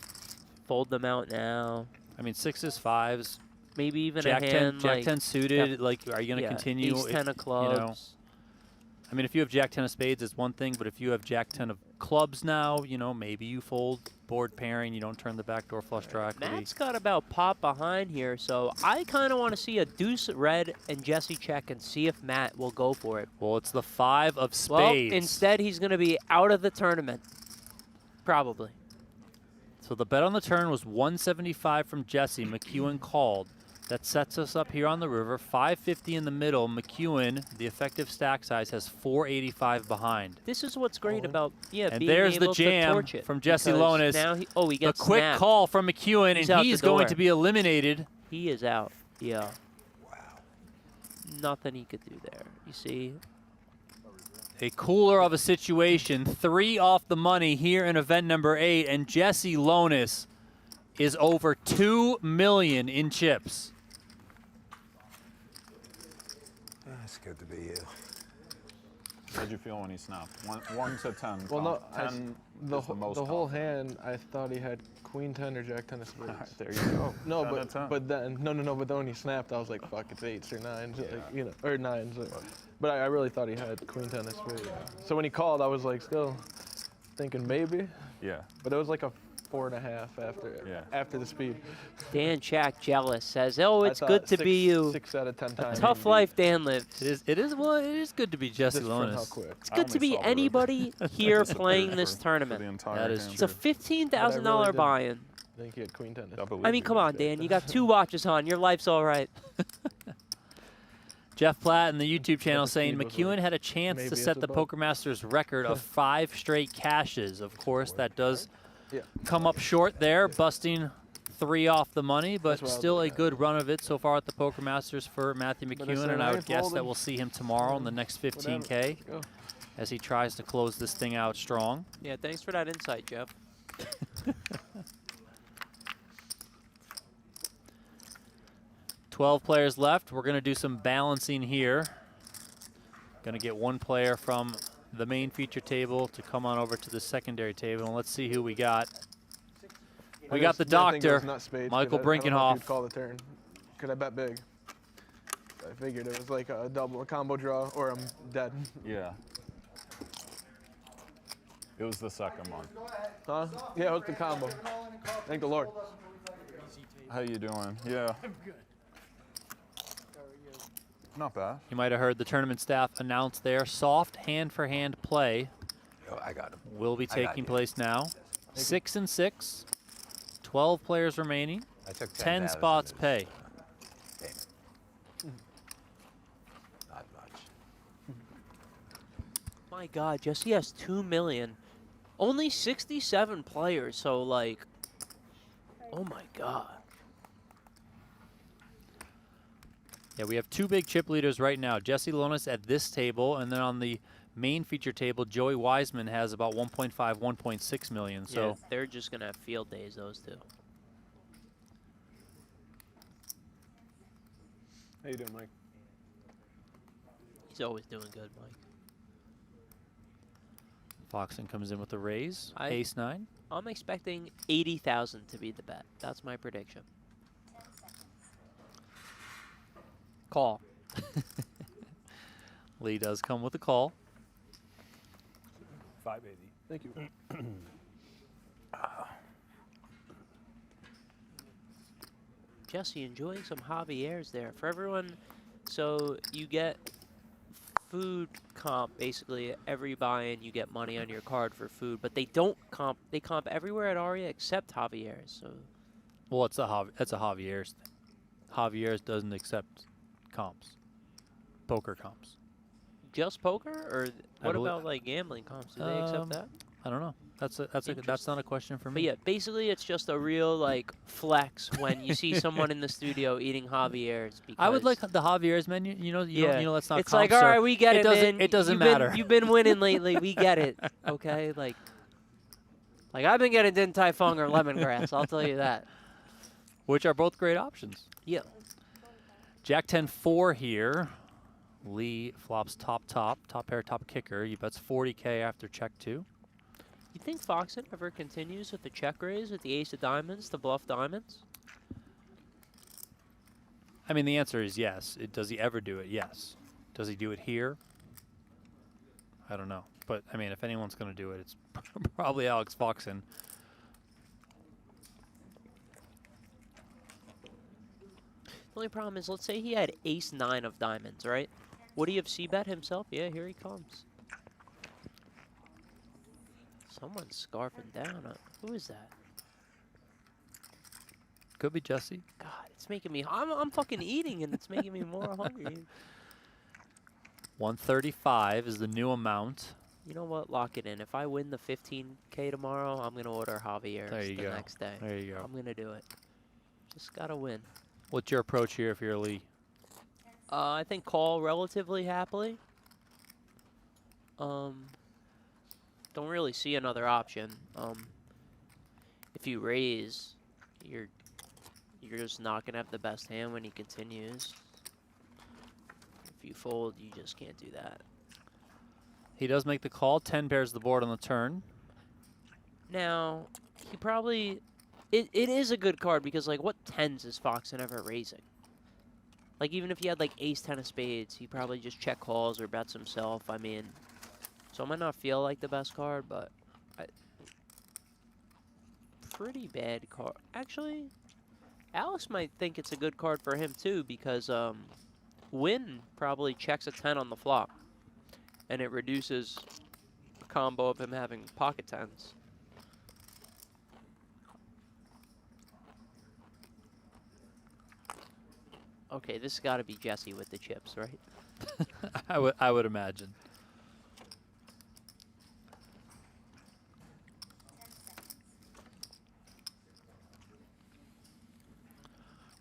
fold them out now. I mean, 6s, 5s, Maybe even Jack a 10, hand Jack like... 10 suited. Like, are you gonna yeah, continue? Ace 10 of You know, clubs. I mean, if you have Jack 10 of spades, it's one thing, but if you have Jack 10 of clubs now, you know, maybe you fold board pairing, you don't turn the backdoor flush draw equity. Matt's got about pop behind here, so I kind of want to see a deuce red and Jesse check and see if Matt will go for it. Well, it's the 5 of spades. Well, instead he's going to be out of the tournament. Probably. So the bet on the turn was 175 from Jesse. McEwen called. That sets us up here on the river. 550 in the middle. McEwen, the effective stack size, has 485 behind. This is what's great about And being there's the able to jam torch it, from Jesse because Lonis. Now he The gets quick snapped. call from McEwen, He's and out the he's going door. to be eliminated. He is out. Yeah. Wow. Nothing he could do there. You see? A cooler of a situation. 3 off the money here in event number 8, and Jesse Lonis is over $2 million in chips. It's good to be you. How'd you feel when he snapped? 1 to 10. Well, no, 10 the is the most whole confident. hand, I thought he had Queen 10 or Jack 10 of spades. All right, there you go. No, 10 to 10. but then but then when he snapped, I was like, fuck, it's 8s or 9s, like, you know, or 9s. But I really thought he had Queen 10 of spades. So when he called, I was like, still thinking maybe, Yeah. but it was like a 4.5 after the speed. Dan Shak jealous says, "Oh, I it's thought good to be you. 6 out of 10 times. Tough life Dan lives. It is good to be Jesse Just from how Lonis. quick. It's I good to only be saw the anybody here disappeared playing this for the tournament. entire That is game. It's a $15,000 did. buy-in. I think he had Queen 10. I mean, come on, Dan. You got 2 watches on. Your life's all right. Jeff Platt in the YouTube channel the saying speed was McEwen like, had a chance maybe to it's set the above. Poker Masters record of 5 straight cashes. Of course, that does Yeah. come up short there, busting 3 off the money, but That's what I was still a looking at. good run of it so far at the Poker Masters for Matthew But I McEwen, said and I I would ain't guess that folding. we'll see him tomorrow in the next 15K Let's go. as he tries to close this thing out strong. Yeah, thanks for that insight, Jeff. 12 players left. We're going to do some balancing here. Going to get one player from the main feature table to come on over to the secondary table, and let's see who we got. We got the I think it was doctor, not spades, Michael 'cause I don't know if Brinkenhoff. you'd call the turn. Could I bet big? I figured it was like a combo draw, or I'm dead. Yeah. It was the second one. Huh? Yeah, it was the combo. Thank the Lord. How you doing? Yeah. Not bad. You might have heard the tournament staff announce there, soft hand-for-hand play Yo, I got him. will be I got taking you. place now. 6 and 6, 12 players remaining, I took 10 10,000 spots as, pay. payment. Not much. My God, Jesse has 2 million. Only 67 players, so like, oh my God. Yeah, we have 2 big chip leaders right now. Jesse Lonis at this table, and then on the main feature table, Joey Wiseman has about 1.5, 1.6 million. So Yeah, they're just gonna have field days, those two. How you doing, Mike? He's always doing good, Mike. Foxen comes in with a raise, I- ace-9. I'm expecting 80,000 to be the bet. That's my prediction. Call. Lee does come with a call. 580. Thank you. Jesse, enjoying some Javier's there. For everyone, so you get food comp, basically every buy-in you get money on your card for food, but they don't comp, they comp everywhere at Aria except Javier's, so. Well, that's a Javier's thing. Javier's doesn't accept comps. poker comps. Just poker, or what believe- about like gambling comps? Do they accept that? I don't know. That's not a question for But me. yeah, basically it's just a real like flex when you see someone in the studio eating Javier's. Because I would like the Javier's menu. You know, that's not. It's like, comps, all or- right, we get it, doesn't. man. It doesn't You've matter. You've been winning lately. We get it. Okay, like I've been getting Din Tai Fung or lemongrass. I'll tell you that. Which are both great options. Yeah. Jack 10-4 here. Lee flops top pair, top kicker. You bets 40K after check 2. You think Foxen ever continues with the check raise with the ace of diamonds to bluff diamonds? I mean, the answer is yes. Does he ever do it? Yes. Does he do it here? I don't know. But, I mean, if anyone's going to do it, it's probably Alex Foxen. The only problem is, let's say he had ace 9 of diamonds, right? Would he have c-bet himself? Yeah, here he comes. Someone's scarfing down. Who is that? Could be Jesse. God, it's making me... I'm fucking eating, and it's making me more hungry. 135 is the new amount. You know what? Lock it in. If I win the 15K tomorrow, I'm going to order Javier's There you the go. next day. There you go. I'm going to do it. Just got to win. What's your approach here if you're Lee? I think call relatively happily. Don't really see another option. If you raise, you're just not gonna have the best hand when he continues. If you fold, you just can't do that. He does make the call. 10 pairs the board on the turn. Now, he probably... It is a good card because, like, what 10s is Foxen ever raising? Like, even if he had, like, ace-10 of spades, he probably just check calls or bets himself. I mean, so it might not feel like the best card, but... pretty bad card. Actually, Alex might think it's a good card for him, too, because Nguyen probably checks a 10 on the flop. And it reduces the combo of him having pocket 10s. Okay, this has got to be Jesse with the chips, right? I would imagine.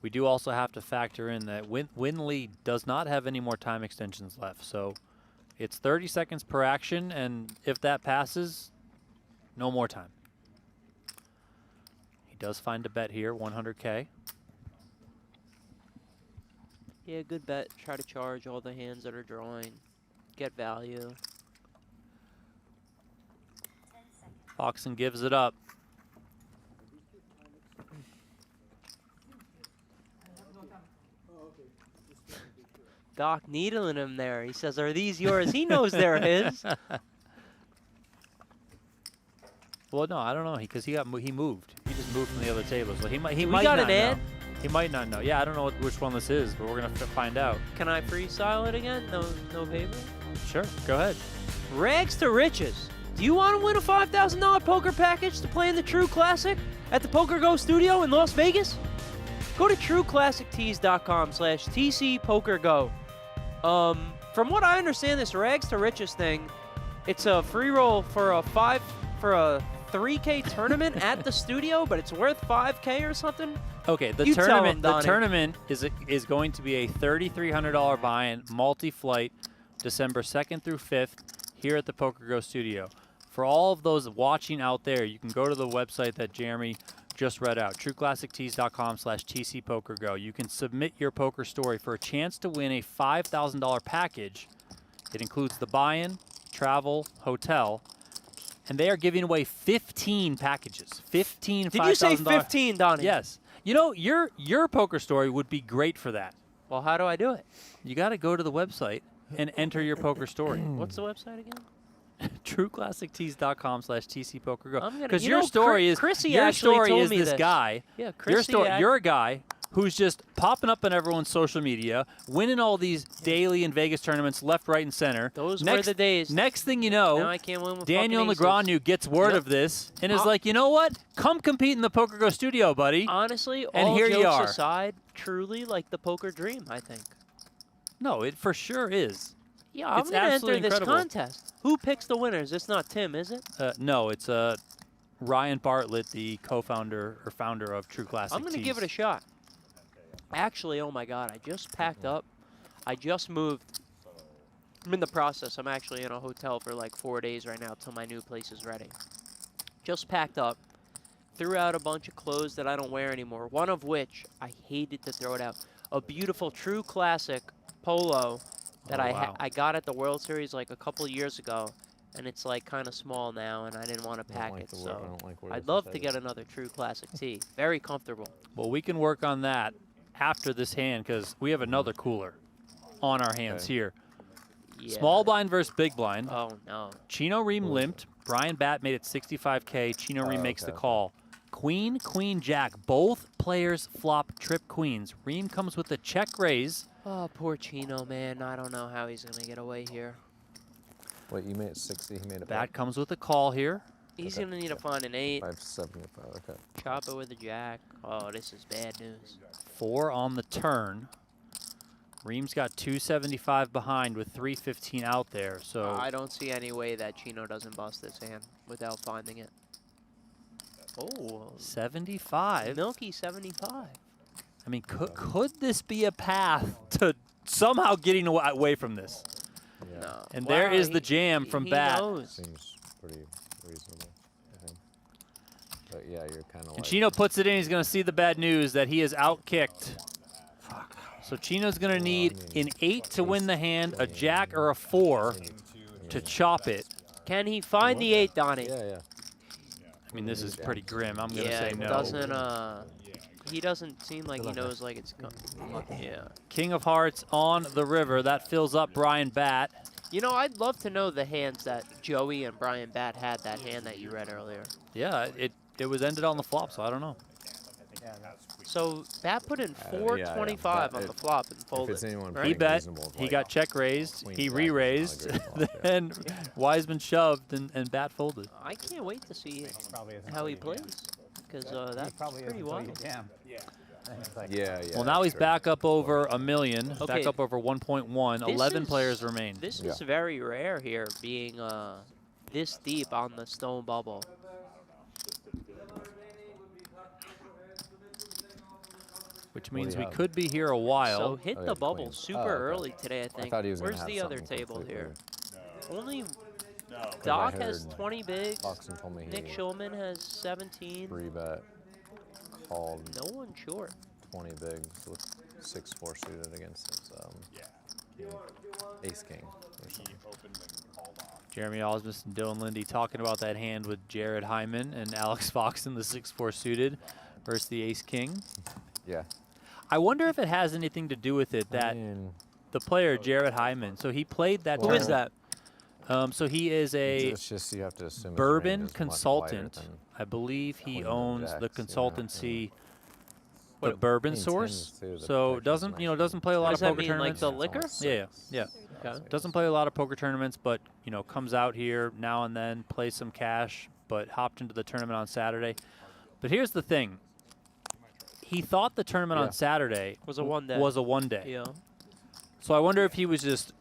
We do also have to factor in that Win Lee does not have any more time extensions left, so it's 30 seconds per action, and if that passes, no more time. He does find a bet here, 100K. Yeah, good bet. Try to charge all the hands that are drawing. Get value. Foxen gives it up. Doc needling him there. He says, "Are these yours?" He knows they're his. Well, no, I don't know, because he moved. He just moved from the other table, so he might We might got not an ad? know. He might not know. Yeah, I don't know which one this is, but we're gonna find out. Can I freestyle it again? No paper? Sure, go ahead. Rags to riches. Do you want to win a $5,000 poker package to play in the True Classic at the PokerGo studio in Las Vegas? Go to trueclassictees.com/TCPokerGo. From what I understand, this Rags to Riches thing, it's a free roll for a 3K tournament at the studio, but it's worth 5K or something. Okay, the You tell tournament. him, The Donnie. tournament is going to be a $3,300 buy-in, multi-flight, December 2nd through 5th, here at the PokerGo studio. For all of those watching out there, you can go to the website that Jeremy just read out, trueclassictees.com/TCPokerGo. You can submit your poker story for a chance to win a $5,000 package. It includes the buy-in, travel, hotel, and they are giving away 15 packages. 15 Did you say $5,000 15, Donnie? Yes. You know, your poker story would be great for that. Well, how do I do it? You got to go to the website and enter your poker story. What's the website again? trueclassictees.com/TCPokerGo. I'm gonna- Because you your know, story is Chrissy your actually story told is me this this. guy. Yeah, Your Chrissy. story. You're a guy who's just popping up on everyone's social media, winning all these daily and Vegas tournaments left, right, and center. Those were the days. Next thing you Now know, I can't win with Daniel fucking aces. Negreanu gets word Yep. of this and is I'll- like, you know what? Come compete in the PokerGo studio, buddy. Honestly, And all here you jokes are. aside, truly like the poker dream, I think. No, it for sure is. Yeah, I'm It's gonna enter absolutely this incredible. contest. Who picks the winners? It's not Tim, is it? No, it's Ryan Bartlett, the co-founder or founder of True Classic I'm gonna give it Tees. a shot. Actually, oh my God, I just packed up. I just moved. I'm in the process. I'm actually in a hotel for like 4 days right now till my new place is ready. Just packed up. Threw out a bunch of clothes that I don't wear anymore. One of which I hated to throw it out. A beautiful True Classic polo that wow. I got at the World Series like a couple years ago, and it's like kind of small now, and I didn't want to pack it. So I'd love to get another True Classic tee. Very comfortable. Well, we can work on that after this hand because we have another cooler on our hands here. Yeah. Small blind versus big blind. Oh no. Chino Rheem limped. Brian Batt made it 65K. Chino Rheem makes the call. Queen, queen, jack. Both players flop trip queens. Rheem comes with a check raise. Oh, poor Chino, man. I don't know how he's going to get away here. Wait, you made it 60. He made it. Batt comes with a call here. He's going to need to find an 8. 575. Okay. Chop it with a jack. Oh, this is bad news. 4 on the turn. Reem's got 275 behind with 315 out there. So I don't see any way that Chino doesn't bust this hand without finding it. Oh, 75. milky 75. I mean, could this be a path to somehow getting away from this? Yeah. No. And Wow, there is the jam he from Batt. knows. Seems pretty reasonable, I think. But yeah, you're kind of And like. Chino puts it in. He's going to see the bad news that he is outkicked. So Chino's going to need an 8 to win the hand, a jack or a 4 to chop it. Can he find the 8, Donnie? Yeah, yeah. I mean, this is pretty grim. I'm going to Yeah, say it no. doesn't, he doesn't seem like he knows like it's yeah. King of Hearts on the river. That fills up Brian Batt. You know, I'd love to know the hands that Joey and Brian Batt had, that hand that you read earlier. Yeah, it was ended on the flop, so I don't know. So Batt put in 425 on the flop and If folded. it's anyone right? He playing bet. reasonable, it's He like got check raised. queen He jack is not a re-raised. great flop, yeah. Then Wiseman shoved and Batt folded. I can't wait to see how he plays, because that's pretty wild. Yeah, yeah. Well, now he's back up over a million. Okay. Back up over 1.1. 11 players remain. This is very rare here, being this deep on the stone bubble. Which What do means you we have? could be here a while. So hit Oh, the yeah, bubble queens. super Oh, okay. early today, I think. thought he was gonna Where's have the other something table here? completely- Only I Doc has heard 20 bigs. Foxen told me Nick he Schulman has 17. 3-bet called No one short. 20 bigs with 6-4 suited against his ace king or something. Jeremy Ausmus and Dylan Lindy talking about that hand with Jared Hyman and Alex Foxen, the 6-4 suited versus the ace king. Yeah. I wonder if it has anything to do with it that the player Jared Hyman. So he played that. Who is that? So he is a It's just you have to assume his range bourbon is much consultant. wider than I believe he queen owns the jacks, yeah, consultancy, yeah. the Bourbon Queen Source. tens, too, the So protection's doesn't nice. doesn't play a lot What of does that poker mean, like tournaments. the liquor? Yeah. Okay. Doesn't play a lot of poker tournaments, but comes out here now and then, plays some cash, but hopped into the tournament on Saturday. But here's the thing. He thought the tournament on Saturday Was a one day. was a one day. Yeah. So I wonder if he was just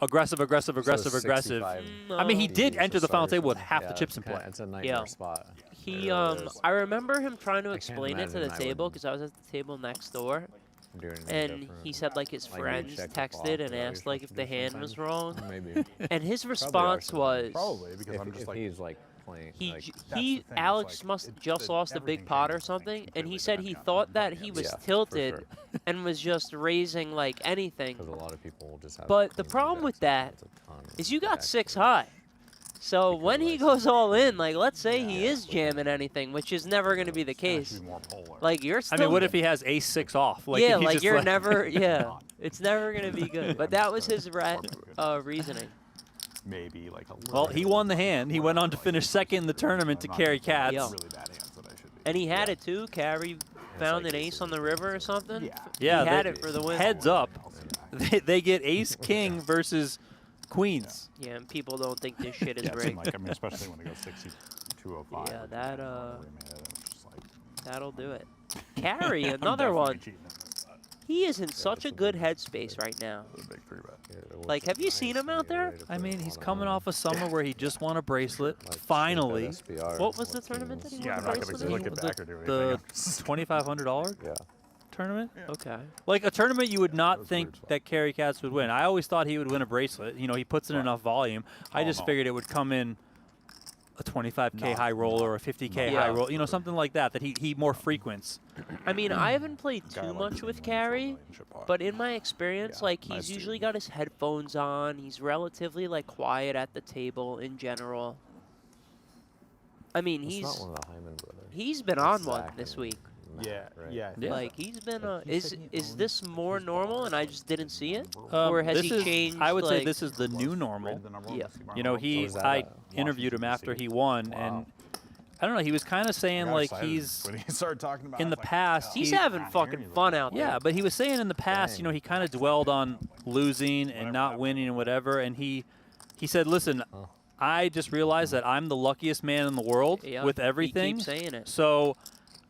aggressive. I mean, he did enter the final table with half the chips in play. It's a nightmare Yeah. spot. He, It really is. I remember him trying to can't explain it to the imagine I table would because I was at the table next door, Doing anything and different. he said like his Like, you friends check the flop, texted is and that what asked you're like if supposed the to do hand was sometimes? wrong, Maybe. and his Probably are response sometimes. was Probably because I'm just If like, he's like playing. he like, j- that's the he thing, it's Alex like, must it- just the- lost a big everything pot or changes things something, and completely he said he depending on thought who that the he other was Yeah, for tilted sure. and was just raising like anything. Because a lot of people will just have. But the queens and problem with jacks, that it's a ton is you got jacks 6 too. high. So Because when he like- goes all in, like let's say he is jamming anything, which is never going to be the case. more polar. Like you're I still. mean, what if he has ace 6 off? Like, yeah, if he like just you're never. Yeah, it's never going to be good. But that was his Or reasoning. maybe like a little Well, bit he of won the like hand. He went on to like finish second in the tournament to I'm not carry gonna play cats. Yeah. really bad hands that I should be. And he had it too. Carrie found like an ace on the river or something. Yeah. Yeah, he had they- it for the win. Heads up. They get ace king versus queens. Yeah, and people don't think this shit is Yeah, it seemed rigged. like, I mean, especially when it goes 6205. Yeah, like, that, really made it, it was just like, That'll do it. Carrie, I'm another definitely one. cheating in this, but He is in such a good headspace right now. It was a big 3-bet. Like, have you seen him out there? I mean, he's coming off a summer where he just won a bracelet. Finally. What was the tournament that he Yeah, won I'm the not going bracelet to in? look at back or do The anything else. $2,500 Yeah. tournament? Okay. Like a tournament you would not was think weird spot. that Kerry Katz would win. I always thought he would win a bracelet. You know, he puts in enough volume. I Oh, just no. figured it would come in a 25K No, high roll or a 50K Yeah. high roll. You know, something like that, that he more frequents. I mean, I haven't played Guy too like much him with in Carrie, ship pot. but in my experience, Yeah, like, nice he's dude. usually got his headphones on. He's relatively, like, quiet at the table in general. I mean, It's he's not one of the Hyman brothers. he's been on one this week. Yeah, Right. yeah. Yeah. Like, he's been is this more normal and I just didn't see it? Um, Or has this he is- changed, I would say like- this is the new normal. Yeah. You know, is that I a interviewed him after he won, Wow. and I don't know, he was kind of saying I got like excited he's when he started talking about it, in I the was like, past, "Oh, He's he- having I'm fucking hearing you fun like out there. yeah, but he was saying in the past, you know, he kind of dwelled on losing and not winning and whatever, and he said, listen, I just realized that I'm the luckiest man in the world Yeah, with he everything. keeps saying it. So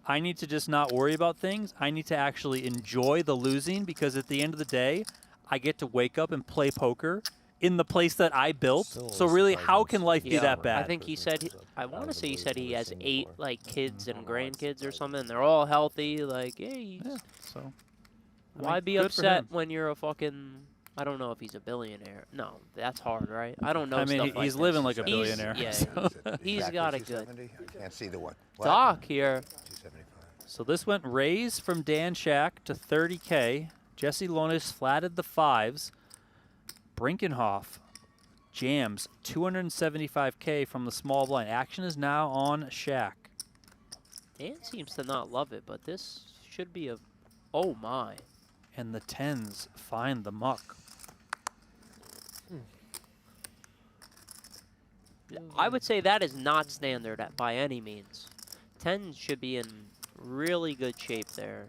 I need to just not worry about things. I need to actually enjoy the losing because at the end of the day, I get to wake up and play poker in the place that I built. Still So really, how surprising can life be Yeah, that I bad? think he said, I want to say he said he has Seen 8 before. like kids and grandkids or something. They're all healthy. Like, yeah, he's, Yeah, so I why mean, be good for upset him. when you're a fucking? I don't know if he's a billionaire. No, that's hard, right? I don't know. I mean, stuff like he's this. living like a He's- billionaire. Yeah, so. he's got it good. I can't see the one. Doc here. 275. So this went raise from Dan Shak to 30K. Jesse Lonis flatted the 5s. Brinkenhoff jams 275K from the small blind. Action is now on Shak. Dan seems to not love it, but this should be a. Oh my! And the 10s find the muck. I would say that is not standard by any means. 10 should be in really good shape there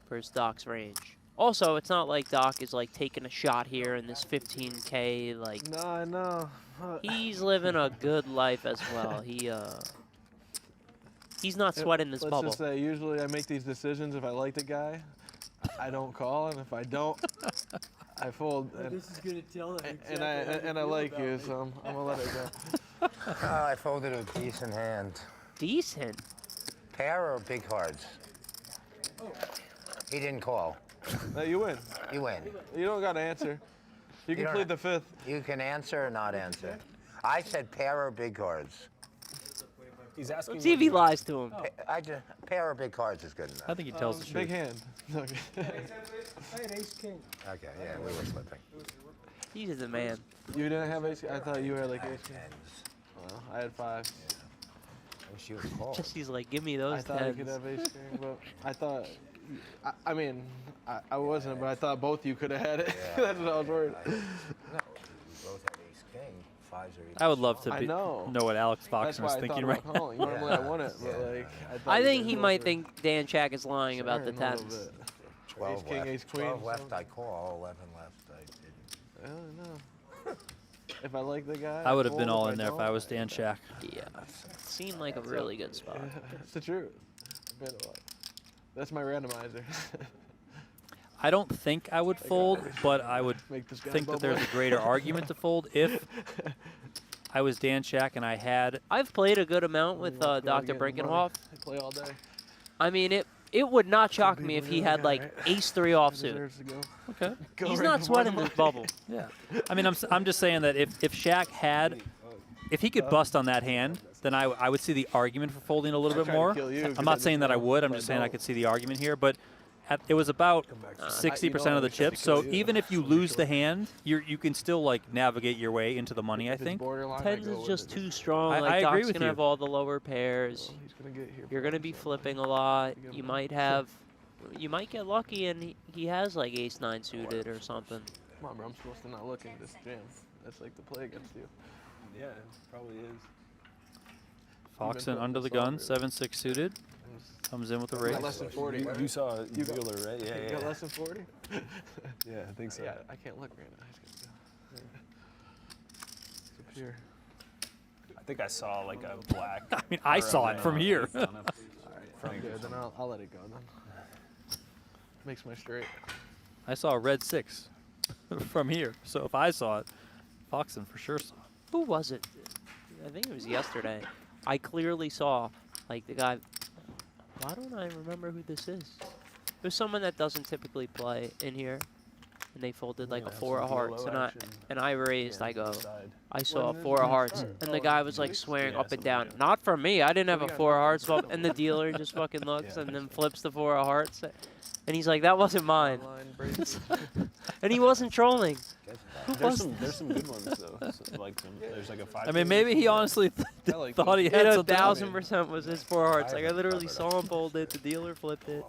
for his Doc's range. Also, it's not like Doc is like taking a shot here in this 15K. Like, No, I know. he's living a good life as well. He's not sweating this Let's bubble. just say, usually I make these decisions. If I like the guy, I don't call, and if I don't, I fold. And, This is gonna tell them and I like you, so I'm gonna let it go. I folded a decent hand. Decent. Pair or big cards? He didn't call. No, you win. You win. You don't got to answer. You can don't plead have- the fifth. You can answer or not answer. I said pair or big cards. He's asking. Let's see if he lies to him. Pair or big cards is good enough. I think he tells the truth. Big hand. Okay. I had ace king. Okay, yeah, we were slipping. He's the man. You didn't have ace. I thought you had like ace. Tens. Well, I had 5. I wish you would call. Jesse's like, give me I those thought I could tens. have ace king, but I thought. I mean, I wasn't, but I thought both you could have had it. Yeah. That's what I was worried. No, we both had ace king. 5s are each. I would love to I be, know. what Alex That's Foxen why was I thinking thought right about now. calling. Normally I won it, but like thought I you think guys he both might were think Dan Shak is lying about the sharing a little tens. bit. 12 Ace king, left. ace queen, 12 left, so- I call. 11 left, I didn't. I don't know. If I like the guy, I would have been fold. all If in there if I don't, was Dan Shak. Yeah, seemed like a really good spot. It's the truth. I've been a lot. That's my randomizer. I don't think I would fold, but I would Make this guy think that bubble. there's a greater argument to fold if I was Dan Shak and I had. I've played a good amount with Go Dr. get the money. Brinkenhoff. I play all day. I mean, it would not shock me if people he do had that, like right? ace-3 He offsuit. deserves to go. Okay. Go He's right not before the sweating this money. bubble. Yeah. I mean, I'm just saying that if Shaq had, if he could bust on that hand, then I would see the argument for folding a little bit trying to more. kill you 'cause I'm I not just saying that I know would. I'm if just I saying I don't. could see the argument here. But it was about 60% of the chips. So even if you lose the hand, you can still like navigate your way into the money. I If it's think. borderline, I Tens go is with just it. too strong. I Like agree Doc's with gonna you. have all the lower pairs. Well, he's gonna get here. You're gonna be first, so- flipping a lot. You might have, you might get lucky and he has like ace-9 suited or something. Come on, bro. I'm supposed to not look into this jam. That's like the play against you. Yeah, it probably is. Foxen putting under the this on gun, here. 7-6 suited, comes in with the You raise. got less than 40. You, right? you saw You got- Wheeler, right? Yeah, You yeah. got yeah. less than 40? Yeah, I think so. Yeah, I can't look right now. I just gotta go. It's up here. I think I saw like a black. I mean, I saw it from here. From Okay, then I'll let it go then. Makes my straight. I saw a red 6 from here. So if I saw it, Foxen for sure saw it. Who was it? I think it was yesterday. I clearly saw, like, the guy. Why don't I remember who this is? There's someone that doesn't typically play in here, and they folded like a 4 of hearts, and I raised. I go, I saw a 4 of hearts, and the guy was like swearing up and down. Not for me. I didn't have a 4 of hearts. And the dealer just fucking looks and then flips the 4 of hearts, and he's like, that wasn't mine. And he wasn't trolling. There's some good ones though. There's like a 5. I mean, maybe he honestly thought he had It something. 1,000% was his 4 of hearts. Like I literally saw him fold it. The dealer flipped it.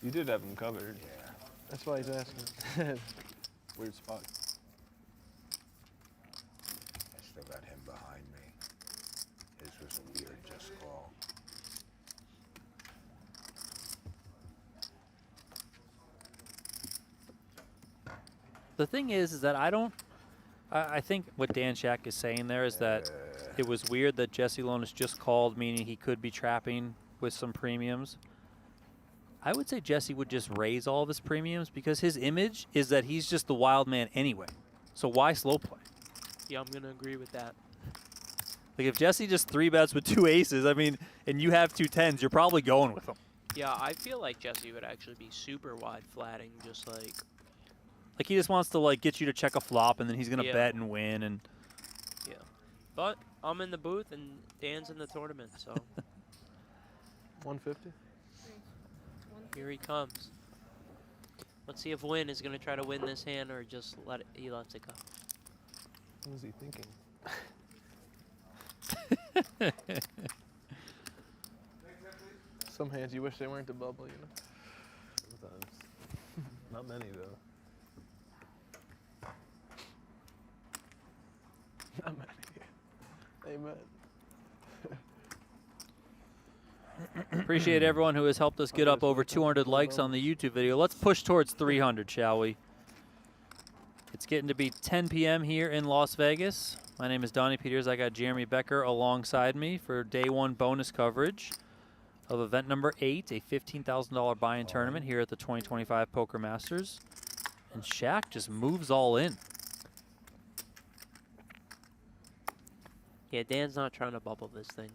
You did have him covered. That's why he's asking. Weird spot. I still got him behind me. His was a weird just call. The thing is that I think what Dan Shak is saying there is that it was weird that Jesse Lonis just called, meaning he could be trapping with some premiums. I would say Jesse would just raise all of his premiums because his image is that he's just the wild man anyway. So why slow play? Yeah, I'm gonna agree with that. Like if Jesse just 3-bets with 2 aces, I mean, and you have 2 10s, you're probably going with him. Yeah, I feel like Jesse would actually be super wide flatting, just like. Like he just wants to like get you to check a flop, and then he's gonna Yeah. bet and win. And Yeah, but I'm in the booth and Dan's in the tournament, so 150. here he comes. Let's see if Nguyen is gonna try to win this hand or just he lets it go. What was he thinking? Some hands you wish they weren't the bubble, you know. Sometimes. Not many though. Not many. Amen. appreciate everyone who has helped us get up over 200 likes on the YouTube video. Let's push towards 300, shall we? It's getting to be 10 p.m. here in Las Vegas. My name is Donnie Peters. I got Jeremy Becker alongside me for day 1 bonus coverage of event number 8, a $15,000 buy-in tournament here at the 2025 Poker Masters. And Shak just moves all in. Yeah, Dan's not trying to bubble this thing.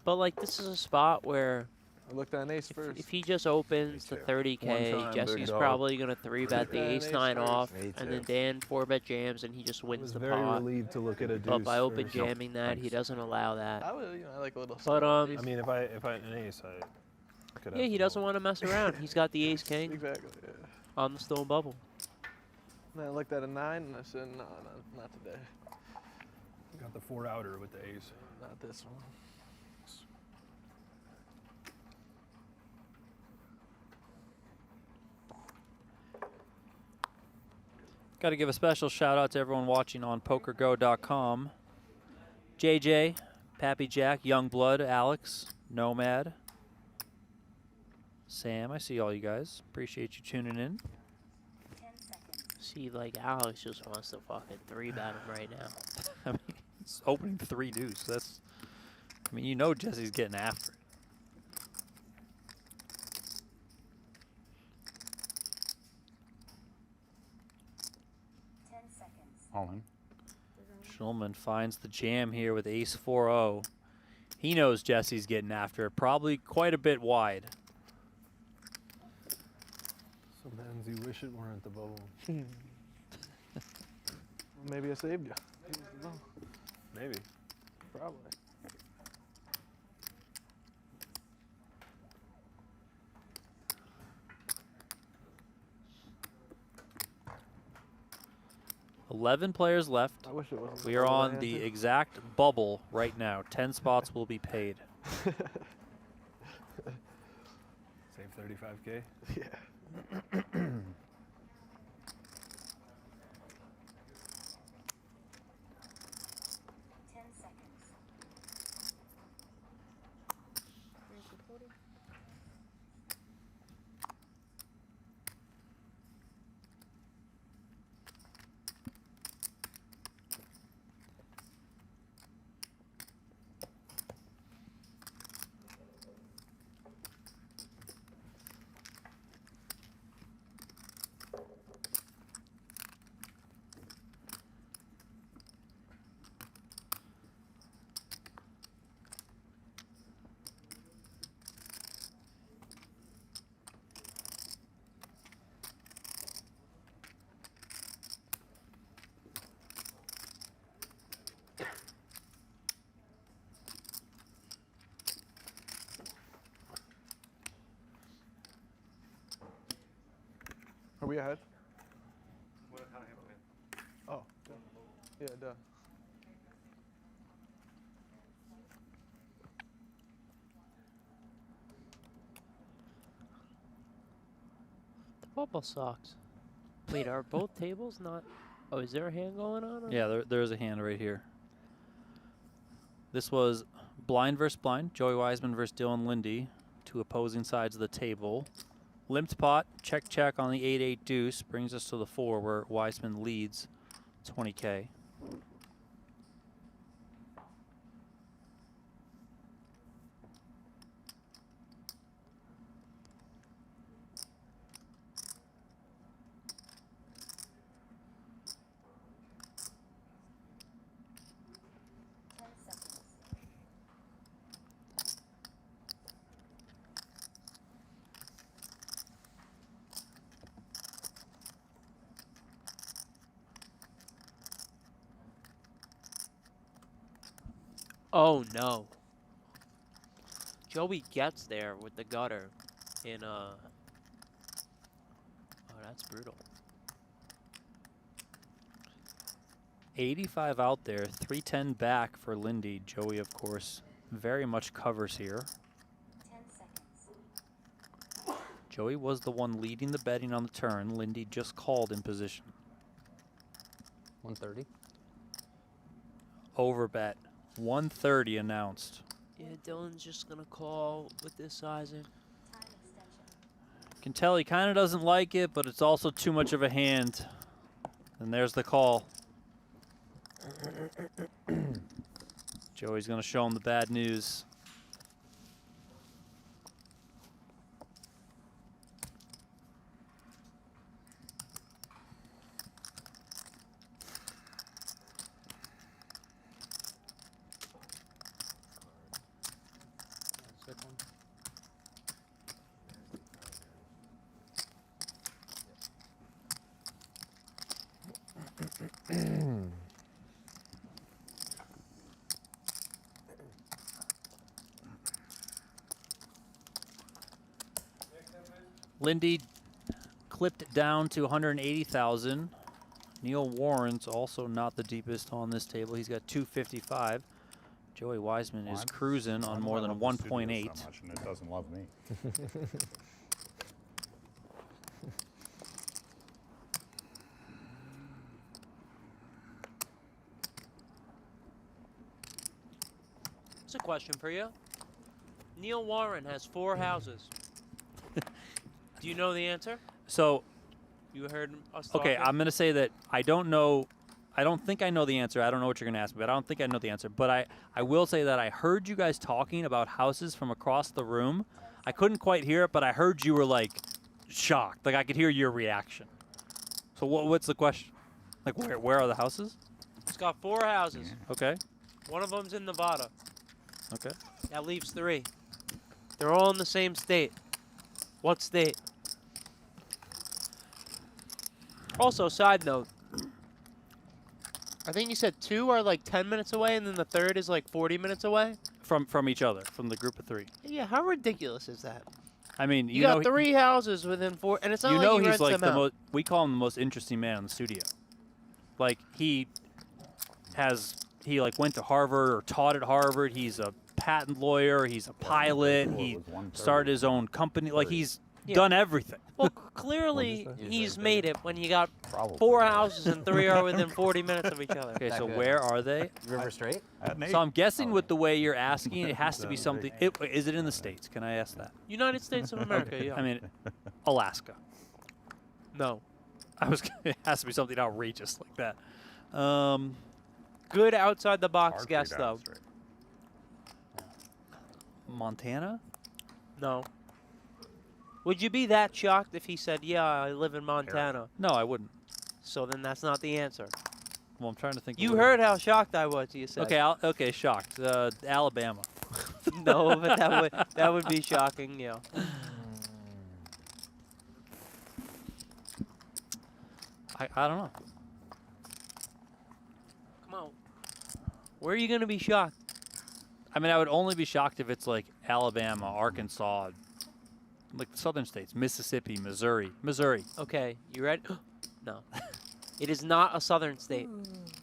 But like this is a spot where I looked at an ace first. if he just opens the 30K, Jesse's probably gonna 3-bet the ace-9 off, and then Dan 4-bet jams, and he just wins the Very pot. relieved to look at a deuce. But by open first. jamming that, he doesn't allow that. I would, I like a little. But I mean, if I had an ace, I could have. yeah, he doesn't want to mess around. He's got the ace-king Exactly. Yeah. on the stone bubble. And I looked at a 9 and I said, no, not today. Got the 4 outer with the ace. Not this one. Got to give a special shout out to everyone watching on PokerGo.com. JJ, Pappy Jack, Youngblood, Alex, Nomad, Sam. I see all you guys. Appreciate you tuning in. 10 seconds. See, like Alex just wants to fucking 3-bet him right now. I mean, it's opening 3 deuce. That's. I mean, you know Jesse's getting after it. All in. Schulman finds the jam here with ace 4-0. He knows Jesse's getting after it, probably quite a bit wide. Sometimes you wish it weren't the bubble. Maybe I saved you. Maybe. Probably. $11 players left. I wish it wasn't. We are on the exact bubble right now. 10 spots will be paid. Save 35K. Yeah. 10 seconds. Are we ahead? Oh. Yeah, duh. The bubble sucks. Wait, are both tables not? Oh, is there a hand going on? Or? Yeah, there's a hand right here. This was blind versus blind. Joey Wiseman versus Dylan Lindy, two opposing sides of the table. Limped pot, check on the 8-8 deuce, brings us to the 4 where Wiseman leads 20K. Oh no. Joey gets there with the gutter in oh, that's brutal. 85 out there, 310 back for Lindy. Joey, of course, very much covers here. 10 seconds. Joey was the one leading the betting on the turn. Lindy just called in position. 130. Over bet. 130 announced. Yeah, Dylan's just gonna call with this sizing. Time extension. Can tell he kind of doesn't like it, but it's also too much of a hand. And there's the call. Joey's going to show him the bad news. Lindy clipped down to 180,000. Neil Warren's also not the deepest on this table. He's got 255. Joey Wiseman is cruising on more than 1.8. And it doesn't love me. It's a question for you. Neil Warren has 4 houses. Do you know the answer? So, You heard us okay, talking? I'm going to say that I don't know. I don't think I know the answer. I don't know what you're going to ask me, but I don't think I know the answer. But I will say that I heard you guys talking about houses from across the room. I couldn't quite hear it, but I heard you were like shocked. Like I could hear your reaction. So what's the question? Like where are the houses? It's got 4 houses. Okay. One of them's in Nevada. Okay. That leaves 3. They're all in the same state. What state? Also, side note. I think you said 2 are like 10 minutes away, and then the third is like 40 minutes away. From each other, from the group of 3. Yeah, how ridiculous is that? I mean, You know, got 3 houses within 4, and it's not you like know he he's rents like them the out. most. We call him the most interesting man in the studio. Like he like went to Harvard or taught at Harvard. He's a patent lawyer. He's a pilot. He started his own company. Like he's done everything. Well, clearly he's made it when you got 4 houses and 3 are within 40 minutes of each other. Okay, so where are they? River Straight? So I'm guessing with the way you're asking, it has to be something. Is it in the States? Can I ask that? United States of America, yeah. I mean, Alaska. No. It has to be something outrageous like that. Good outside the box guess though. Montana? No. Would you be that shocked if he said, "Yeah, I live in Montana"? No, I wouldn't. So then that's not the answer. Well, I'm trying to think. You heard how shocked I was. You said. Okay, okay, shocked. Alabama. No, but that would be shocking. Yeah. I don't know. Come on. Where are you gonna be shocked? I mean, I would only be shocked if it's like Alabama, Arkansas, like southern states, Mississippi, Missouri. Missouri. Okay, you ready? No. It is not a southern state.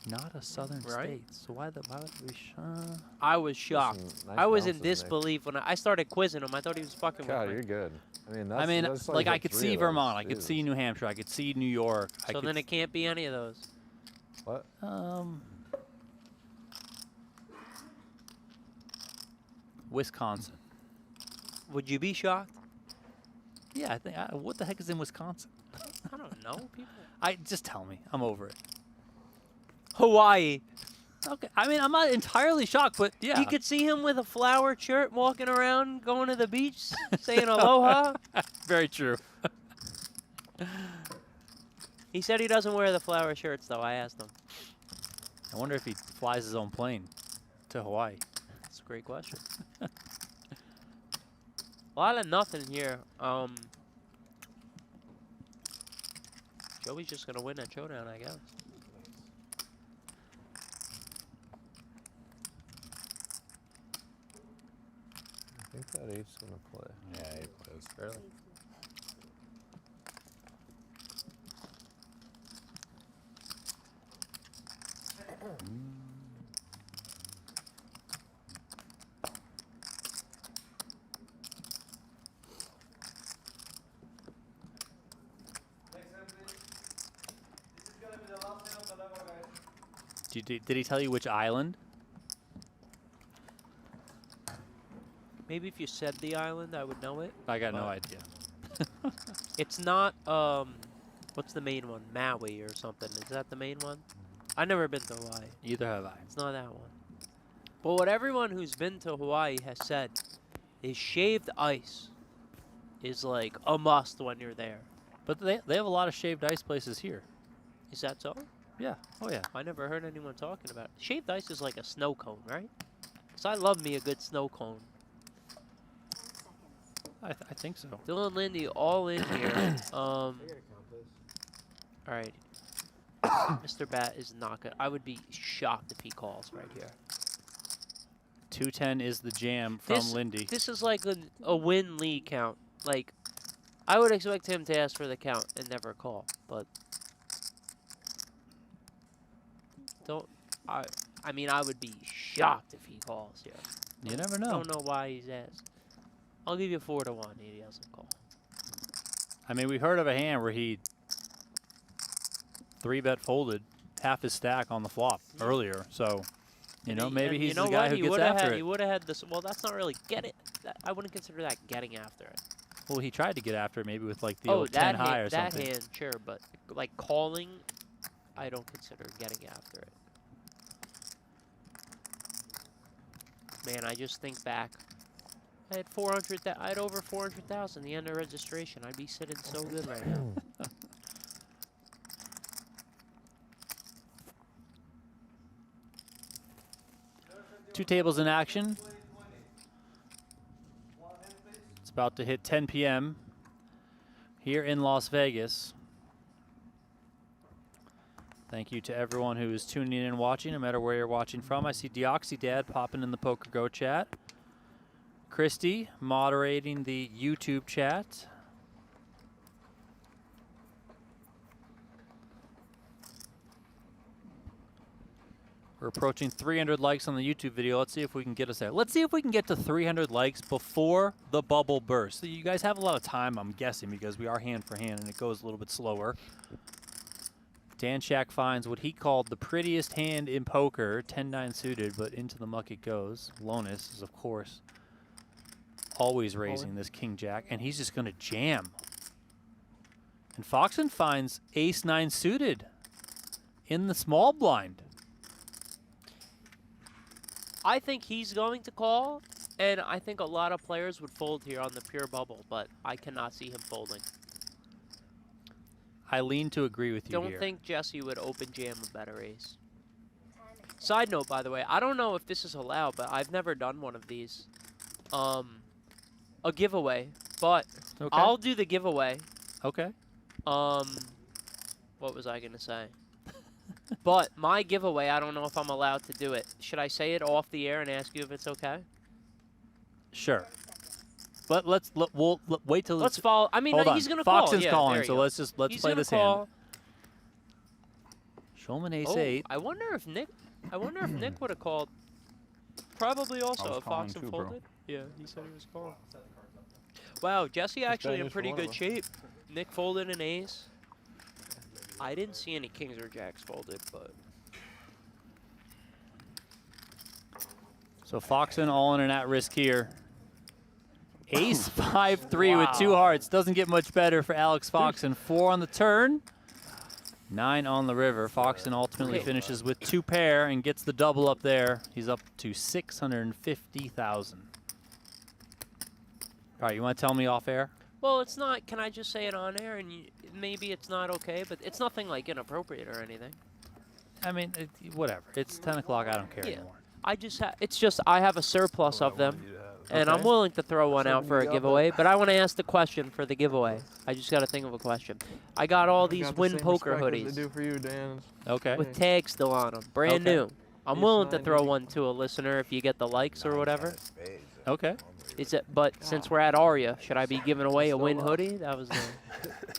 Not a southern Right? state. So why would we I was shocked. nice I was in bounces, Nick. disbelief when I started quizzing him. I thought he was fucking God, with you're me. good. I mean, that's like I hit could 3 see of those. Vermont, I could Jesus. see New Hampshire, I could see New York. So then it can't be any of those. What? Wisconsin. Would you be shocked? Yeah, I think. What the heck is in Wisconsin? I don't know, people. Just tell me. I'm over it. Hawaii. Okay. I mean, I'm not entirely shocked, but yeah. You could see him with a flowered shirt walking around, going to the beach, saying aloha. Very true. He said he doesn't wear the flower shirts, though. I asked him. I wonder if he flies his own plane to Hawaii. That's a great question. A lot of nothing here. Joey's just going to win that showdown, I guess. I think that eight's gonna play. Yeah, he plays. Barely. Did he tell you which island? Maybe if you said the island, I would know it. I got no but idea. It's not, what's the main one? Maui or something. Is that the main one? I've never been to Hawaii. Either have I. It's not that one. But what everyone who's been to Hawaii has said is shaved ice is like a must when you're there. But they have a lot of shaved ice places here. Is that so? Yeah. Oh, yeah. I never heard anyone talking about it. Shaved ice is like a snow cone, right? Because I love me a good snow cone. I think so. Dylan Lindy all in here. All right. Mr. Bat is not good. I would be shocked if he calls right here. 210 is the jam from Lindy. This is like a win lead count. Like, I would expect him to ask for the count and never call, but I mean, I would be shocked if he calls here. You never know. Don't know why he's asked. I'll give you 4-1. He doesn't call. I mean, we heard of a hand where he 3-bet folded half his stack on the flop earlier. So, you know, maybe he's the guy who gets after it. He would have had this. Well, that's not really get it. I wouldn't consider that getting after it. Well, he tried to get after it maybe with like the old 10 high or something. That hand, sure, but like calling, I don't consider getting after it. Man, I just think back. I had I had over 400,000 the end of registration. I'd be sitting so good right now. Two tables in action. It's about to hit 10 p.m. here in Las Vegas. Thank you to everyone who is tuning in and watching, no matter where you're watching from. I see DeoxyDad popping in the PokerGo chat. Christy moderating the YouTube chat. We're approaching 300 likes on the YouTube video. Let's see if we can get us there. Let's see if we can get to 300 likes before the bubble bursts. So you guys have a lot of time, I'm guessing, because we are hand for hand and it goes a little bit slower. Dan Shak finds what he called the prettiest hand in poker, 10-9 suited, but into the muck it goes. Lonis is, of course, always raising this king-jack, and he's just going to jam. And Foxen finds ace-9 suited in the small blind. I think he's going to call, and I think a lot of players would fold here on the pure bubble, but I cannot see him folding. I lean to agree with you here. Don't think Jesse would open jam a better ace. Side note, by the way, I don't know if this is allowed, but I've never done one of these. A giveaway, but Okay. I'll do the giveaway. Okay. What was I gonna say? But my giveaway, I don't know if I'm allowed to do it. Should I say it off the air and ask you if it's okay? Sure. But we'll wait till Let's follow. I mean, hold on. he's gonna call. Foxen's Yeah, calling, there you so go. let's He's play gonna this call. hand. Schulman ace Oh, 8. I wonder if Nick would have called. Probably also was if calling Foxen too, bro. folded. Yeah, he said he was calling. Wow, Jesse actually in is pretty for one good of them. shape. Nick folded an ace. I didn't see any kings or jacks folded, but So Foxen all in and at risk here. Ace 5-3 with 2 hearts. Doesn't get much better for Alex Foxen. 4 on the turn, 9 on the river. Foxen ultimately finishes with 2 pair and gets the double up there. He's up to 650,000. All right, you want to tell me off air? well, it's not. Can I just say it on air? And maybe it's not okay, but it's nothing like inappropriate or anything. I mean, whatever. It's 10 o'clock. I don't care Yeah. anymore. I just it's just I have a surplus of them, and I'm Okay. willing to throw one out for a you got giveaway. But I want to ask the question for the giveaway. I just got to think of a question. I got all these Got the Win same Poker respect as hoodies They do for you, Dan. Okay. with tags still on them, brand Okay. new. I'm Ace willing to 9 throw hoodie. one to a listener if you get the likes or whatever. Okay. Is it? But since we're at Aria, should I be giving away a Win hoodie? That was.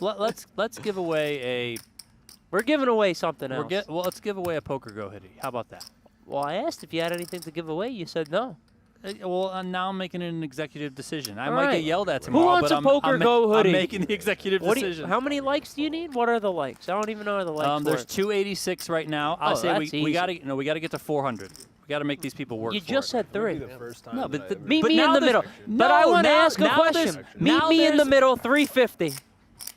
Let's give away a. We're giving away something else. Well, let's give away a PokerGo hoodie. How about that? Well, I asked if you had anything to give away. You said no. Well, now I'm making an executive decision. I All might right. get yelled at Who tomorrow, wants but a PokerGo hoodie? I'm making the executive decision. How many likes do you need? What are the likes? I don't even know the likes. There's for. 286 right now. I Oh, say that's we gotta easy. we gotta get to 400. We gotta make these people work. You for just it. said 3. The first time No, that but I the- ever- Meet But me now in the there's- middle. But I no, want to now- ask a now there's- question. now Meet me in the there's- middle, 350.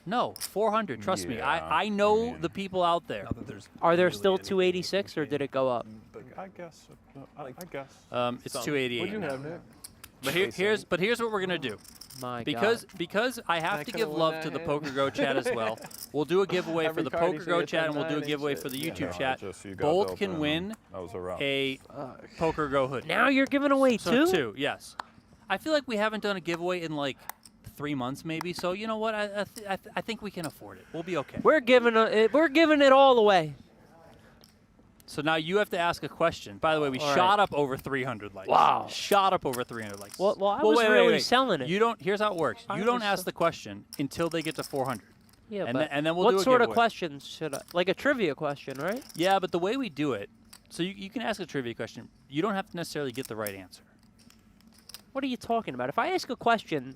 No, 400. Trust me. Yeah, I know man. the people out there. Not that there's Are there really still anything 286 or did it go up? I guess. I guess. It's Some. 288. What'd you now. have, Nick? But here's what we're gonna do. My Because God. I have I to could've give won love that to the hand. PokerGo chat as well. We'll do a giveaway for Every the card you see PokerGo gets chat, a and we'll do a 9 giveaway and for the shit. YouTube No, chat. just you got Both dealt can in, win That was a rough. a PokerGo hoodie. Now you're giving away So 2? 2, yes. I feel like we haven't done a giveaway in like 3 months, maybe. So you know what? I think we can afford it. We'll be okay. We're giving it all away. So now you have to ask a question. By the way, we All shot up over 300 likes. Wow. Shot up over 300 likes. Well, I was really selling it. You don't. Here's how it works. I You don't was ask the question until they get to 400. Yeah, and but then we'll what do a sort of giveaway. questions should I? Like a trivia question, right? Yeah, but the way we do it, so you can ask a trivia question. You don't have to necessarily get the right answer. What are you talking about? If I ask a question,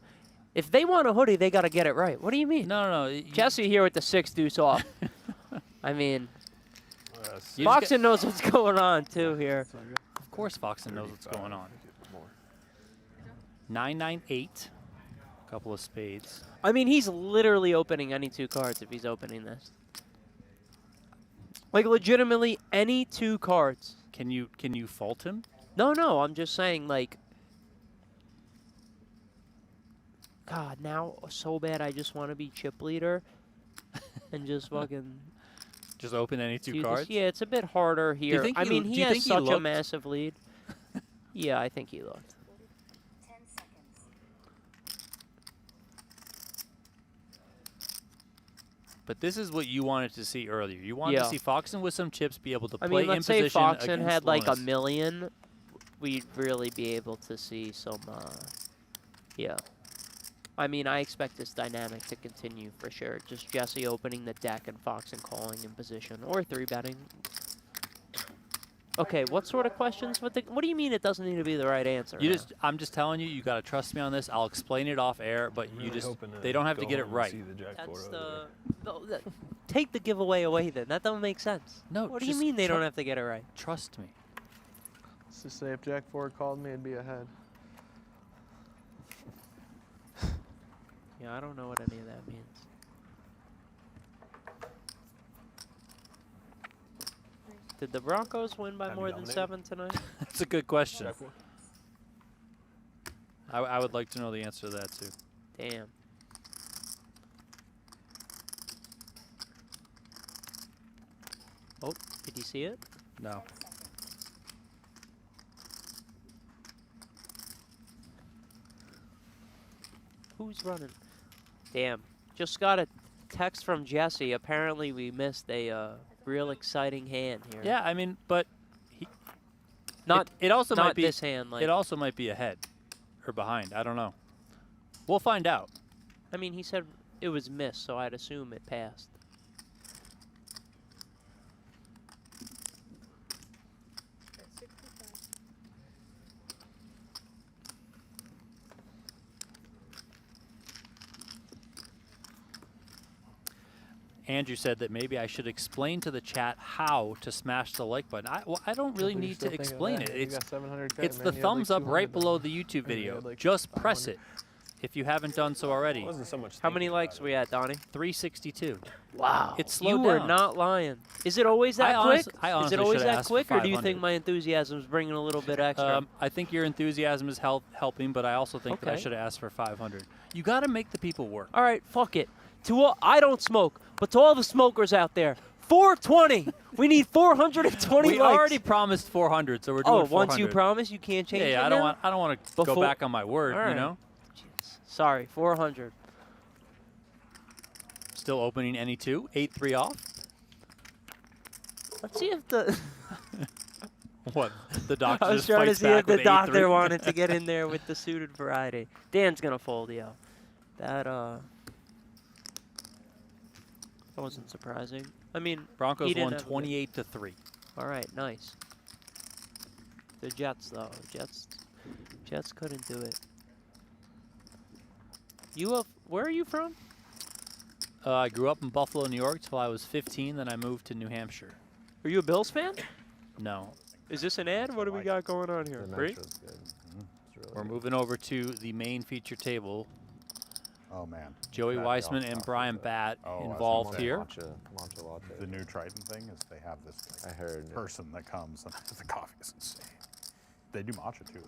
if they want a hoodie, they got to get it right. What do you mean? No. Jesse here with the 6 deuce off. I mean, You just Foxen knows what's going on too here. Of course, Foxen knows what's going on. 998. Couple of spades. I mean, he's literally opening any 2 cards if he's opening this. Like legitimately any 2 cards. Can you fault him? No, I'm just saying like. God, now so bad I just want to be chip leader, and just fucking. Just open any 2 do this. cards? Yeah, it's a bit harder here. think I he- mean, do he you has think he such a looked? massive lead. Yeah, I think he looked. 10 seconds. But this is what you wanted to see earlier. You wanted to Yeah. see Foxen with some chips be able to I play mean, in let's say position Foxen against had like Lonis. $1 million, we'd really be able to see some. Yeah. I mean, I expect this dynamic to continue for sure. Just Jesse opening the deck and Foxen calling in position or 3-betting. Okay, what sort of questions? What do you mean it doesn't need to be the right answer? You now? I'm just telling you, you got to trust me on this. I'll explain it off air, but I'm you really just hoping they don't have go to get it home and right. see the Jack That's four over the take the giveaway away then. That don't make sense. No, What do you just mean they don't have to get it right? Trust me. Let's just say if Jack 4 called me, it'd be ahead. Yeah, I don't know what any of that means. Did the Broncos win by Have more you than dominated? 7 tonight? That's a good question. Jack four? I would like to know the answer to that too. Damn. Oh, did you see it? No. Who's running? Damn. Just got a text from Jesse. Apparently we missed a real exciting hand here. Yeah, I mean, but Not it also not might be this hand. Like it also might be ahead or behind. I don't know. We'll find out. I mean, he said it was missed, so I'd assume it passed. Andrew said that maybe I should explain to the chat how to smash the like button. I don't really need to explain it. You got 700K, It's man. the You had, thumbs like, up right 200 below done. the YouTube And you video. had, like, Just press 500. it if you haven't done so already. It wasn't so much. How many likes we at, Donnie? 362. Wow. It's slowed You were down. not lying. Is it always that I quick? I Is honestly it always should've that asked quick, for or do you 500. think my enthusiasm is bringing a little bit extra? I think your enthusiasm is helping, but I also think that I Okay. should have asked for 500. You got to make the people work. All right, fuck it. To all, I don't smoke, but to all the smokers out there, 420. We need 420 We likes. already promised 400, so we're doing 400. Once you promise, you can't change it Yeah, now? I don't want to go Before- back on my word, All you right. know? Jeez. Sorry, 400. Still opening any two, 8-3 off. Let's see if the What? The doctor I was just trying to fights see back if the with doctor 8-3? wanted to get in there with the suited variety. Dan's gonna fold, yo. That wasn't surprising. I mean, Broncos he didn't won have a good- 28-3. All right, nice. The Jets, though, Jets couldn't do it. Where are you from? I grew up in Buffalo, New York till I was 15, then I moved to New Hampshire. Are you a Bills fan? No. Is this an ad? What do we got going on here? The Free? metro's good. It's really We're good. moving over to the main feature table. Oh man. Joey That Weissman got and off Brian of it. Bat Oh, I was gonna involved say, here. Matcha latte. The new Triton thing is they have this like, I heard. person that comes and the coffee is insane. They do matcha too.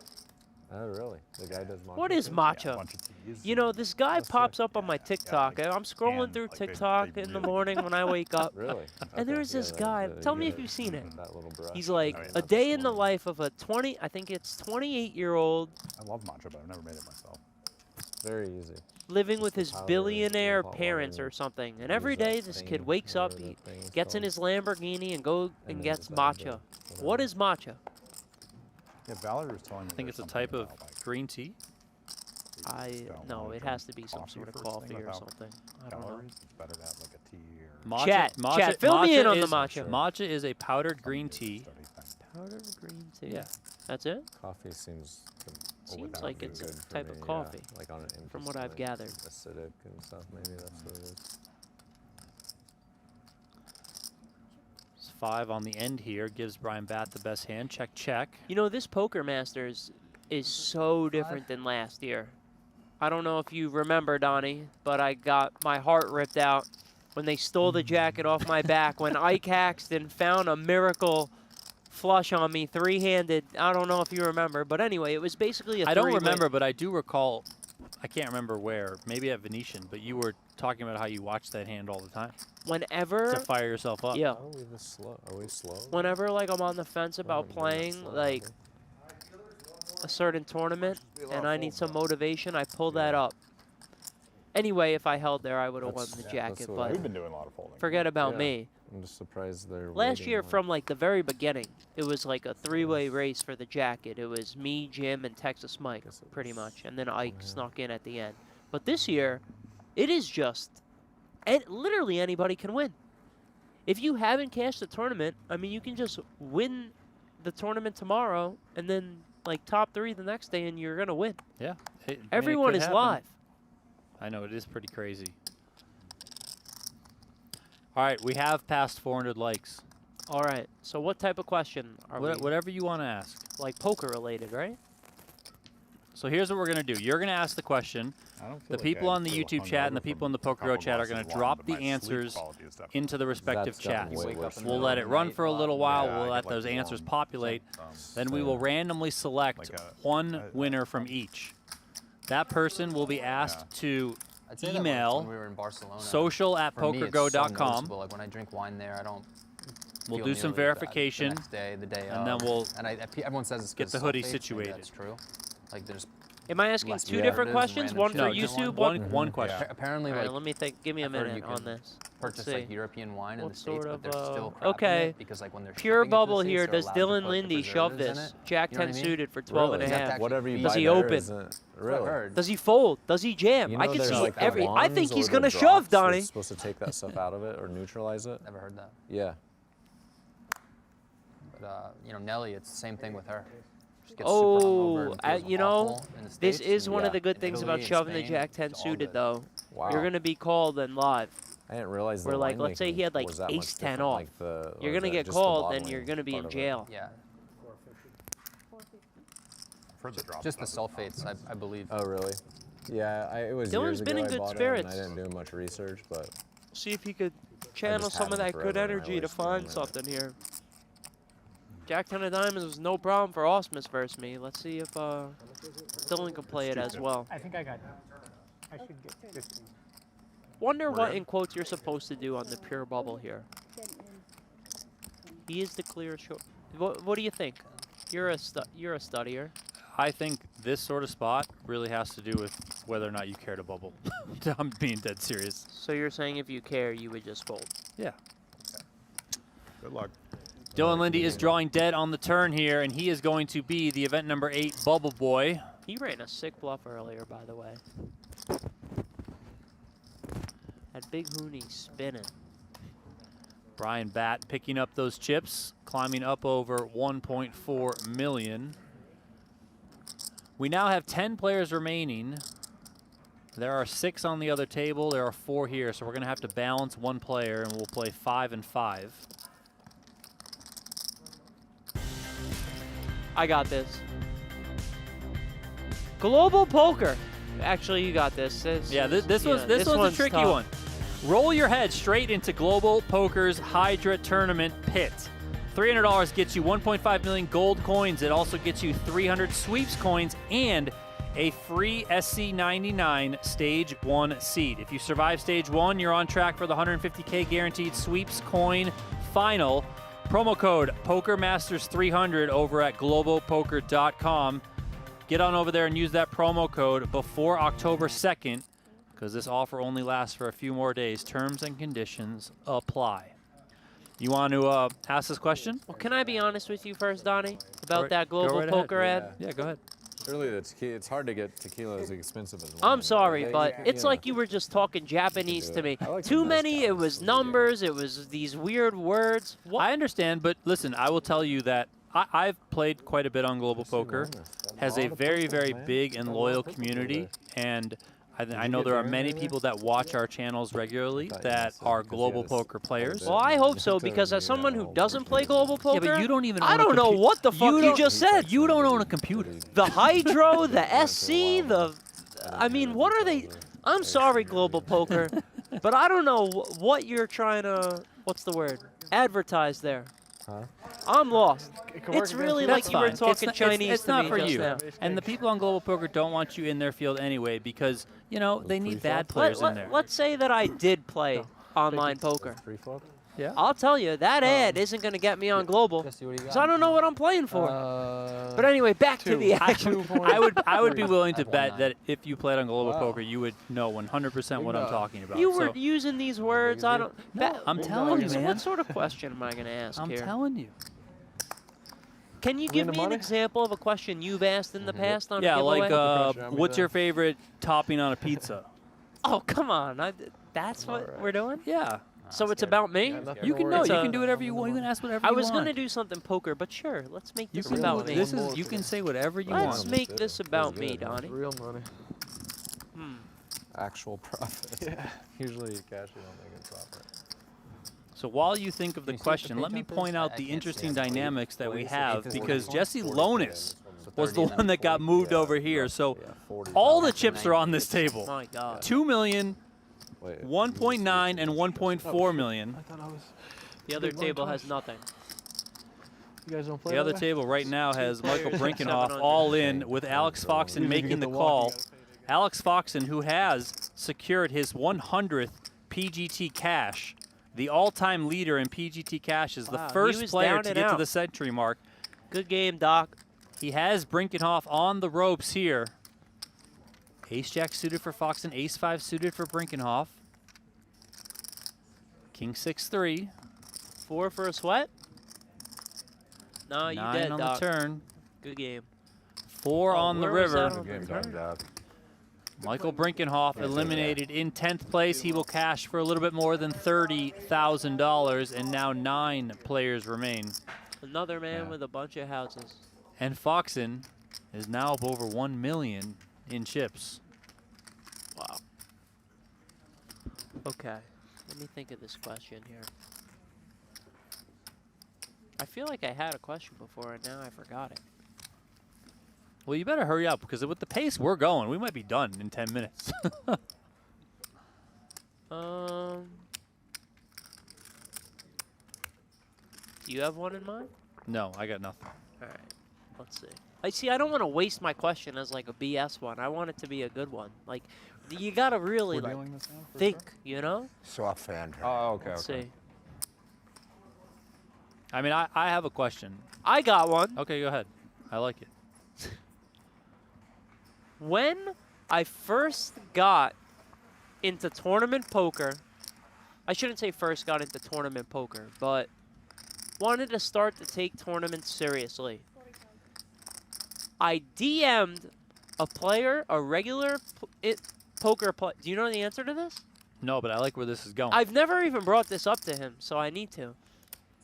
Oh, really? The guy does matcha. What is too? Yeah, a matcha? bunch of teas. You know, this guy That's pops sick. up on my Yeah, TikTok, like and I'm scrolling and, through like, they TikTok in the really- morning when I wake up. Really? And there's Yeah, this the- guy. the- Tell you me if gotta- you've seen it. That little brush. He's like Oh, yeah, a that's day the in the one. life of a 28-year-old I love matcha, but I've never made it myself. Very easy. living with the his powder, billionaire the hot parents water, or something. And use every that day this thing, kid wakes up, whatever he that thing is gets in called. his Lamborghini and goes and then gets just add the matcha. whatever. What is matcha? Yeah, Valerie was telling me. I think it's there's a type something of about, like, green tea. No, it has to be some sort of first thing coffee or without something. I don't know. calories. It's better to have like a tea or. Matcha, Chat, fill me in on the is- matcha. Matcha is a powdered green tea. study thing. Powdered green tea. Yeah. That's it? Coffee seems. Seems like it's a good for type me, of yeah. coffee, Like on an empty from what I've stomach, gathered. Acidic and stuff. Maybe that's what it is. It's 5 on the end here. Gives Brian Bat the best hand. Check, check. You know, this Poker Masters is so different than last year. I don't know if you remember, Donnie, but I got my heart ripped out when they stole the jacket off my back, when Ike Haxton found a miracle flush on me, three-handed. I don't know if you remember, but anyway, it was basically a I don't three-way. remember, but I do recall. I can't remember where. Maybe at Venetian, but you were talking about how you watch that hand all the time Whenever, to fire yourself up. yeah, Are we this slow? Are we slow? whenever like I'm on the fence about We're not playing slow, like are a certain tournament and I need some motivation, I pull that up. Anyway, if I held there, I would have won That's- the yeah, jacket, that's what but We've been doing a lot of folding. forget about Yeah. me. I'm just surprised they're. Last waiting year, on- from like the very beginning, it was like a three-way race for the jacket. It was me, Jim, and Texas Mike, Guess it pretty was- much, and then Ike yeah. snuck in at the end. But this year, it is just, and literally anybody can win. If you haven't cashed the tournament, I mean, you can just win the tournament tomorrow, and then like top 3 the next day, and you're gonna win. Yeah. I mean, it Everyone could is happen. live. I know, it is pretty crazy. All right, we have passed 400 likes. All right. So what type of question are we? Whatever you want to ask. Like poker related, right? So here's what we're going to do. You're going to ask the question. I don't The feel like people I on the feel YouTube chat and the hungover people in from the a PokerGO couple chat are glasses going to of wine, drop but the my sleep answers quality is definitely into the respective That's gotten chats. way worse We'll let it run for a little while. Yeah, We'll I let get, like, those answers warm. populate. Then we will randomly select Like a- one a- winner from each. That person will be asked to I'd say that email when we were in Barcelona, social@pokergo.com. for me, it's so noticeable. Like when I drink wine there, I don't. We'll feel do some nearly as bad verification, The next day, the day and of. then we'll And everyone says it's get 'cause the hoodie sulfates, maybe situated. That's true. Like there's. Am I asking less two different derivatives, questions? random One shit for No, like just YouTube, one question. Apparently, All right, like let me think. Give me a I've heard minute you on can this. purchase like European wine in What the States, sort but they're of, still crapping okay. it because like when they're Pure shipping it to the bubble States, here. they're Does allowed to Dylan put the Lindy shove preservatives in this? it. Jack You know 10 what I mean? suited for 12 and a Really? half. Whatever you Does buy he there open? isn't- Really? Heard. Does he fold? Does he jam? You I know can there's see like the every. I think wands he's or gonna the shove, drops that's Donnie. supposed to take that stuff out of it or neutralize it. Never heard that. Yeah. But you know, Nelly, it's the same thing with her. She gets super hungover Oh, and feels you know, awful in the this States. is one of the good In things Italy about and shoving the Spain, Jack 10 it's all suited, good. though. Wow. You're gonna be called and live. I didn't realize the Where, like, let's say he had, like, was that much ace 10 different, off. like the- You're or gonna is get that just the called, then bottling you're gonna be part in of it? jail. Yeah. For the drop. Just the sulfates, I believe. Oh, really? Yeah, it was Dylan's years been ago in I good bought it, spirits. and I didn't do much research, but See if he could channel just some had of him that good forever, and I energy to always feel find like- something here. Jack 10 of diamonds was no problem for Ausmus versus me. Let's see if Dylan can play it as well. I think I got. I should get 15. Wonder what in quotes you're supposed to do on the pure bubble here. He is the clear short. What do you think? You're a studier. I think this sort of spot really has to do with whether or not you care to bubble. I'm being dead serious. So you're saying if you care, you would just fold. Yeah. Good luck. Dylan Lindy is drawing dead on the turn here, and he is going to be the event number 8 Bubble Boy. He ran a sick bluff earlier, by the way. That big Hooney spinning. Brian Batt picking up those chips, climbing up over 1.4 million. We now have 10 players remaining. There are 6 on the other table. There are 4 here, so we're going to have to balance one player, and we'll play 5 and 5. I got this. Global Poker. Actually, you got this. Yeah, this was a one's tricky tough. one. Roll your head straight into Global Poker's Hydra Tournament Pit. $300 gets you 1.5 million gold coins. It also gets you 300 sweeps coins and a free SC99 Stage 1 seed. If you survive Stage 1, you're on track for the 150K guaranteed sweeps coin final. Promo code PokerMasters300 over at globalpoker.com. Get on over there and use that promo code before October 2nd, because this offer only lasts for a few more days. Terms and conditions apply. You want to ask this question? Well, can I be honest with you first, Donnie, about right- that go Global right ahead. Poker ad? Yeah, go ahead. Surely it's hard to get tequila as expensive as wine. I'm sorry, They- but it's you know. like you were just talking Japanese to me. I like Too the many, it mezcals, was so yeah. numbers, it was these weird words. I understand, but listen, I will tell you that I've played quite a bit on Global Poker. Has a very, very big and loyal community, and I know there are many people that watch our channels regularly that are Global Poker players. Well, I hope so, because as someone who doesn't play Global Yeah, Poker, but you don't even I own a don't know compu- what the fuck you don't- just said. You don't own a computer. The Hydro, the SC, I mean, what are they? I'm sorry, Global Poker, but I don't know what you're trying to, what's the word? Advertise there. Huh? I'm lost. can work It's against really you. like That's you were fine. talking It's Chinese to not me for just you. now. And the people on Global Poker don't want you in their field anyway because, you know, they need bad players in there. Let's say that I did play online poker. Free-flop? Yeah. I'll tell you, that ad isn't going to get me on Global, because I don't know what I'm playing for. But anyway, back to the action. I would be willing to bet that if you played on Global Poker, you would know 100% what I'm talking about. You were So, using these words. I don't. I'm telling you, So man. what sort of question am I going to ask I'm here? telling you. Can you give me an example of a question you've asked in the past on a Yeah, giveaway? like, what's your favorite topping on a pizza? Oh, come on. That's what we're doing? Yeah. So it's about me? You can know. You can do whatever you want. You can ask whatever you I want. was going to do something poker, but sure, let's make You this can about me. This is. You can say whatever you Let's want. make this about me, Donnie. Real money. Actual profit. Yeah. Usually you cash, you don't make a profit. So while you think of the question, let me point out the interesting dynamics that we have, because Jesse Lonis was the one that got moved over here. So all the chips are on this table. My God. 2 million, 1.9, and 1.4 million. The other table has nothing. You guys don't play The other that way? table right now has Michael Players Brinkenhoff 700. all in with Alex Foxen Usually if you making get the the walk, call. you gotta pay to Alex Foxen, who has secured his 100th PGT cash, the all-time leader in PGT cash, is the Wow, he first was player down to and get to out. the century mark. Good game, Doc. He has Brinkenhoff on the ropes here. Ace-Jack suited for Foxen, Ace-5 suited for Brinkenhoff. King 6-3. 4 for a sweat? No, you 9 dead, on Doc. the turn. Good game. 4 on the where was river. that on Good game, the turn? Doc. Michael Brinkenhoff eliminated in 10th place. He will cash for a little bit more than $30,000, and now 9 players remain. Another man Yeah. with a bunch of houses. And Foxen is now up over 1 million in chips. Wow. Okay, let me think of this question here. I feel like I had a question before, and now I forgot it. Well, you better hurry up, because with the pace we're going, we might be done in 10 minutes. Do you have one in mind? No, I got nothing. All right, let's see. I don't want to waste my question as like a BS one. I want it to be a good one. Like, you gotta really We're like dealing this now for think, sure? you know? Soft hand. Oh, okay, Let's okay. see. I mean, I have a question. I got one. Okay, go ahead. I like it. When I first got into tournament poker, I shouldn't say first got into tournament poker, but wanted to start to take tournaments seriously. I DM'd a player, a regular poker player. Do you know the answer to this? No, but I like where this is going. I've never even brought this up to him, so I need to.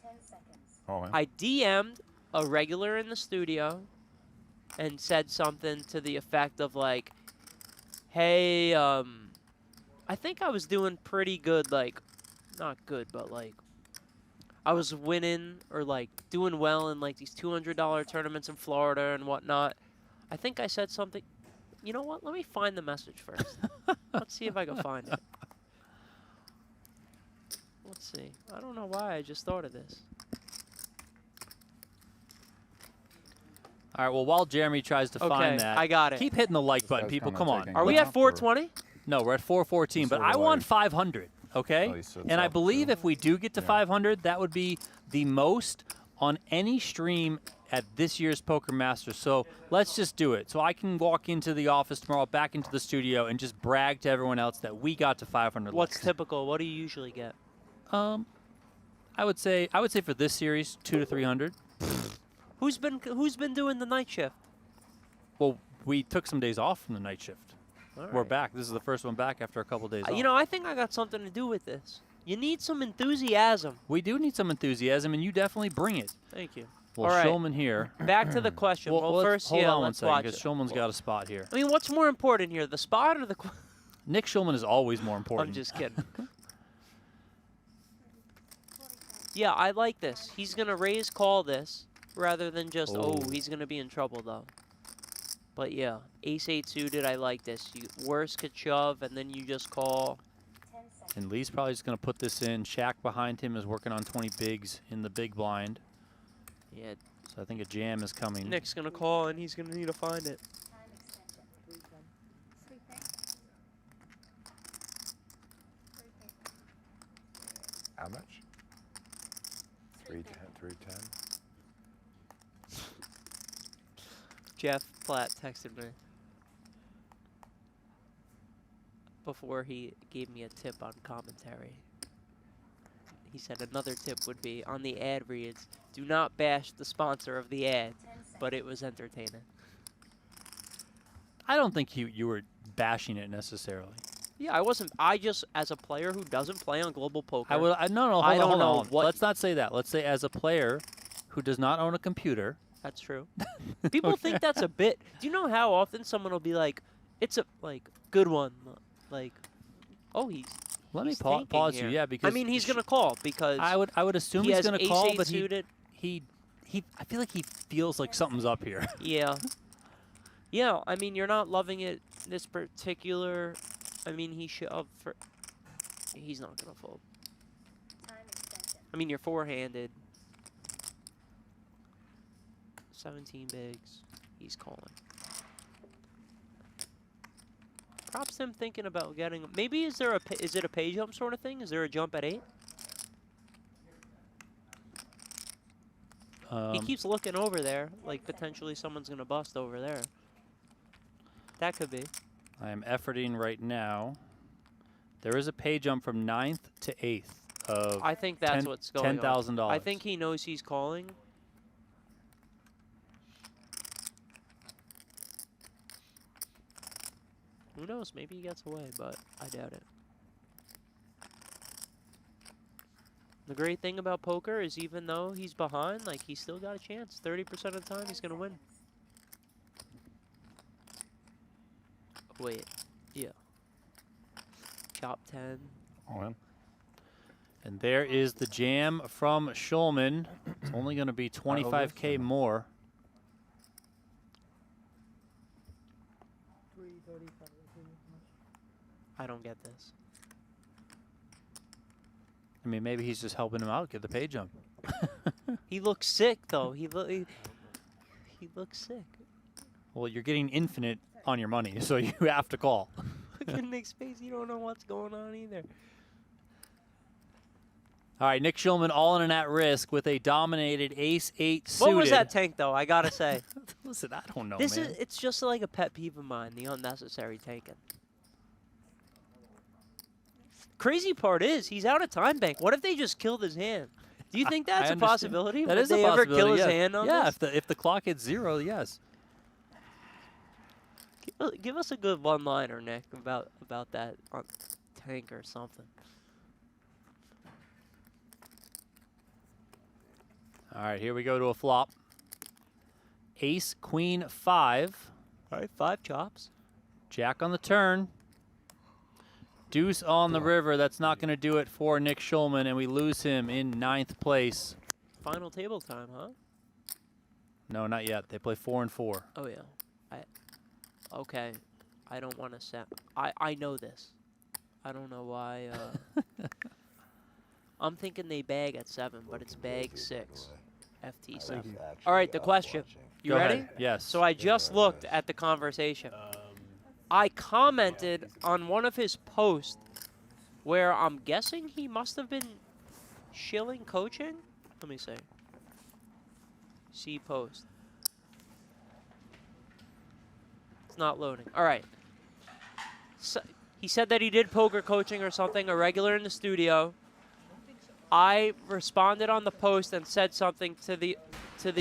10 seconds. Oh, yeah. I DM'd a regular in the studio and said something to the effect of like, hey, I think I was doing pretty good, like, not good, but like, I was winning or like doing well in like these $200 tournaments in Florida and whatnot. I think I said something. You know what? Let me find the message first. Let's see if I can find it. Let's see. I don't know why I just thought of this. All right, well, while Jeremy tries to find that, I got it. keep hitting the like This button, guy's people. kinda Come on. taking Are we Look at up 420? No, we're at 414, but Sort of I want like- 500, okay? Oh, he sits And I up, believe too. if we do get to Yeah. 500, that would be the most on any stream at this year's Poker Masters. So let's just do it. So I can walk into the office tomorrow, back into the studio, and just brag to everyone else that we got to 500 What's likes. typical? What do you usually get? I would say for this series, 200 to 300. Who's been doing the night shift? Well, we took some days off from the night shift. All We're right. back. This is the first one back after a couple days off. You know, I think I got something to do with this. You need some enthusiasm. We do need some enthusiasm, and you definitely bring it. Thank you. Well, All right. Shulman here. Back to the question. Well, let's- first, hold yeah, on one let's second, watch because it. Shulman's got a spot here. I mean, what's more important here, the spot or the? Nick Schulman is always more important. I'm just kidding. Yeah, I like this. He's gonna raise call this rather than just he's gonna be in trouble though. But yeah, ace-8 suited. I like this. You worst could shove and then you just call. 10 seconds. And Lee's probably just going to put this in. Shak behind him is working on 20 bigs in the big blind. Yeah, So I think a jam is coming. Nick's gonna call and he's gonna need to find it. Time extension. How much? 310. 310. Jeff Platt texted me before he gave me a tip on commentary. He said another tip would be on the ad reads, do not bash the sponsor of the ad, 10 seconds. but it was entertaining. I don't think you were bashing it necessarily. Yeah, I wasn't. I just, as a player who doesn't play on Global Poker, No, hold I on, don't hold know on. what- Let's not say that. Let's say as a player who does not own a computer. that's true. People think that's a bit. Do you know how often someone will be like, it's a, like, good one, like, oh, he's Let me he's pause tanking you, here. yeah, because I mean, he's going to call because I would assume he he's has going to call, ace-8 but suited. he I feel like he feels like something's up here. Yeah. Yeah, I mean, you're not loving it this particular. I mean, he shoved for. He's not going to fold. Time extension. I mean, you're four-handed. 17 bigs. He's calling. Props him thinking about getting. Maybe is it a pay jump sort of thing? Is there a jump at 8? He keeps looking over there, like potentially someone's gonna bust over there. That could be. I am efforting right now. There is a pay jump from 9th to 8th of I think that's what's going on. $10,000. I think he knows he's calling. Who knows? Maybe he gets away, but I doubt it. The great thing about poker is even though he's behind, like, he's still got a chance. 30% of the time, he's going to win. Wait. Yeah. Chop 10. Oh, man. And there is the jam from Schulman. It's only going to be 25K more. I don't get this. I mean, maybe he's just helping him out, get the pay jump. He looks sick, though. He looks sick. Well, you're getting infinite on your money, so you have to call. Look at Nick's face. You don't know what's going on either. All right, Nick Schulman all in and at risk with a dominated ace-8 suited. What was that tank, though? I gotta say. Listen, I don't know, This man. it's just like a pet peeve of mine, the unnecessary tanking. Crazy part is he's out of time bank. What if they just killed his hand? Do you think that's I a understand. possibility? That Would is they a ever possibility, kill his yeah. hand on Yeah, this? if the clock hits 0, yes. Give us a good one-liner, Nick, about that tank or something. All right, here we go to a flop. Ace, queen, 5. All right, 5 chops. Jack on the turn. Deuce on the river. That's not going to do it for Nick Schulman, and we lose him in 9th place. Final table time, huh? No, not yet. They play 4 and 4. Oh, yeah. Okay. I don't want to set. I know this. I don't know why. I'm thinking they bag at 7, but it's bag 6. FT 7. All right, the question. You Go ready? ahead. Yes. So I just looked at the conversation. I commented on one of his posts where I'm guessing he must have been shilling coaching. Let me see. See post. It's not loading. All right. So he said that he did poker coaching or something, a regular in the studio. I responded on the post and said something to the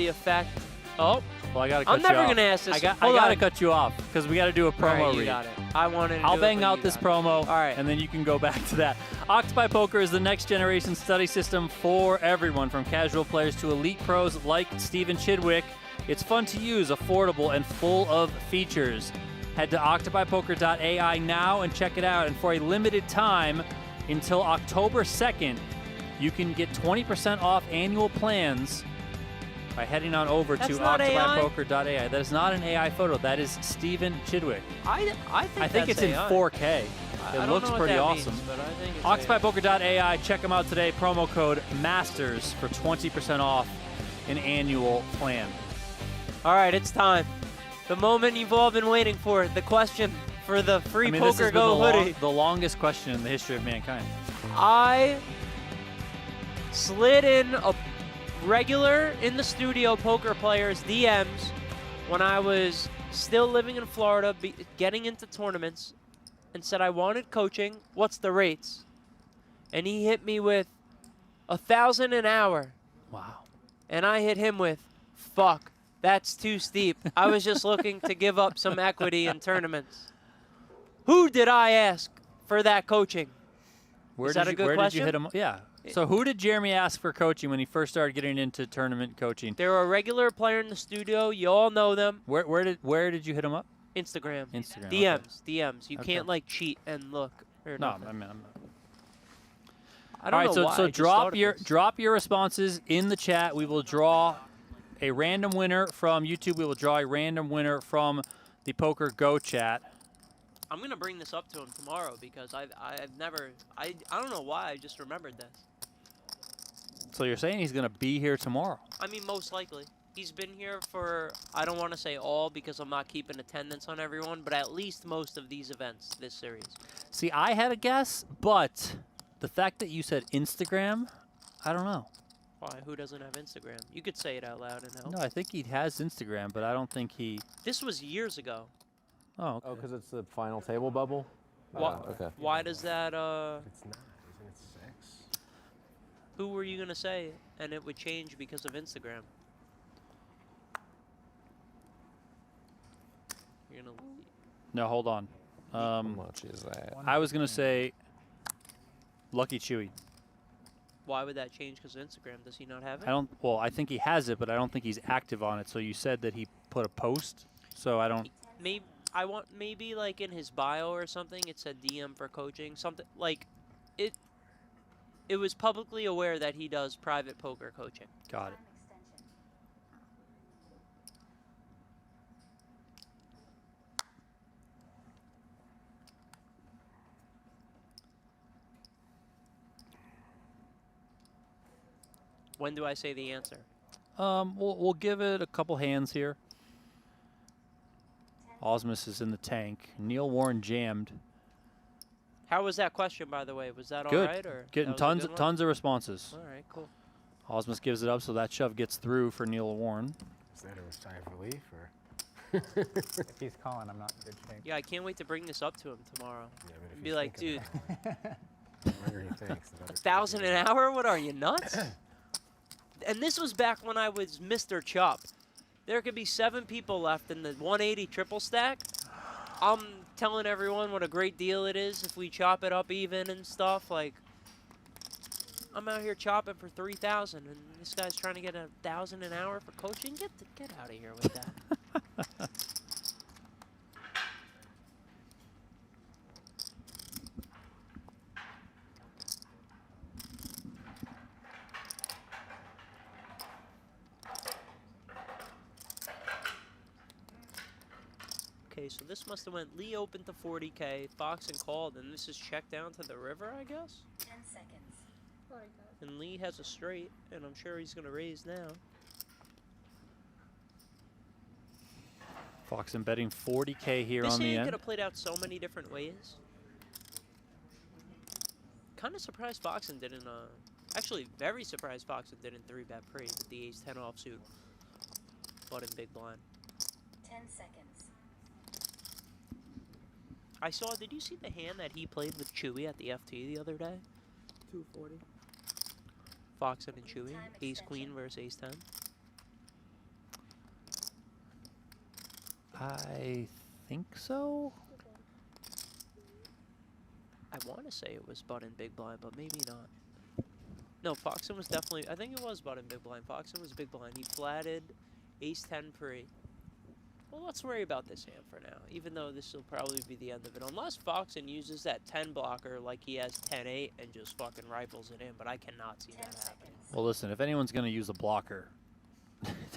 effect. Oh. Well, I gotta cut I'm you never off. gonna ask this. I Hold gotta on. cut you off because we gotta do a promo All right, you read. got it. I wanted to I'll do it, bang but out you this got it. promo, All right. and then you can go back to that. Octopi Poker is the next generation study system for everyone, from casual players to elite pros like Steven Chidwick. It's fun to use, affordable, and full of features. Head to octopipoker.ai now and check it out. And for a limited time, until October 2nd, you can get 20% off annual plans by heading on over to octopipoker.ai. That is not an AI photo. That is Steven Chidwick. I think it's in 4K. I It don't looks know what pretty that awesome. means, but I think it's octopipoker.ai. Check them out today. Promo code MASTERS for 20% off an annual plan. All right, it's time. The moment you've all been waiting for. The question for the free This has been PokerGo hoodie. the longest question in the history of mankind. I slid in a regular in the studio poker players DMs when I was still living in Florida, getting into tournaments, and said I wanted coaching. What's the rates? And he hit me with 1,000 an hour. Wow. And I hit him with, fuck, that's too steep. I was just looking to give up some equity in tournaments. Who did I ask for that coaching? Is that a good where question? did you hit him? Yeah. So who did Jeremy ask for coaching when he first started getting into tournament coaching? They're a regular player in the studio. You all know them. Where did you hit him up? Instagram. Instagram. DMs. Okay. DMs. You Okay. can't like cheat and look. Or No, nothing. I mean, I'm not. I don't All know right, why. so I just drop thought of your this. drop your responses in the chat. We will draw a random winner from YouTube. We will draw a random winner from the PokerGo chat. I'm gonna bring this up to him tomorrow because I've never. I don't know why. I just remembered this. So you're saying he's going to be here tomorrow? I mean, most likely. He's been here for, I don't want to say all because I'm not keeping attendance on everyone, but at least most of these events this series. See, I had a guess, but the fact that you said Instagram, I don't know. Why? Who doesn't have Instagram? You could say it out loud and help. No, I think he has Instagram, but I don't think he... This was years ago. Oh, okay. Oh, because it's the final table bubble? Why, Okay. why does that, It's not, isn't it 6? who were you gonna say? And it would change because of Instagram. You're gonna. No, hold on. How much is that? I was gonna say Lucky Chewy. Why would that change because of Instagram? Does he not have it? I don't. Well, I think he has it, but I don't think he's active on it. So you said that he put a post. So I don't. Maybe like in his bio or something it said DM for coaching, something like it was publicly aware that he does private poker coaching. Got it. When do I say the answer? We'll give it a couple hands here. Ausmus is in the tank. Neil Warren jammed. How was that question, by the way? Was that all Good. right? Or Getting that was a good one? tons of responses. All right, cool. Osmus gives it up, so that shove gets through for Neil Warren. Is that a sigh of relief, or? If he's calling, I'm not in good shape. Yeah, I can't wait to bring this up to him tomorrow. Yeah, but if And be he's like, thinking dude, I wonder he thinks that other 1,000 an hour? What are you, nuts? And this was back when I was Mr. Chop. There could be 7 people left in the 180 triple stack. I'm telling everyone what a great deal it is if we chop it up even and stuff. Like, I'm out here chopping for 3,000, and this guy's trying to get 1,000 an hour for coaching. Get out of here with that. Okay, so this must have went Lee open to 40K, Foxen called, and this is checked down to the river, I guess? 10 seconds. And Lee has a straight, and I'm sure he's going to raise now. Foxen betting 40K here This on the hand end. could have played out so many different ways. Kind of surprised Foxen didn't, actually very surprised Foxen didn't 3-bet pre with the ace-10 offsuit. Button big blind. 10 seconds. I saw, did you see the hand that he played with Chewy at the FT the other day? 240. Foxen and Chewy, ace-queen versus ace-10. I think so. I want to say it was button big blind, but maybe not. No, Foxen was definitely, I think it was button big blind. Foxen was big blind. He flatted ace-10 pre. Well, let's worry about this hand for now, even though this will probably be the end of it. Unless Foxen uses that 10 blocker like he has 10-8 and just fucking rifles it in, but I cannot see that happening. Well, listen, if anyone's going to use a blocker,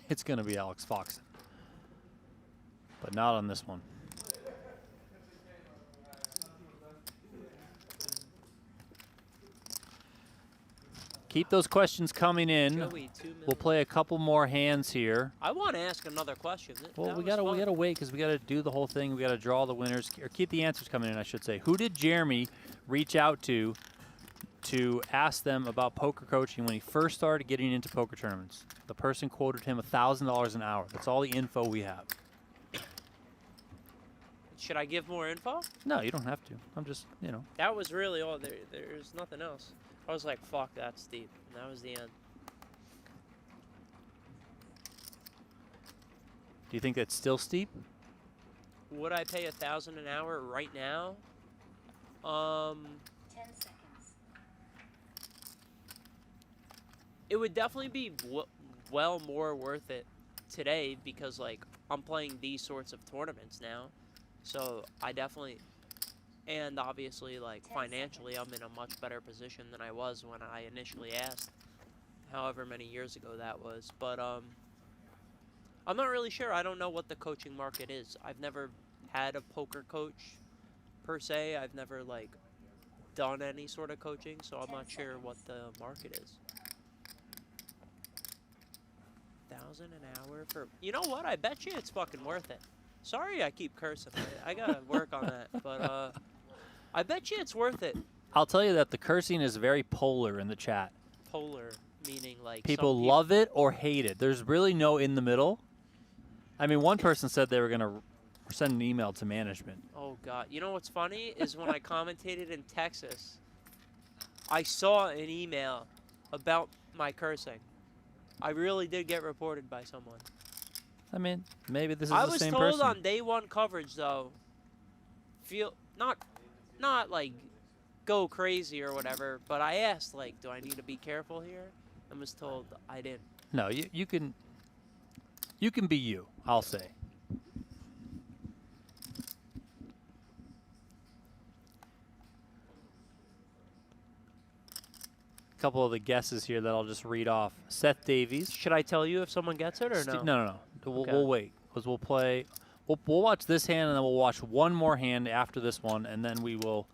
it's going to be Alex Foxen. But not on this one. Keep those questions coming in. Joey, We'll play a couple more hands here. I want to ask another question. Well, That we was fun. gotta wait because we gotta do the whole thing. We gotta draw the winners or keep the answers coming in. I should say. Who did Jeremy reach out to ask them about poker coaching when he first started getting into poker tournaments? The person quoted him $1,000 an hour. That's all the info we have. Should I give more info? No, you don't have to. I'm just, you know. That was really all. There's nothing else. I was like, fuck, that's steep. And that was the end. Do you think that's still steep? Would I pay 1,000 an hour right now? 10 seconds. It would definitely be well more worth it today because, like, I'm playing these sorts of tournaments now. So I definitely, and obviously, like, financially, I'm in a much better position than I was when I initially asked, however many years ago that was. But I'm not really sure. I don't know what the coaching market is. I've never had a poker coach, per se. I've never, like, done any sort of coaching, so I'm not sure what the market is. 1,000 an hour for, you know what? I bet you it's fucking worth it. Sorry I keep cursing. I gotta work on that. But I bet you it's worth it. I'll tell you that the cursing is very polar in the chat. Polar, meaning like People love it or hate it. There's really no in the middle. I mean, one person said they were going to send an email to management. Oh, God. You know what's funny is when I commentated in Texas, I saw an email about my cursing. I really did get reported by someone. I mean, maybe this is I the was same told person. on day one coverage though, not like go crazy or whatever, but I asked like, do I need to be careful here? And was told I didn't. No, you can be you, I'll say. Couple of the guesses here that I'll just read off. Seth Davies. Should I tell you if someone gets it or no? No. We'll, Okay. we'll wait because we'll play. We'll watch this hand and then we'll watch one more hand after this one, and then we will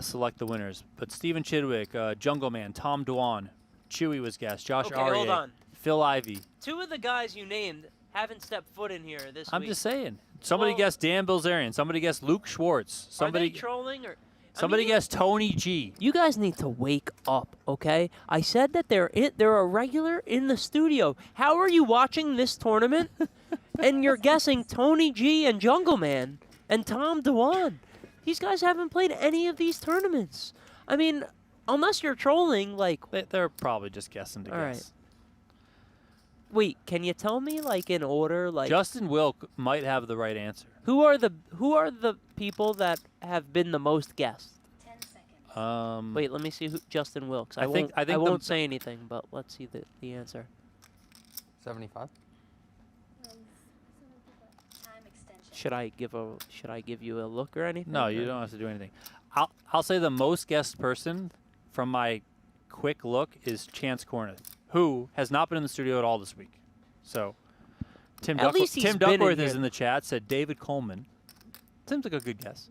select the winners. But Steven Chidwick, Jungle Man, Tom Dwan, Chewy was guest, Josh Okay, Aryeh, hold on. Phil Ivey. 2 of the guys you named haven't stepped foot in here this I'm week. just saying. Somebody Well- guessed Dan Bilzerian. Somebody guessed Luke Schwartz. Are they Somebody trolling or? somebody guessed Tony G. You guys need to wake up, okay? I said that they're a regular in the studio. How are you watching this tournament and you're guessing Tony G and Jungle Man and Tom Dewan? These guys haven't played any of these tournaments. I mean, unless you're trolling, like. They're probably just guessing to All right. guess. Wait, can you tell me like in order, like Justin Wilk might have the right answer. who are the people that have been the most guessed? 10 seconds. Wait, let me see who Justin Wilkes. I think I the- won't say anything, but let's see the answer. 75. Time extension. Should I give you a look or anything? No, or- you don't have to do anything. I'll say the most guessed person from my quick look is Chance Corneth, who has not been in the studio at all this week. So Tim, At least he's Tim been in Duckworth is here. in the chat, said David Coleman. Seems like a good guess.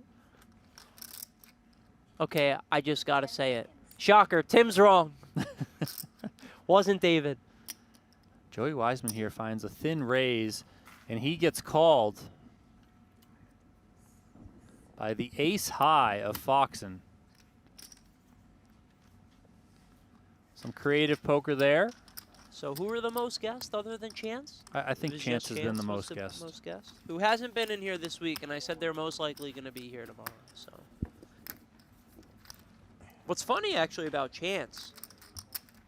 Okay, I just gotta say it. Shocker, Tim's wrong. Wasn't David. Joey Wiseman here finds a thin raise, and he gets called by the ace high of Foxen. Some creative poker there. So who are the most guessed other than Chance? I think It was Chance just has been the was most guessed. Most guessed. Who hasn't been in here this week, and I said they're most likely going to be here tomorrow. So, what's funny actually about Chance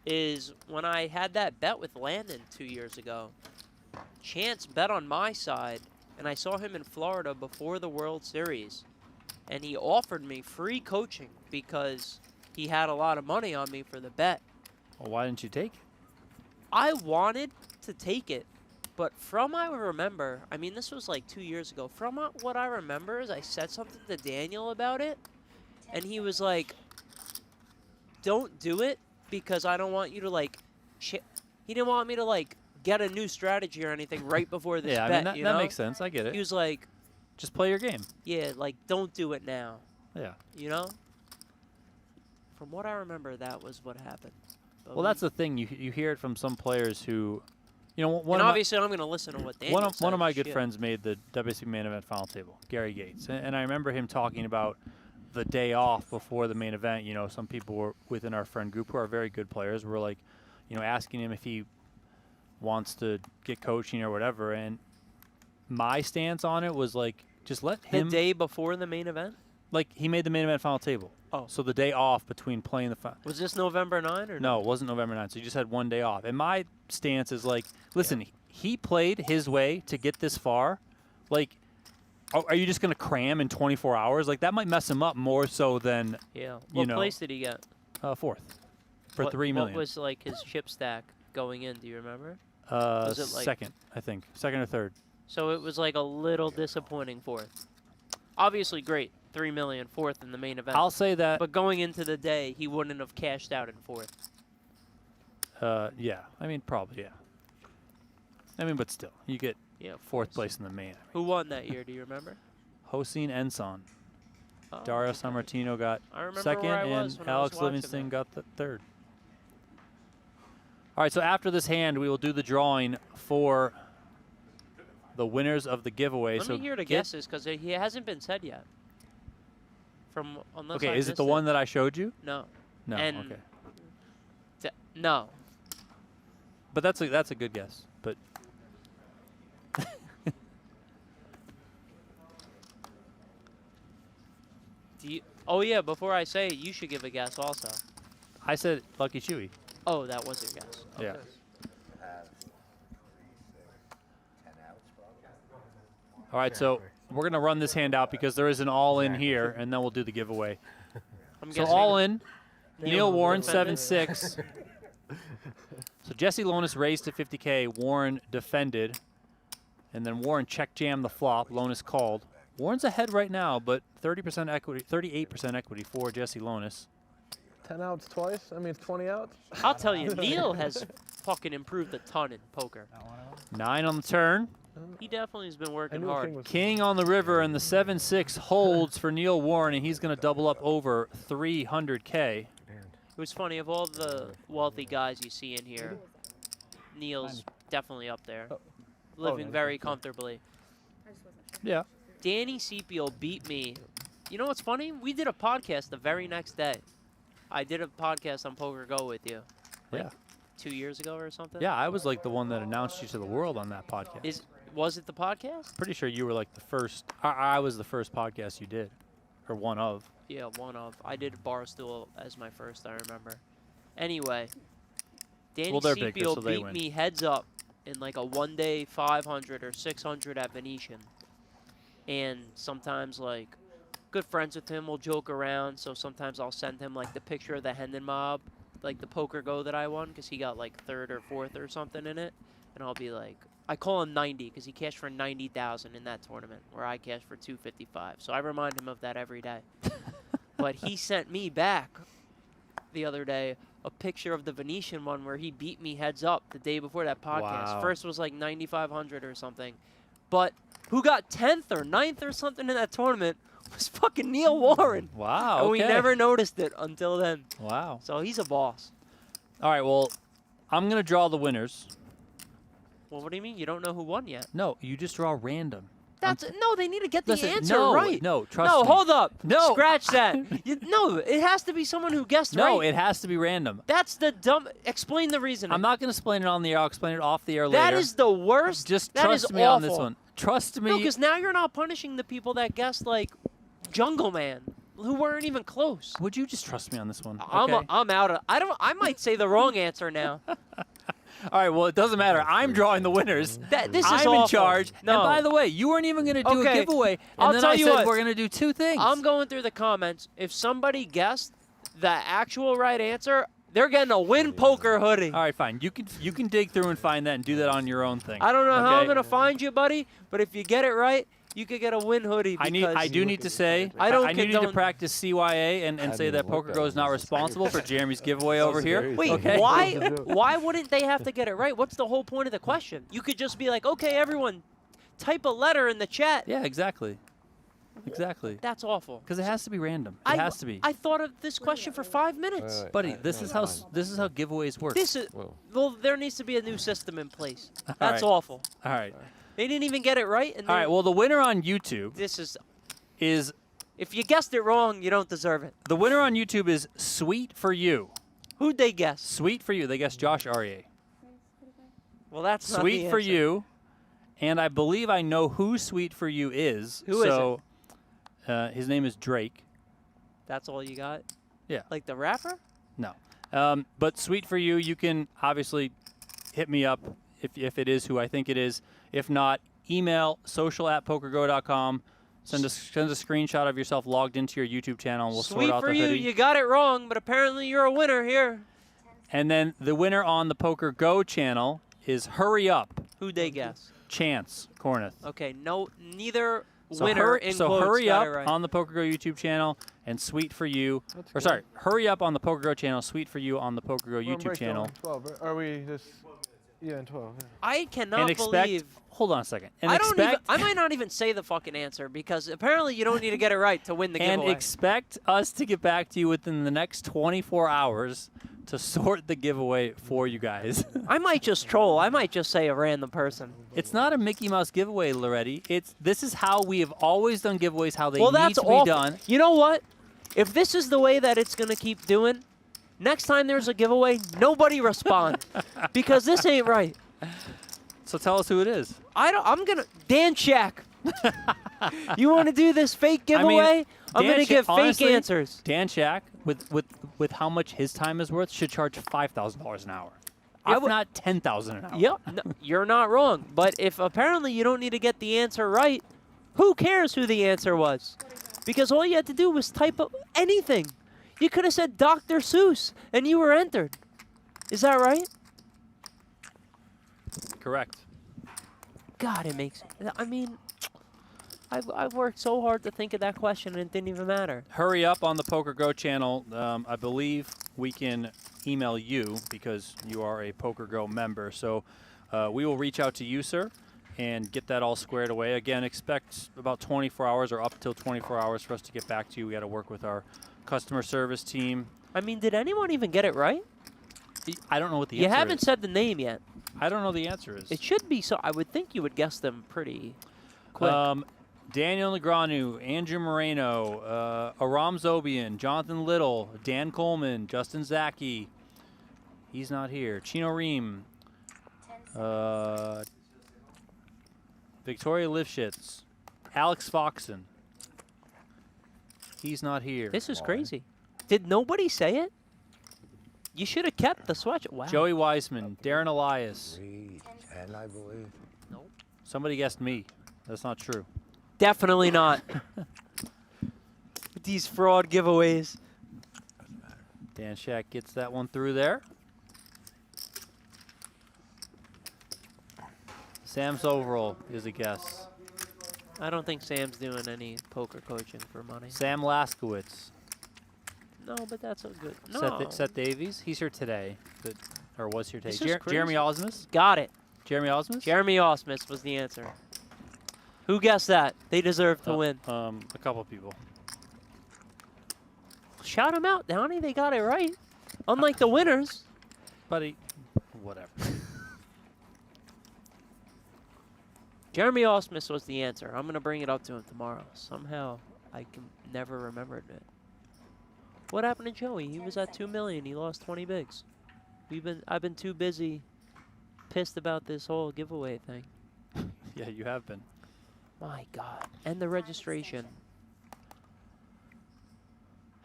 is when I had that bet with Landon 2 years ago, Chance bet on my side, and I saw him in Florida before the World Series, and he offered me free coaching because he had a lot of money on me for the bet. Well, why didn't you take it? I wanted to take it, but from I remember, I mean, this was like 2 years ago. From what I remember is I said something to Daniel about it, and he was like, don't do it because I don't want you to like, he didn't want me to like get a new strategy or anything right before this Yeah, bet, I mean, you that know? makes sense. I get it. He was like, Just play your game. yeah, like, don't do it now, Yeah. you know? From what I remember, that was what happened. But Well, that's the thing. You hear it from some players who, you know, one and of my, obviously I'm going to listen to what Daniel one of says, my good shit. friends made the WSB main event final table, Gary Gates, and I remember him talking about the day off before the main event. You know, some people were within our friend group who are very good players were like, you know, asking him if he wants to get coaching or whatever, and my stance on it was like, just let him. The day before the main event? Like, he made the main event final table. Oh. So the day off between playing the final. Was this November 9 or No, it wasn't November 9th. So you just had one day off. And my stance is like, listen, he played his way to get this far. Like, are you just going to cram in 24 hours? Like, that might mess him up more so than, Yeah. you What know, place did he get? fourth for What- $3 million. What was like his chip stack going in? Do you remember? was it like second, I think. Second or third. So it was like a little disappointing fourth. Obviously great, 3 million, fourth in the main event. I'll say that. But going into the day, he wouldn't have cashed out in fourth. Yeah. I mean, probably, yeah. I mean, but still, you get fourth place in the main. Who won that year? Do you remember? Hossein Enson. Oh, Dario Sammartino got I remember second, where I was and when I was Alex watching Livingston that. got the third. All right, so after this hand, we will do the drawing for the winners of the giveaway. Let so me hear the get- guesses because he hasn't been said yet. Unless Okay, I is it missed the one that I showed you? No. No. And Okay. no. But that's a good guess. But Do you? Oh yeah. Before I say it, you should give a guess also. I said Lucky Chewy. Oh, that was your guess. Okay. Yeah. All right, so we're going to run this hand out because there is an all-in here, and then we'll do the giveaway. So all-in, Neil Warren, 7-6. So Jesse Lonis raised to 50K. Warren defended. And then Warren check jammed the flop. Lonis called. Warren's ahead right now, but 30% equity, 38% equity for Jesse Lonis. 10 outs twice? I mean, 20 outs? I'll tell you, Neil has fucking improved a ton in poker. 9 on the turn. He definitely has been working hard. King on the river, and the 7-6 holds for Neil Warren, and he's going to double up over 300K. It was funny, of all the wealthy guys you see in here, Neil's definitely up there, living very comfortably. Yeah. Danny Sepio beat me. You know what's funny? We did a podcast the very next day. I did a podcast on PokerGO with you. Like Yeah. 2 years ago or something? Yeah, I was like the one that announced you to the world on that podcast. Was it the podcast? Pretty sure you were like the first. I was the first podcast you did, or one of. Yeah, one of. I did Barstool as my first, I remember. Anyway, Danny They're bigger, Sepio so they beat win. me heads up in like a one-day 500 or 600 at Venetian. And sometimes, like, good friends with him will joke around, so sometimes I'll send him, like, the picture of the Hendon Mob, like the PokerGO that I won, because he got, like, 3rd or 4th or something in it. And I'll be like, I call him 90 because he cashed for 90,000 in that tournament, where I cashed for 255. So I remind him of that every day. But he sent me back the other day a picture of the Venetian one where he beat me heads up the day before that podcast. Wow. First was like 9,500 or something. But who got 10th or 9th or something in that tournament was fucking Neil Warren. Wow. And we okay. never noticed it until then. Wow. So he's a boss. All right. Well, I'm gonna draw the winners. Well, what do you mean? You don't know who won yet? No, you just draw random. That's no. They need to get the Listen, answer no, right. no, trust no, me. hold up. No. Scratch that. No, it has to be someone who guessed right. No, it has to be random. That's the dumb. Explain the reasoning. I'm not gonna explain it on the air. I'll explain it off the air later. That is the worst. Just that trust is me awful. on this one. Trust me. No, because now you're not punishing the people that guessed like Jungle Man, who weren't even close. Would you just trust me on this one? I'm Okay? I'm out of. I might say the wrong answer now. All right, well, it doesn't matter. I'm drawing the winners. This is I'm awful. in charge. No. And by the way, you weren't even going to do a Okay. giveaway. And I'll then tell I you said what. we're going to do 2 things. I'm going through the comments. If somebody guessed the actual right answer, they're getting a Win Poker hoodie. All right, fine. You can dig through and find that and do that on your own thing. I don't know how I'm okay? going to find you, buddy, but if you get it right, you could get a Win hoodie. I do need to say I don't need to condone- practice CYA and say that PokerGo is not responsible for Jeremy's giveaway over here. Wait, okay? why wouldn't they have to get it right? What's the whole point of the question? You could just be like, okay, everyone, type a letter in the chat. Yeah, exactly. Exactly. That's awful. Because it has to be random. It has to be. I thought of this question for 5 minutes. Buddy, this is how giveaways work. This is well, there needs to be a new system in place. All That's right. awful. All right. They didn't even get it right. And All right. Well, the winner on YouTube is if you guessed it wrong, you don't deserve it. the winner on YouTube is Sweet for You. Who'd they guess? Sweet for You. They guessed Josh Aryeh. Well, that's not Sweet the for answer. You, and I believe I know who Sweet for You is. Who is so, his name is Drake. That's all you got? Yeah. Like the rapper? No. But Sweet for You, you can obviously hit me up if it is who I think it is. If not, email social@pokergo.com. Send a screenshot of yourself logged into your YouTube channel, and we'll Sweet sort out for the you. hoodie. You got it wrong, but apparently you're a winner here. And then the winner on the PokerGo channel is Hurry Up. Who'd they guess? Chance Corneth. Okay, neither So, winner in quotes Hurry got Up it right. on the PokerGo YouTube channel and Sweet for You. Or sorry, Hurry Up on the PokerGo channel, Sweet for You on the PokerGo YouTube channel. 12, right? Are we just... Yeah, in 12. Yeah. I cannot And expect, believe. hold on a second. And I don't expect, even. I might not even say the fucking answer because apparently you don't need to get it right to win the and giveaway. expect us to get back to you within the next 24 hours to sort the giveaway for you guys. I might just troll. I might just say a random person. It's not a Mickey Mouse giveaway, Loretti. This is how we have always done giveaways, how they Well, need that's to awful. be done. You know what? If this is the way that it's gonna keep doing, next time there's a giveaway, nobody respond because this ain't right. So tell us who it is. I'm gonna Dan Shak. You want to do this fake giveaway? I'm gonna give fake honestly, answers. Dan Shak with with how much his time is worth, should charge $5,000 an hour. I If would- not $10,000 an hour. Yep, no, you're not wrong. But if apparently you don't need to get the answer right, who cares who the answer was? Because all you had to do was type up anything. You could have said Dr. Seuss, and you were entered. Is that right? Correct. God, it makes. I mean, I've worked so hard to think of that question, and it didn't even matter. Hurry up on the PokerGo channel. I believe we can email you because you are a PokerGo member. So we will reach out to you, sir, and get that all squared away. Again, expect about 24 hours or up till 24 hours for us to get back to you. We got to work with our customer service team. I mean, did anyone even get it right? I don't know what the You answer haven't is. said the name yet. I don't know the answer is. It should be so. I would think you would guess them pretty quick. Daniel Negreanu, Andrew Moreno, Aram Zobian, Jonathan Little, Dan Coleman, Justin Zaki. He's not here. Chino Rheem. Victoria Lifshitz. Alex Foxen. He's not here. This is crazy. Did nobody say it? You should have kept the swatch. Wow. Joey Wiseman, Darren Elias. 10, I believe. Nope. Somebody guessed me. That's not true. Definitely not. These fraud giveaways. Dan Shak gets that one through there. Sam's overall is a guess. I don't think Sam's doing any poker coaching for money. Sam Laskowitz. No, but that's a good. No. Seth Davies. He's here today, but, or was here today. This is Jeremy crazy. Ausmus. Got it. Jeremy Ausmus. Jeremy Ausmus was the answer. Who guessed that? They deserve to win. A couple people. Shout them out, Downey. They got it right. Unlike the winners. Buddy, whatever. Jeremy Ausmus was the answer. I'm going to bring it up to him tomorrow. Somehow, I can never remember it. What happened to Joey? He was at 2 million. He lost 20 bigs. I've been too busy pissed about this whole giveaway thing. Yeah, you have been. My God. And the registration.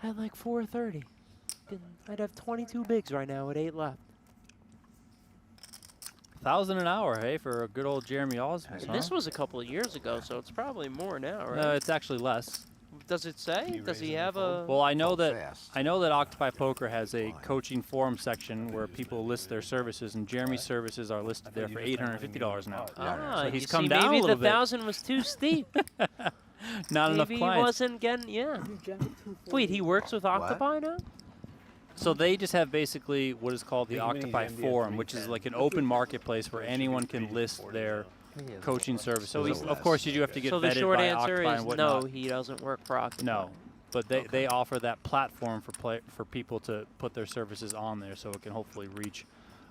At like 4:30. I'd have 22 bigs right now with 8 left. $1,000 an hour, hey, for a good old Jeremy Ausmus. And this was a couple of years ago, so it's probably more now, right? No, it's actually less. Does it say? Does he have a? Well, I know that Octopi Poker has a coaching forum section where people list their services, and Jeremy's services are listed there for $850 an hour. Ah, so he's you come see, down a maybe little the bit. 1,000 was too steep. Not enough Maybe he clients. wasn't getting. Yeah. Wait, he works with Octopi now? So they just have basically what is called the Octopi Forum, which is like an open marketplace where anyone can list their coaching services. So Of course, you do have to get So vetted the short by answer Octopi is and no, whatnot. he doesn't work for Octopi. No, but they offer that platform for people to put their services on there, so it can hopefully reach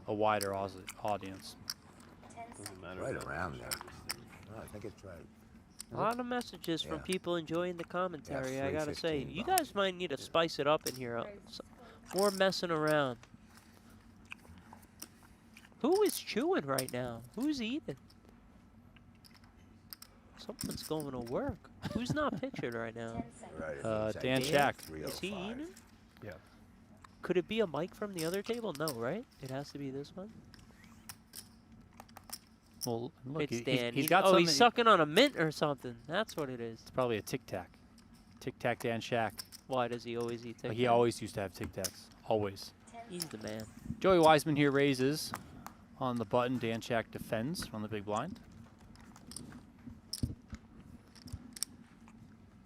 a wider audience. Right around there. No, I think it's right. A lot of messages from people enjoying the commentary, Yeah, I gotta say. 315 You guys might need to spice it up in here. More messing around. Who is chewing right now? Who's eating? Someone's going to work. Who's not pictured right now? Dan Shak. Is he eating? Yeah. Could it be a mic from the other table? No, right? It has to be this one. Well, look, It's he's Dan. got oh, something. he's sucking on a mint or something. That's what it is. It's probably a Tic Tac. Tic Tac Dan Shak. Why does he always eat Tic He Tac? always used to have Tic Tacs. Always. He's the man. Joey Wiseman here raises on the button. Dan Shak defends on the big blind.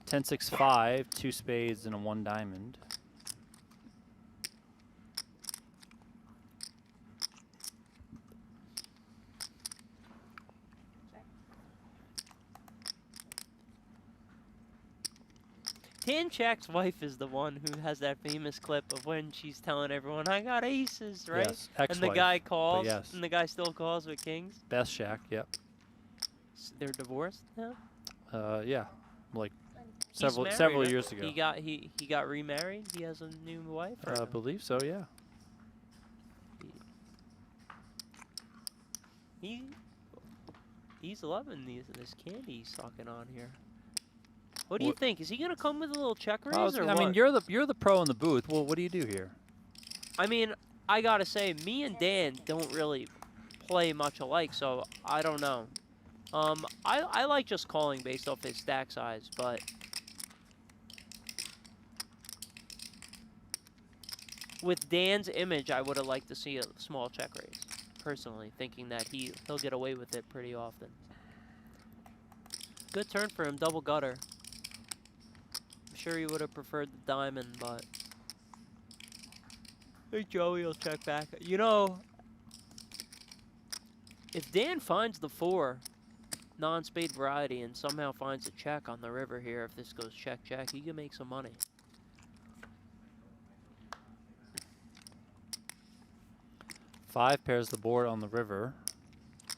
10-6-5, 2 spades and a 1 diamond. Dan Shak's wife is the one who has that famous clip of when she's telling everyone, I got aces, right? Yes, and the ex-wife, guy but calls, yes. and the guy still calls with kings. Best Shak, yep. They're divorced now? Yeah, like He's married, several right? years ago. He got remarried? He has a new wife? or I no? believe so, yeah. He's loving this candy he's sucking on here. What do you think? Is he gonna come with a little check raise or I what? mean, you're the pro in the booth. Well, what do you do here? I mean, I gotta say, me and Dan don't really play much alike, so I don't know. I like just calling based off his stack size, but with Dan's image, I would have liked to see a small check raise, personally, thinking that he'll get away with it pretty often. Good turn for him, double gutter. I'm sure he would have preferred the diamond, but hey, Joey will check back. You know, if Dan finds the 4 non-spade variety and somehow finds a check on the river here, if this goes check-check, he can make some money. Five pairs the board on the river.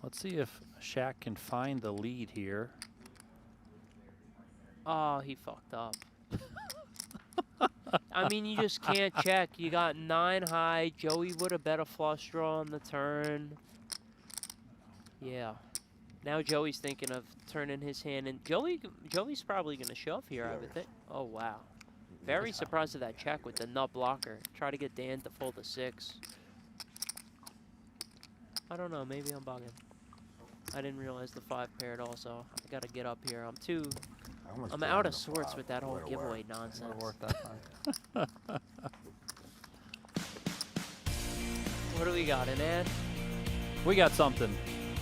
Let's see if Shak can find the lead here. Oh, he fucked up. I mean, you just can't check. You got 9 high. Joey would have bet a flush draw on the turn. Yeah. Now Joey's thinking of turning his hand, and Joey's probably going to shove here, I would think. Oh, wow. Very surprised at that check with the nut blocker. Try to get Dan to fold a 6. I don't know. Maybe I'm bugging. I didn't realize the 5 paired also. I got to get up here. I'm out of sorts with that whole giveaway nonsense. What do we got, an ad? We got something.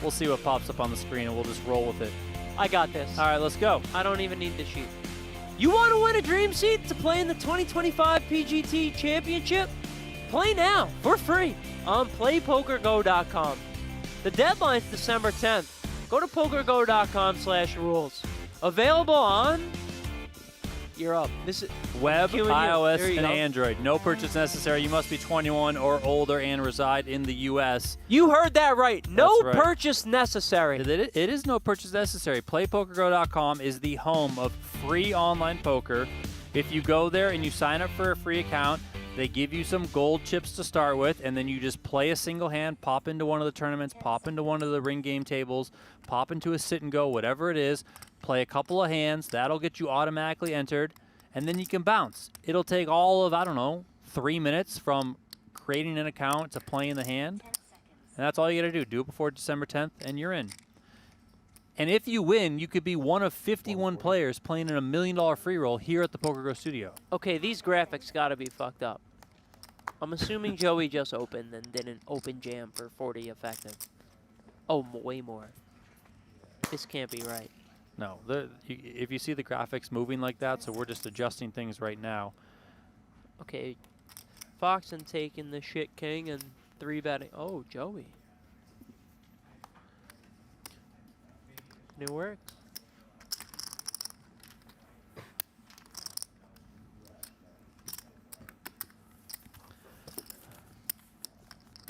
We'll see what pops up on the screen, and we'll just roll with it. I got this. All right, let's go. I don't even need the sheet. You want to win a dream seat to play in the 2025 PGT Championship? Play now for free on playpokergo.com. The deadline's December 10th. Go to pokergo.com/rules. Available on... You're up. This is Web, There iOS, you and go. Android. No purchase necessary. You must be 21 or older and reside in the U.S. You heard that right. No That's right. purchase necessary. It is no purchase necessary. PlayPokerGo.com is the home of free online poker. If you go there and you sign up for a free account, they give you some gold chips to start with, and then you just play a single hand, pop into one of the tournaments, pop into one of the ring game tables, pop into a sit and go, whatever it is, play a couple of hands. That'll get you automatically entered, and then you can bounce. It'll take all of, I don't know, 3 minutes from creating an account to playing the hand, and that's all you got to do. Do it before December 10th, and you're in. And if you win, you could be one of 51 players playing in a $1 million free roll here at the PokerGo studio. Okay, these graphics got to be fucked up. I'm assuming Joey just opened and didn't open jam for 40 effective. Oh, way more. This can't be right. No, if you see the graphics moving like that, so we're just adjusting things right now. Okay, Foxen taking the shit king and 3-betting. Oh, Joey. New work.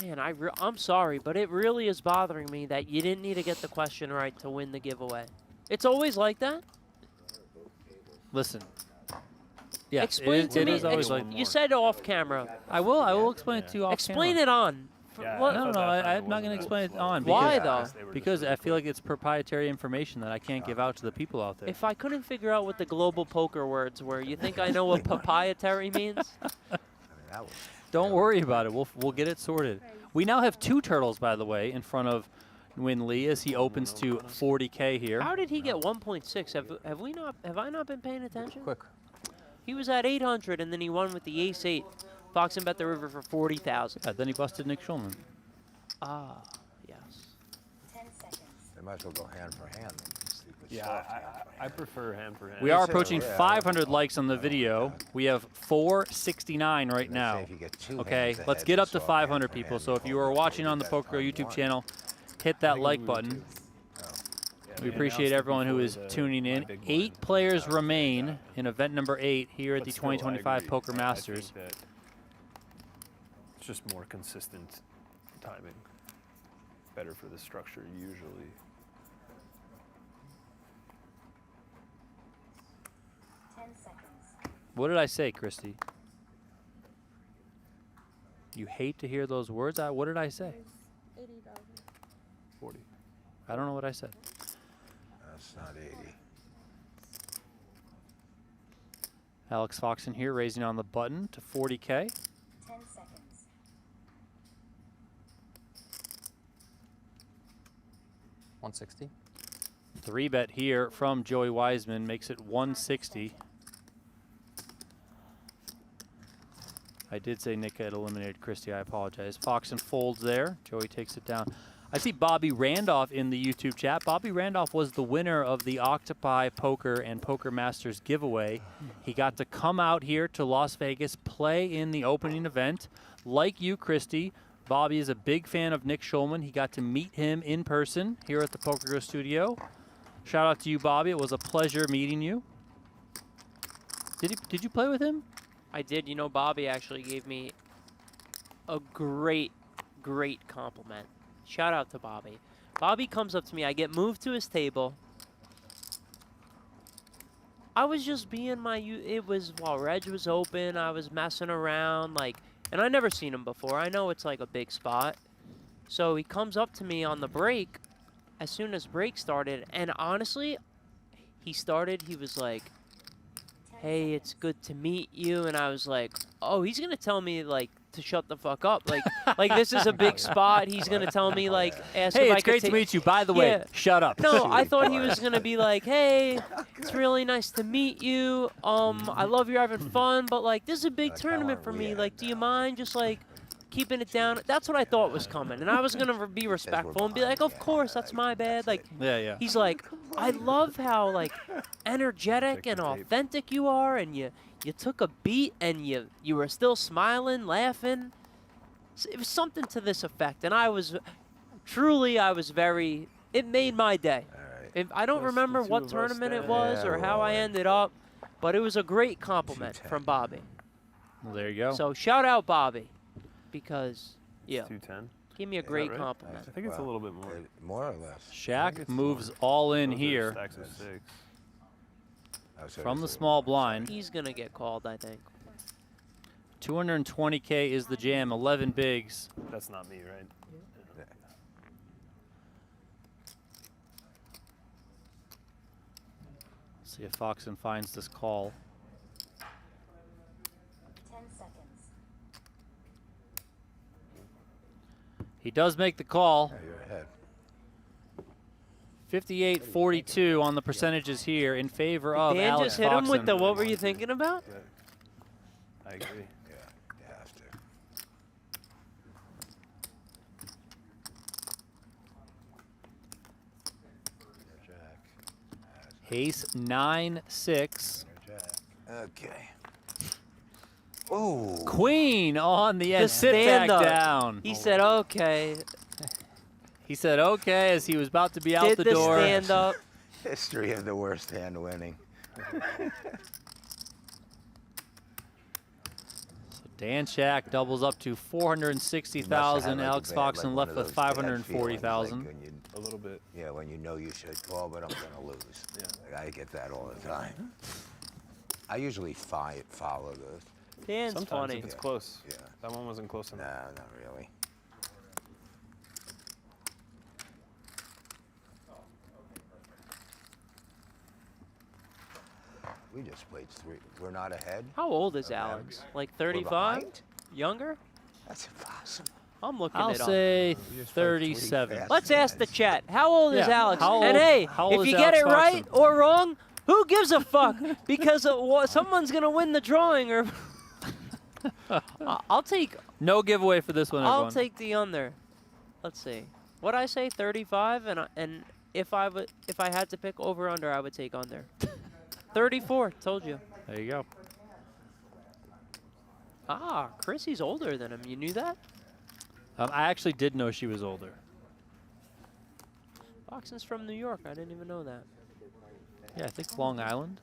Man, I'm sorry, but it really is bothering me that you didn't need to get the question right to win the giveaway. It's always like that? Listen. Yes, Explain to me. it is always like You said off camera. I will explain it to you off Explain camera. it on. No, I'm not going to explain it on. Why, because, though? Because I feel like it's proprietary information that I can't give out to the people out there. If I couldn't figure out what the global poker words were, you think I know what proprietary means? Don't worry about it. We'll get it sorted. We now have 2 turtles, by the way, in front of Nguyen Lee as he opens to 40K here. How did he get 1.6? Have I not been paying attention? Quick. He was at 800 and then he won with the ace-8. Foxen bet the river for 40,000. Yeah, then he busted Nick Schulman. Ah, yes. 10 seconds. They might as well go hand for hand. Yeah, I prefer hand for hand. We are approaching 500 likes on the video. We have 469 right now. Okay, let's get up to 500 people. So if you are watching on the PokerGo YouTube channel, hit that like button. We appreciate everyone who is tuning in. 8 players remain in event number 8 here at the 2025 Poker Masters. I think that it's just more consistent timing. Better for the structure usually. 10 seconds. What did I say, Christy? You hate to hear those words? What did I say? 40. I don't know what I said. That's not 80. Alex Foxen here raising on the button to 40K. 10 seconds. 160. 3-bet here from Joey Wiseman makes it 160. I did say Nick had eliminated Christie. I apologize. Foxen folds there. Joey takes it down. I see Bobby Randolph in the YouTube chat. Bobby Randolph was the winner of the Octopi Poker and Poker Masters giveaway. He got to come out here to Las Vegas, play in the opening event. Like you, Christie, Bobby is a big fan of Nick Schulman. He got to meet him in person here at the PokerGO studio. Shout out to you, Bobby. It was a pleasure meeting you. Did you play with him? I did. You know, Bobby actually gave me a great compliment. Shout out to Bobby. Bobby comes up to me. I get moved to his table. I was just being it was while Reg was open. I was messing around, like, and I never seen him before. I know it's like a big spot. So he comes up to me on the break as soon as break started. And honestly, he was like, hey, it's good to meet you. And I was like, oh, he's going to tell me, like, to shut the fuck up. Like this is a big spot. He's going to tell me, like, ask hey, if I it's could great to meet you. By the way, shut up. No, I thought he was going to be like, hey, it's really nice to meet you. I love you're having fun, but, like, this is a big tournament for me. Like, do you mind just, like, keeping it down? That's what I thought was coming. And I was going to be respectful and be like, of course, that's my bad. Like, yeah. He's like, I love how, like, energetic and authentic you are, and you took a beat and you were still smiling, laughing. It was something to this effect, and I was very, it made my day. I don't remember what tournament it was or how I ended up, but it was a great compliment from Bobby. Well, there you go. So shout out Bobby, because, yeah, 210. Give me a great compliment. I think it's a little bit more. More or less. Shaq moves all in here. Stacks of 6. From the small blind. He's going to get called, I think. 220K is the jam, 11 bigs. That's not me, right? See if Foxen finds this call. 10 seconds. He does make the call. Yeah, you're ahead. 58-42 on the percentages here in favor of Dan Alex just hit him with Foxen. the what were you thinking about? I agree. Yeah, you have to. Ace 9-6. Okay. Oh. Queen on the end. The Sit back stand-up. down. He said, okay. He said, okay, as he was about to be out the door. Stand up. History of the worst hand winning. So Dan Shaq doubles up to 460,000. Alex Foxen left with 540,000. A little bit. Yeah, when you know you should call, but I'm going to lose. Yeah. Like, I get that all the time. I usually follow those. Dan's Sometimes funny. if it's close. Yeah. That one wasn't close enough. No, not really. We just played 3. We're not ahead. How old is Alex? Like 35? behind? Younger? That's impossible. I'm looking I'll it up. say 37. Let's ask the chat. How old is Yeah, Alex? how old- And hey, how old if is you get Alex it right Foxen? or wrong, who gives a fuck? Because someone's gonna win the drawing, or I'll take. No giveaway for this one, everyone. I'll take the under. Let's see. What I say, 35, and if I had to pick over under, I would take under. 34. Told you. There you go. Ah, Chrissy's older than him. You knew that? I actually did know she was older. Foxen's from New York. I didn't even know that. Yeah, I think Long Island.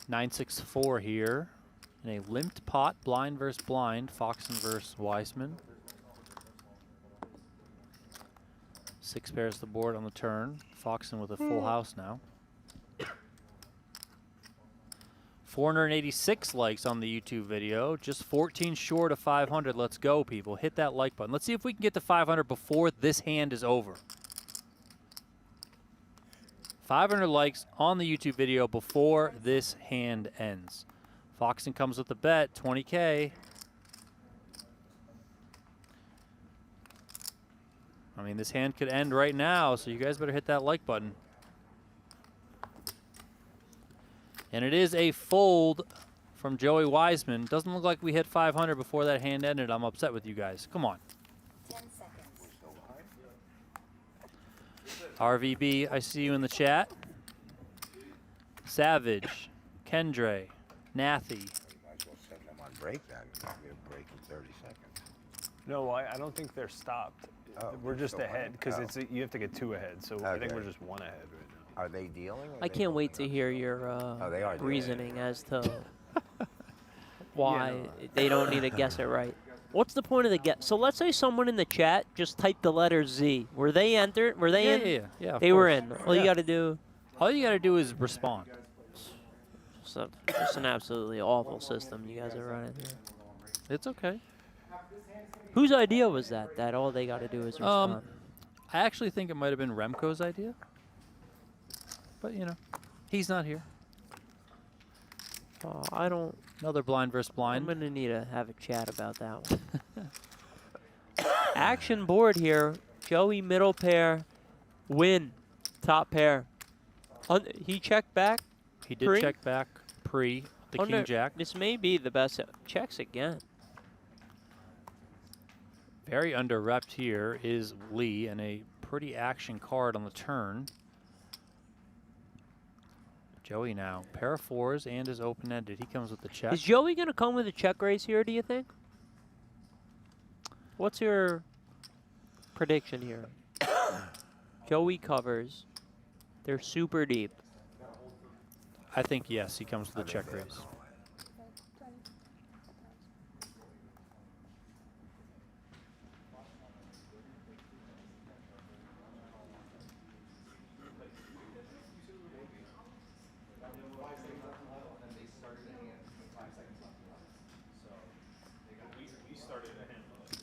$9-6-4 here in a limped pot, blind versus blind, Foxen versus Wiseman. 6 pairs the board on the turn. Foxen with a full house now. 486 likes on the YouTube video. Just 14 short of 500. Let's go, people. Hit that like button. Let's see if we can get to 500 before this hand is over. 500 likes on the YouTube video before this hand ends. Foxen comes with the bet, 20K. I mean, this hand could end right now, so you guys better hit that like button. And it is a fold from Joey Wiseman. Doesn't look like we hit 500 before that hand ended. I'm upset with you guys. Come on. 10 seconds. RVB, I see you in the chat. Savage, Kendre, Nathy. You might as well set them on break then. Give a break in 30 seconds. No, I don't think they're stopped. Oh, we're just still ahead because playing? it's you have to get 2 ahead. So I think Okay. we're just 1 ahead right now. Are they dealing? Or I can't wait to hear your they are doing it. reasoning as to why they don't need to guess it right. What's the point of the guess? So let's say someone in the chat just typed the letter Z. Were they entered? Were they in? Yeah, of They were course. in. All you got to do. All you got to do is respond. So it's an absolutely awful system you guys are running here. It's okay. Whose idea was that? That all they got to do is respond. I actually think it might have been Remco's idea. But, you know, he's not here. I don't. Another blind versus I'm blind. gonna need to have a chat about that one. Action board here. Joey middle pair, Nguyen top pair. He checked back. He did pre. check back pre the Under- king jack. This may be the best. Checks again. Very under-repped here is Lee, and a pretty action card on the turn. Joey now, pair of 4s and is open-ended. He comes with the check. Is Joey gonna come with a check raise here? Do you think? What's your prediction here? Joey covers. They're super deep. I think yes, he comes with a check raise.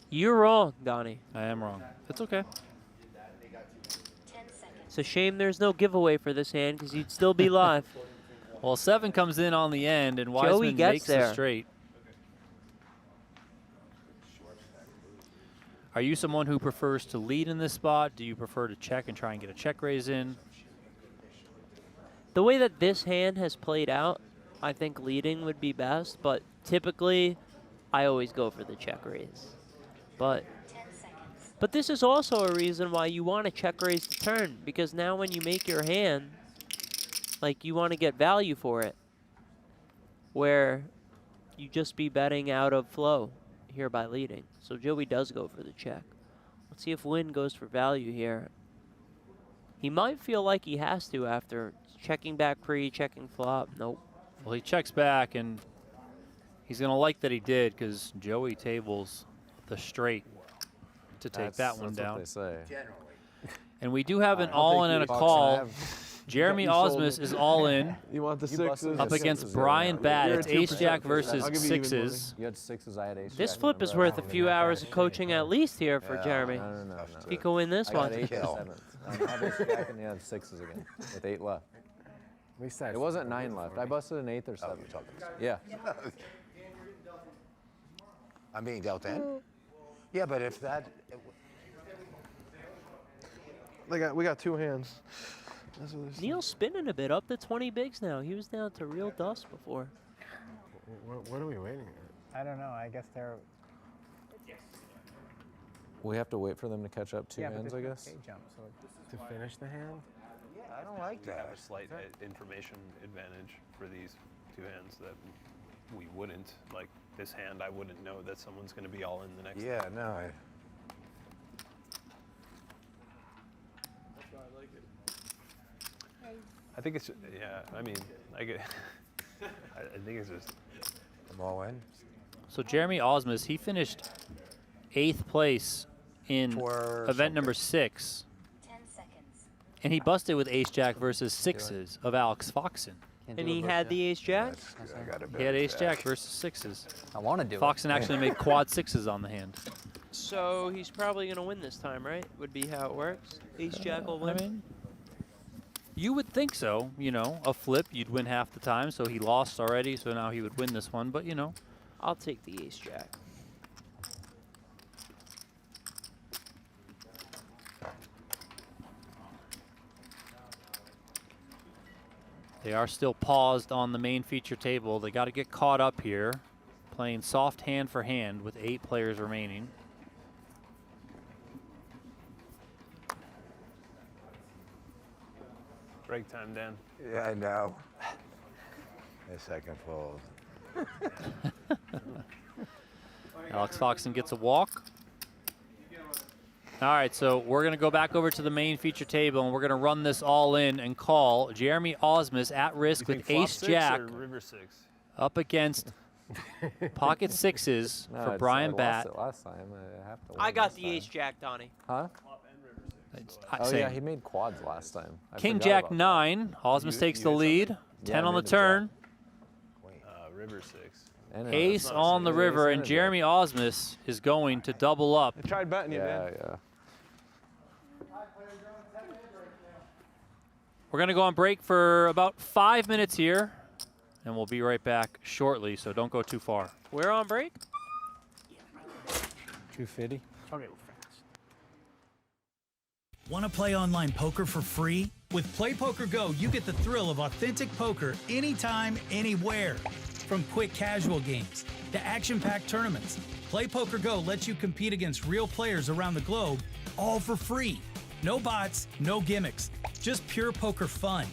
You're wrong, Donnie. I am wrong. It's okay. 10 seconds. It's a shame there's no giveaway for this hand because you'd still be live. Well, 7 comes in on the end, and Joey Wiseman gets makes there. the straight. Are you someone who prefers to lead in this spot? Do you prefer to check and try and get a check raise in? The way that this hand has played out, I think leading would be best, but typically I always go for the check raise. But 10 seconds. But this is also a reason why you want to check raise the turn, because now when you make your hand, like you want to get value for it, where you just be betting out of flow here by leading. So Joey does go for the check. Let's see if Nguyen goes for value here. He might feel like he has to after checking back pre, checking flop. Nope. Well, he checks back, and he's going to like that he did because Joey tables the straight to take that one down. That's what they say. And we do have an I don't all-in think and a you- call. Foxen, Jeremy You sold Ausmus me. is all in You want the You sixes? busted up Yeah, against sixes, Brian yeah. Bad. You're It's at 2% ace-jack for that. versus I'll give you even sixes. You had 6s, I had ace. This jack, flip is remember? worth a few hours of coaching at least here for Yeah. Jeremy. No. He could win this I got one. 8 Kill. 7. I had ace jack and you had 6s again with 8 left. At least I It wasn't 9 left. I busted an 8th or 7th. you're talking. Yeah. I'm being dealt in? Yeah, but if that... We got 2 hands. That's what they're Neil's spinning a bit, up to 20 bigs now. He was down to real dust before. What are we waiting at? I don't know. I guess they're. We have to wait for them to catch up 2 hands, I guess. Jump, so to finish the hand. Yeah, I don't like We have that. a slight information advantage for these 2 hands that we wouldn't. Like this hand, I wouldn't know that someone's going to be all in the next. Yeah, no, I think it's, yeah, I mean, I get, I think it's just, I'm all in. So Jeremy Ausmus, he finished 8th place in For event number 6, 10 seconds. and he busted with ace-jack versus 6s of Alex Foxen. Can't And do it he versus had you. the ace-jack? That's good. I got a He had better ace-jack versus sixes. I want to do Foxen it. actually made quad sixes on the hand. So he's probably going to win this time, right? Would be how it works. Ace-jack will win. I mean, you would think so. You know, a flip, you'd win half the time. So he lost already, so now he would win this one. But, you know. I'll take the ace-jack. They are still paused on the main feature table. They got to get caught up here. Playing soft hand for hand with 8 players remaining. Break time, Dan. Yeah, I know. A second fold. Alex Foxen gets a walk. All right, so we're going to go back over to the main feature table, and we're going to run this all in and call Jeremy Ausmus at risk with ace-jack River six. up against pocket sixes No, for it's- Brian I Bat. lost it last time. I have to. I win got this the time. ace-jack, Donnie. Huh? Oh Same. yeah, he made quads last time. I King forgot Jack about that. 9. Ausmus takes the lead. 10 I on the made a turn. River six. And an Ace ace. on the Ace river, and and a jack. Jeremy Ausmus is going to double up. I tried betting you, Yeah, man. yeah. We're going to go on break for about 5 minutes here, and we'll be right back shortly, so don't go too far. We're on break? 250. Okay. Want to play online poker for free? With PlayPokerGo, you get the thrill of authentic poker anytime, anywhere. From quick casual games to action-packed tournaments, PlayPokerGo lets you compete against real players around the globe, all for free. No bots, no gimmicks, just pure poker fun.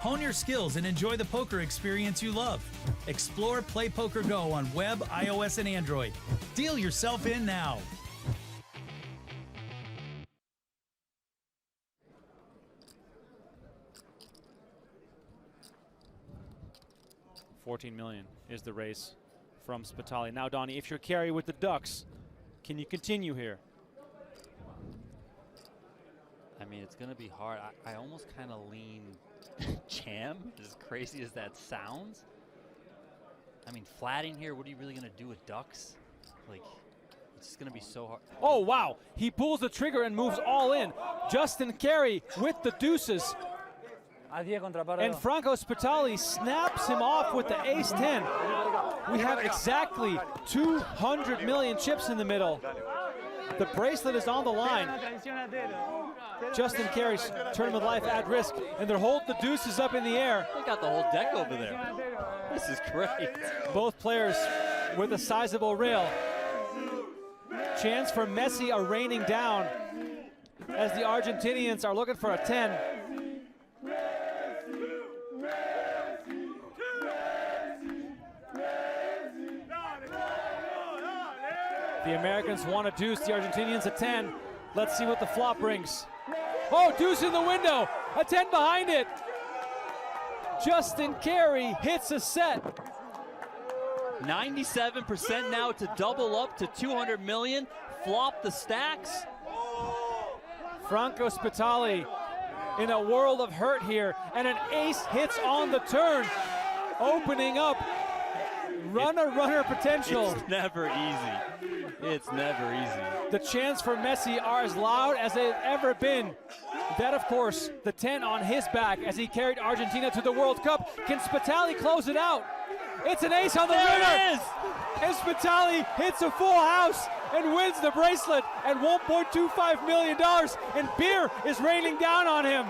Hone your skills and enjoy the poker experience you love. Explore PlayPokerGo on web, iOS, and Android. Deal yourself in now. $14 million is the race from Spitali. Now, Donnie, if you're carry with the Ducks, can you continue here? I mean, it's going to be hard. I almost kind of lean jam, as crazy as that sounds. I mean, flatting here, what are you really going to do with Ducks? Like, it's just going to be so hard. Oh, wow. He pulls the trigger and moves all in. Justin Carey with the deuces. And Franco Spitali snaps him off with the ace-10. We have exactly 200 million chips in the middle. The bracelet is on the line. Justin Carey's tournament life at risk, and they're holding the deuces up in the air. They got the whole deck over there. This is great. Both players with a sizable rail. Chance for Messi are raining down as the Argentinians are looking for a 10. The Americans want a deuce, the Argentinians a 10. Let's see what the flop brings. Oh, deuce in the window, a 10 behind it. Justin Carey hits a set. 97% now to double up to 200 million. Flop the stacks. Franco Spitali in a world of hurt here, and an ace hits on the turn, opening up runner potential. It's never easy. It's never easy. The chants for Messi are as loud as they've ever been. That, of course, the 10 on his back as he carried Argentina to the World Cup. Can Spitali close it out? It's an ace on the There winner. it is! And Spitali hits a full house and wins the bracelet at $1.25 million. And beer is raining down on him.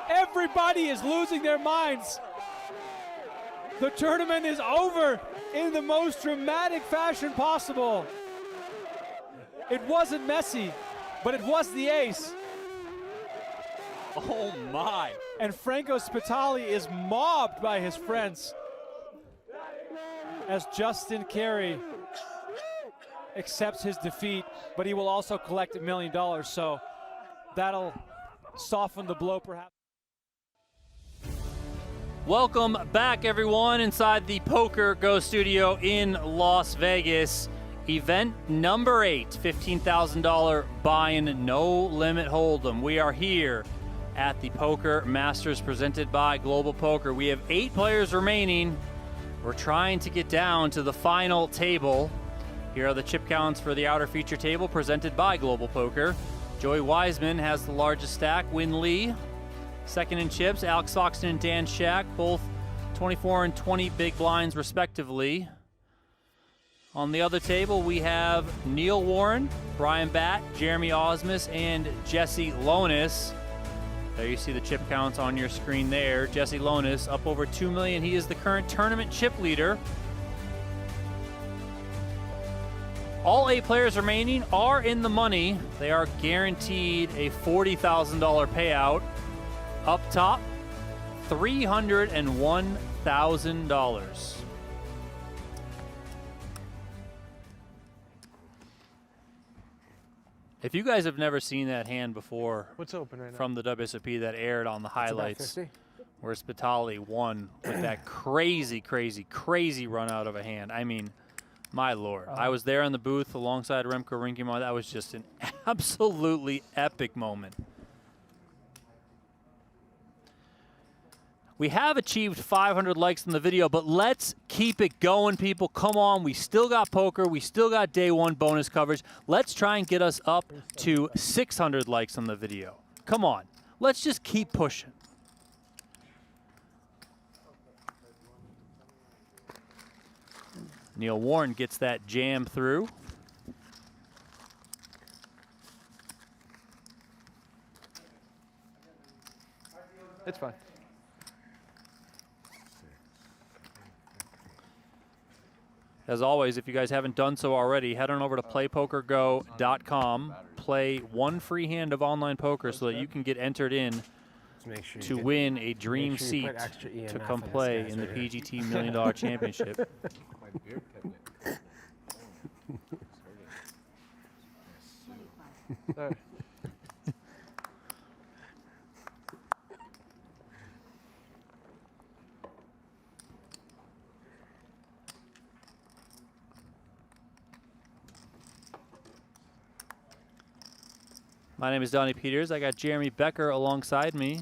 Everybody is losing their minds. The tournament is over in the most dramatic fashion possible. It wasn't Messi, but it was the ace. Oh my. And Franco Spitali is mobbed by his friends as Justin Carey accepts his defeat, but he will also collect $1 million, so that'll soften the blow perhaps. Welcome back, everyone, inside the PokerGO studio in Las Vegas. Event number 8, $15,000 buy-in, no limit hold'em. We are here at the Poker Masters presented by Global Poker. We have 8 players remaining. We're trying to get down to the final table. Here are the chip counts for the outer feature table presented by Global Poker. Joey Wiseman has the largest stack. Nguyen Lee, second in chips. Alex Foxen and Dan Shak, both 24 and 20 big blinds respectively. On the other table, we have Neil Warren, Brian Batt, Jeremy Ausmus, and Jesse Lonis. There you see the chip counts on your screen there. Jesse Lonis up over 2 million. He is the current tournament chip leader. All 8 players remaining are in the money. They are guaranteed a $40,000 payout. Up top, $301,000. If you guys have never seen that hand before, what's open right now? From the WSOP that aired on the highlights, 50. where Spitali won with that crazy, crazy, crazy run out of a hand. I mean, my lord. I was there in the booth alongside Remco Rinkema. That was just an absolutely epic moment. We have achieved 500 likes in the video, but let's keep it going, people. Come on, we still got poker. We still got day one bonus coverage. Let's try and get us up to 600 likes on the video. Come on, let's just keep pushing. Neil Warren gets that jam through. It's fine. As always, if you guys haven't done so already, head on over to playpokergo.com. Play one free hand of online poker so that you can get entered in to win a dream seat to come play in the PGT $1 Million Championship. My name is Donnie Peters. I got Jeremy Becker alongside me.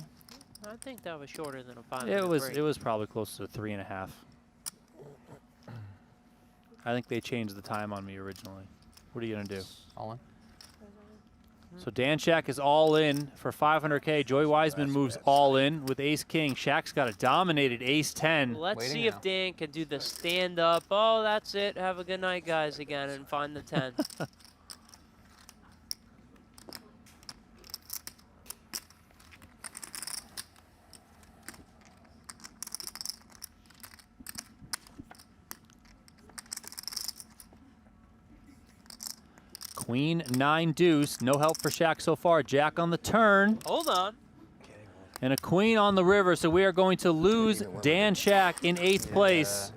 I think that was shorter than a 5 It was probably close to 3.5. I think they changed the time on me originally. What are you gonna do? All in. So Dan Shak is all in for 500K. Joey Wiseman moves all in with Ace King. Shak's got a dominated Ace 10. Let's see if Dan can do the stand up. Oh, that's it. Have a good night, guys, again, and find the 10. Queen 9 deuce. No help for Shak so far. Jack on the turn. Hold on. And a queen on the river. So we are going to lose Dan Shak in 8th place.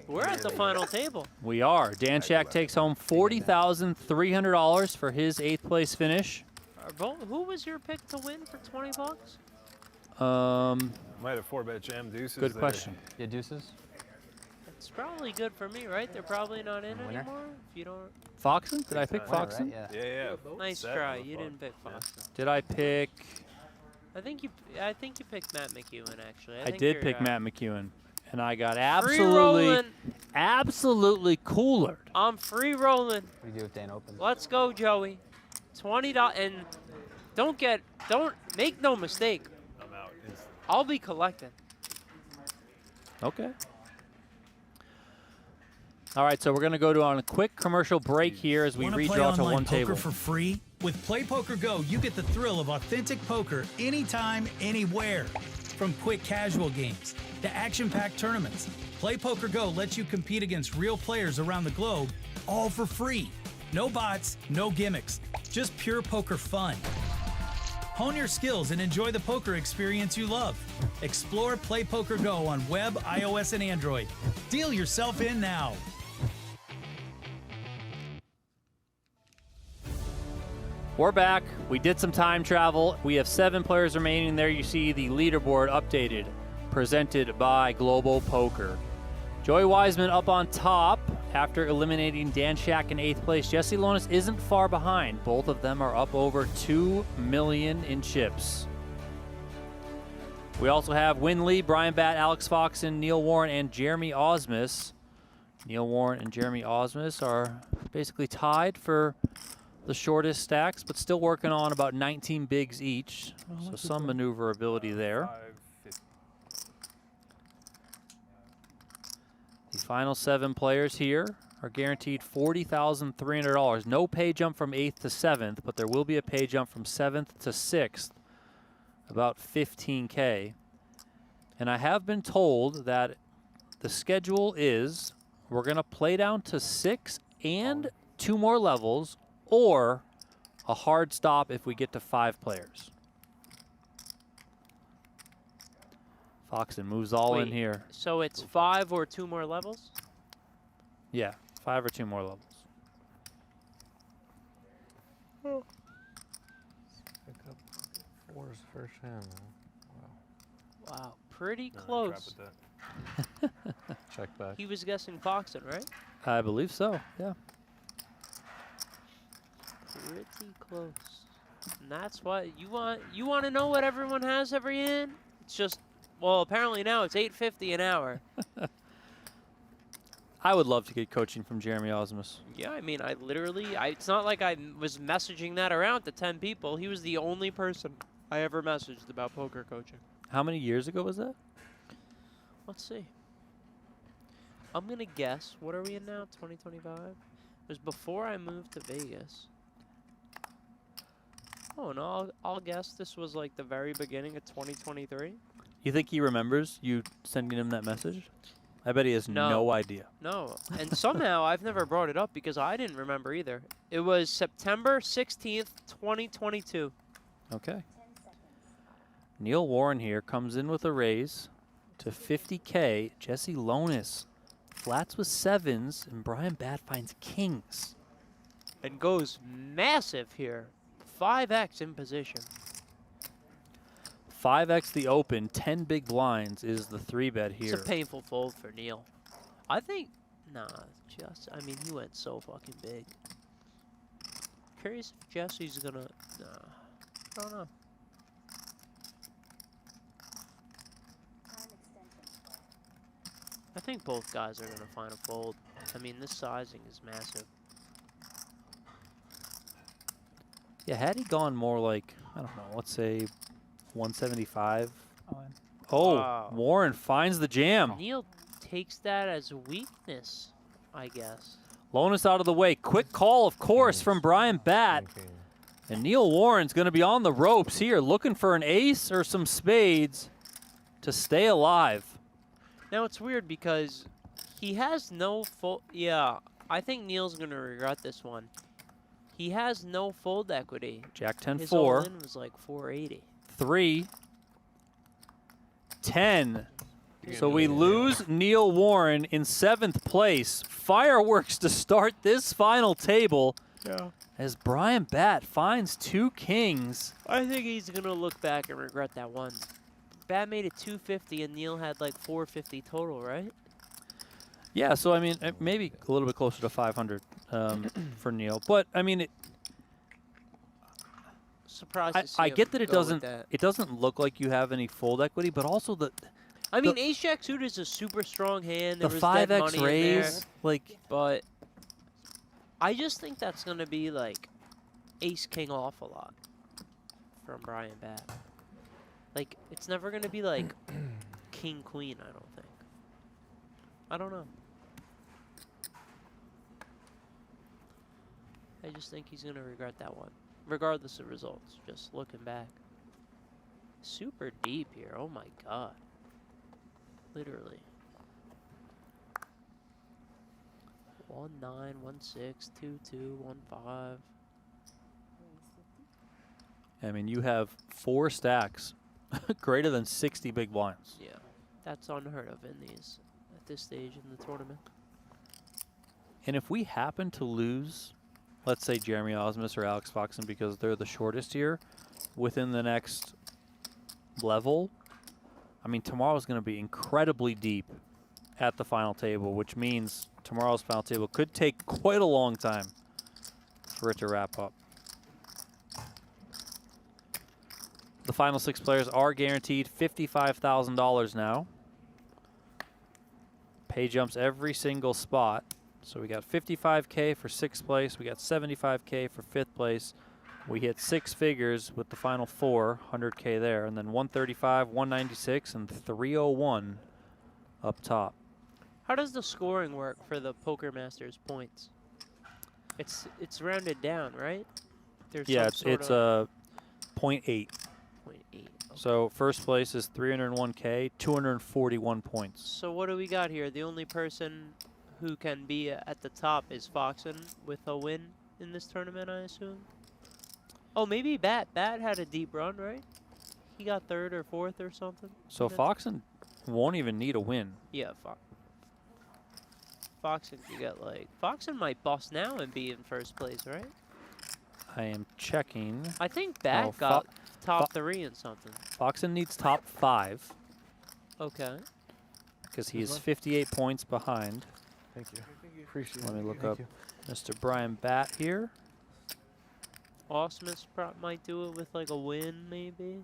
We're at the final table. We are. Dan Shak takes home $40,300 for his 8th place finish. Who was your pick to win for 20 bucks? Might have 4-bet jam deuces. Good question. Yeah, deuces. It's probably good for me, right? They're probably not in anymore. If you don't. Foxen? Did I pick Foxen? Right? Yeah. Nice try. You didn't pick Foxen. Did I pick? I think you picked Matt McEwen actually. I did pick Matt McEwen, and I got rolling. absolutely coolered. I'm free rolling. What do you do if Dan opens? Let's go, Joey. $20 and don't make no mistake. I'm out. I'll be collecting. Okay. All right, so we're going to go on a quick commercial break here as we redraw to one table. Poker for free? With Play Poker Go, you get the thrill of authentic poker anytime, anywhere. From quick casual games to action-packed tournaments, Play Poker Go lets you compete against real players around the globe, all for free. No bots, no gimmicks, just pure poker fun. Hone your skills and enjoy the poker experience you love. Explore Play Poker Go on web, iOS, and Android. Deal yourself in now. We're back. We did some time travel. We have 7 players remaining. There you see the leaderboard updated, presented by Global Poker. Joey Wiseman up on top after eliminating Dan Shak in 8th place. Jesse Lonis isn't far behind. Both of them are up over 2 million in chips. We also have Win Lee, Brian Batt, Alex Foxen, Neil Warren, and Jeremy Ausmus. Neil Warren and Jeremy Ausmus are basically tied for the shortest stacks, but still working on about 19 bigs each. So some maneuverability there. The final 7 players here are guaranteed $40,300. No pay jump from 8th to 7th, but there will be a pay jump from 7th to 6th, about $15K. And I have been told that the schedule is we're going to play down to 6 and 2 more levels, or a hard stop if we get to 5 players. Foxen moves all in here. So it's 5 or 2 more levels? Yeah, 5 or 2 more levels. Pick up 4's first hand. Wow, pretty close. Check back. He was guessing Foxen, right? I believe so, yeah. Pretty close. And that's what you want. You want to know what everyone has every hand? It's just, well, apparently now it's $8.50 an hour. I would love to get coaching from Jeremy Ausmus. Yeah, I mean, I literally, it's not like I was messaging that around to 10 people. He was the only person I ever messaged about poker coaching. How many years ago was that? Let's see. I'm going to guess. What are we in now? 2025? It was before I moved to Vegas. Oh, no, I'll guess this was like the very beginning of 2023. You think he remembers you sending him that message? I bet he has no idea. No, and somehow I've never brought it up because I didn't remember either. It was September 16th, 2022. Okay. Neil Warren here comes in with a raise to 50K. Jesse Lonis flats with 7s, and Brian Batt finds kings. And goes massive here. 5x in position. 5x the open, 10 big blinds is the 3-bet here. It's a painful fold for Neil. I think, nah, I mean, he went so fucking big. Curious if Jesse's gonna, nah, I don't know. I think both guys are gonna find a fold. I mean, this sizing is massive. Yeah, had he gone more like, I don't know, let's say 175. Oh, wow. Warren finds the jam. Neil takes that as a weakness, I guess. Lonis out of the way. Quick call, of course, from Brian Batt. And Neil Warren's going to be on the ropes here, looking for an ace or some spades to stay alive. Now, it's weird because he has no fold. Yeah, I think Neil's going to regret this one. He has no fold equity. Jack 10-4. His all-in was like 480. 3, 10. So we lose Neil Warren in 7th place. Fireworks to start this final table. Yeah. As Brian Batt finds 2 kings. I think he's going to look back and regret that one. Batt made it 250 and Neil had like 450 total, right? Yeah, so I mean, maybe a little bit closer to 500 for Neil. But I mean, surprised to see I get that it doesn't look like you have any fold equity, but also I mean, ace jack suited is a super strong hand. The there was dead 5x money raise, in there, like, but I just think that's gonna be like ace king off a lot from Brian Batt. Like, it's never gonna be like king queen. I don't think. I don't know. I just think he's gonna regret that one, regardless of results. Just looking back. Super deep here. Oh my god. Literally. 1-9, 1-6, 2-2, 1-5. I mean, you have 4 stacks greater than 60 big blinds. Yeah, that's unheard of in these at this stage in the tournament. And if we happen to lose, let's say Jeremy Ausmus or Alex Foxen, because they're the shortest here, within the next level, I mean, tomorrow's going to be incredibly deep at the final table, which means tomorrow's final table could take quite a long time for it to wrap up. The the final 6 players are guaranteed $55,000 now. Pay jumps every single spot. So we got 55K for 6th place. We got 75K for 5th place. We hit 6 figures with the final 4, 100K there, and then 135, 196, and 301 up top. How does the scoring work for the Poker Masters points? It's rounded down, right? There's Yeah, some it's sort of 0.8. 0.8. Okay. So first place is 301K, 241 points. So what do we got here? The only person who can be at the top is Foxen with a win in this tournament, I assume. Oh, maybe Bat. Bat had a deep run, right? He got 3rd or 4th or something. So Foxen won't even need a win. Yeah, Foxen could get like... Foxen might bust now and be in 1st place, right? I am checking. I think Bat got top 3 in something. Foxen needs top 5. Okay. Because he is 58 points behind. Thank you. Appreciate it. Let me look Thank up you. Mr. Brian Bat here. Ausmus might do it with like a win, maybe.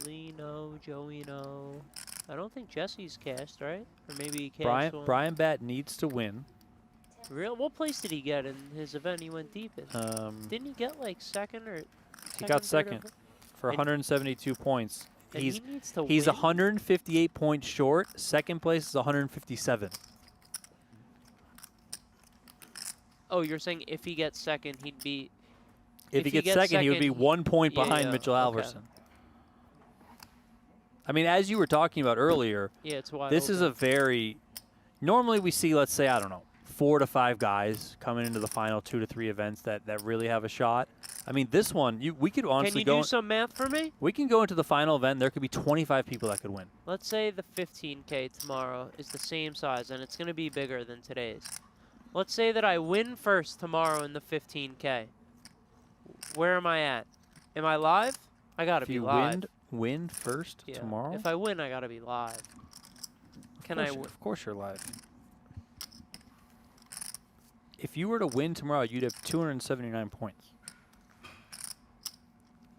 Lee, no. Joey, no. I don't think Jesse's cashed, right? Or maybe he cashed one. Brian Bat needs to win. What place did he get in his event? He went deep in. Didn't he get like 2nd or? He got 2nd for 172 points. And he needs to he's win? 158 points short. 2nd place is 157. Oh, you're saying if he gets 2nd, he'd be. If he gets 2nd, he would be 1 point behind Mitchell Alverson. I mean, as you were talking about earlier, Yeah, it's wide this is a open. very. Normally, we see, let's say, I don't know, 4 to 5 guys coming into the final 2 to 3 events that really have a shot. I mean, this one, we could honestly Can you do some math for me? We can go into the final event. There could be 25 people that could win. Let's say the 15K tomorrow is the same size, and it's going to be bigger than today's. Let's say that I win first tomorrow in the 15K. Where am I at? Am I live? I got to be live. If you win first tomorrow? If I win, I got to be live. Can I win? Of course you're live. If you were to win tomorrow, you'd have 279 points.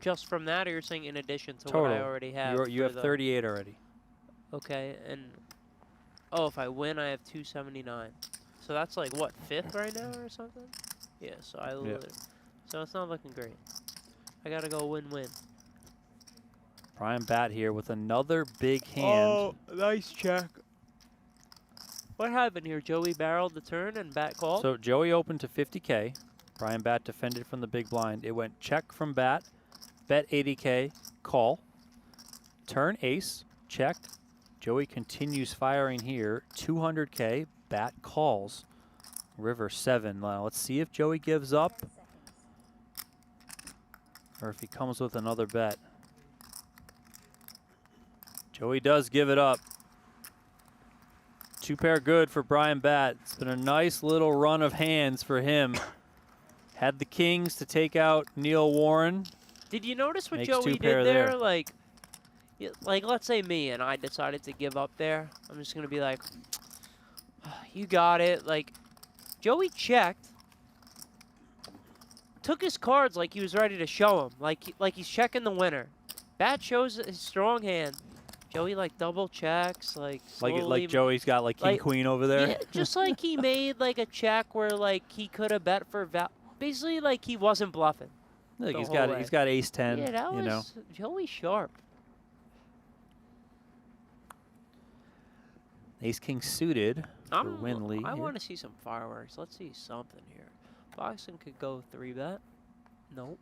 Just from that, or you're saying in addition to Total. what I already have? You have 38 already. Okay, and oh, if I win, I have 279. So that's like what, 5th right now or something? Yeah. So I literally. So it's not looking great. I gotta go win-win. Brian Bat here with another big hand. Oh, nice check. What happened here? Joey barreled the turn and Bat called? So Joey opened to 50K. Brian Bat defended from the big blind. It went check from Bat. Bet 80K, call. Turn ace, checked. Joey continues firing here. 200K, Bat calls. River 7. Now let's see if Joey gives up or if he comes with another bet. Joey does give it up. 2 pair good for Brian Bat. It's been a nice little run of hands for him. Had the kings to take out Neil Warren. Did you notice what Makes Joey 2 pair did there? there. Like let's say me and I decided to give up there. I'm just going to be like, you got it. Like, Joey checked. Took his cards like he was ready to show him. Like he's checking the winner. Bat shows his strong hand. Joey like double checks, like Like Joey's got like king queen over there. Yeah, just like he made like a check where like he could have bet for basically like he wasn't bluffing. Like he's got ace 10. Yeah, that was you know. Joey sharp. Ace king suited for win lead. I here. want to see some fireworks. Let's see something here. Foxen could go 3-bet. Nope.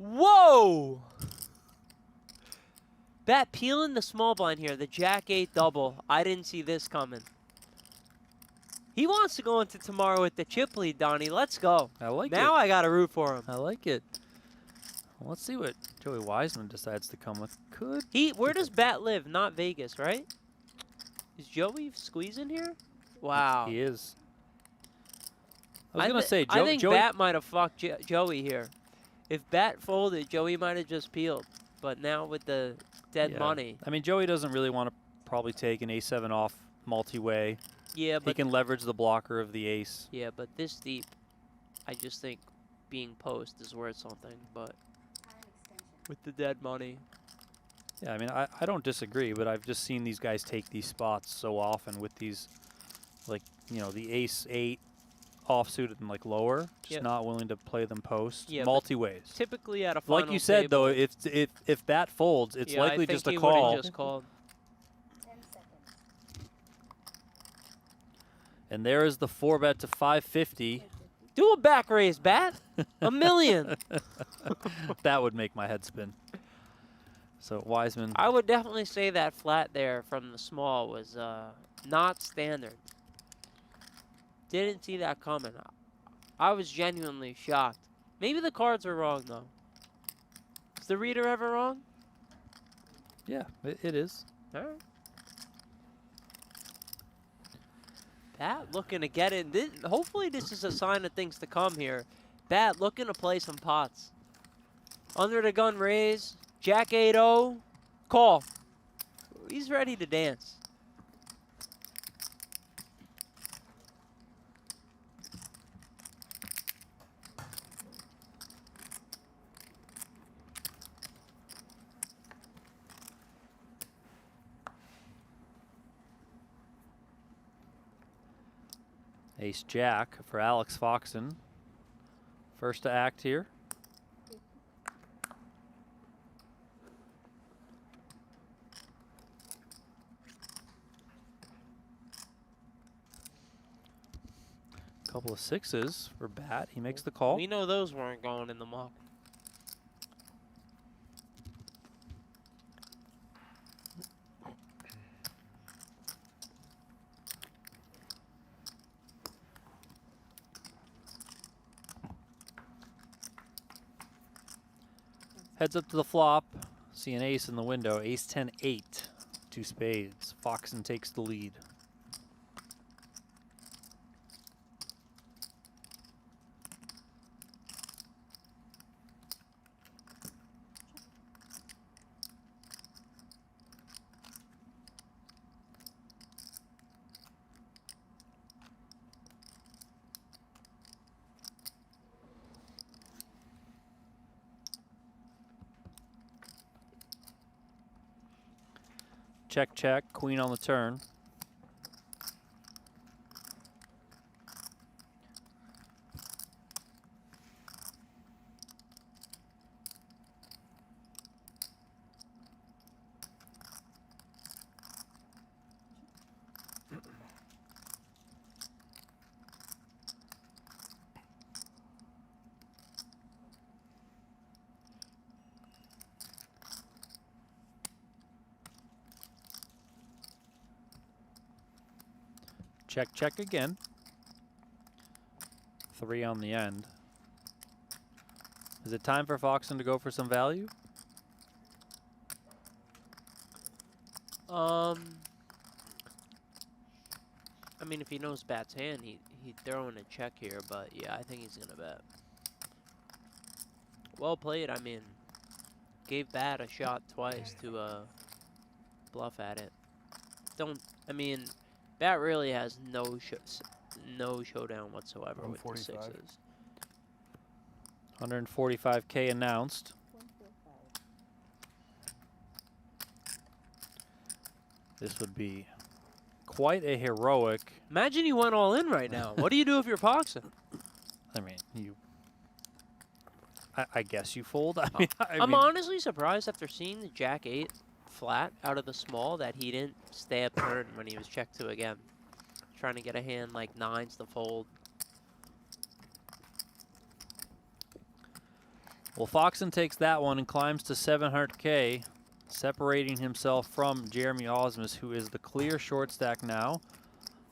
Whoa! Bat peeling the small blind here. The Jack-8 double. I didn't see this coming. He wants to go into tomorrow with the chip lead, Donnie. Let's go. I like it. Now I got to root for him. I like it. Well, let's see what Joey Wiseman decides to come with. Where does Bat live? Not Vegas, right? Is Joey squeezing here? Wow. He is. I was gonna say, I think Joey. Bat might have fucked Joey here. If Bat folded, Joey might have just peeled. But now with the dead money. I mean, Joey doesn't really want to probably take an A7 off multi-way. Yeah, he but can leverage the blocker of the ace. yeah, but this deep, I just think being post is worth something. But with the dead money, Yeah, I mean, I don't disagree, but I've just seen these guys take these spots so often with these, like, you know, the ace-8 offsuit and like lower, just Yep. not willing to play them post. Yeah, but multi-ways. typically at a final Like you said, though, table- if Bat folds, it's yeah, likely I think just a he call. would've just called. 10 seconds. And there is the 4-bet to 550. Do a back raise, Bat. $1 million. That would make my head spin. So Wiseman. I would definitely say that flat there from the small was not standard. Didn't see that coming. I was genuinely shocked. Maybe the cards are wrong, though. Is the reader ever wrong? Yeah, it is. All right. Bat looking to get in. Hopefully this is a sign of things to come here. Bat looking to play some pots. Under the gun raise. Jack 8-0. Call. He's ready to dance. Ace Jack for Alex Foxen. First to act here. Couple of sixes for Bat. He makes the call. We know those weren't going in the muck. Heads up to the flop. See an ace in the window. Ace 10-8. 2 spades. Foxen takes the lead. Check, check. Queen on the turn. Check, check again. 3 on the end. Is it time for Foxen to go for some value? I mean, if he knows Bat's hand, he'd throw in a check here, but yeah, I think he's gonna bet. Well played. I mean, gave Bat a shot twice to bluff at it. I mean, Bat really has no showdown whatsoever with the sixes. 145K announced. This would be quite a heroic. Imagine you went all in right now. What do you do if you're Foxen? I mean, I guess you fold. I'm honestly surprised after seeing the Jack 8 flat out of the small that he didn't stay up turn when he was checked to again. Trying to get a hand like 9s to fold. Well, Foxen takes that one and climbs to 700K, separating himself from Jeremy Ausmus, who is the clear short stack now.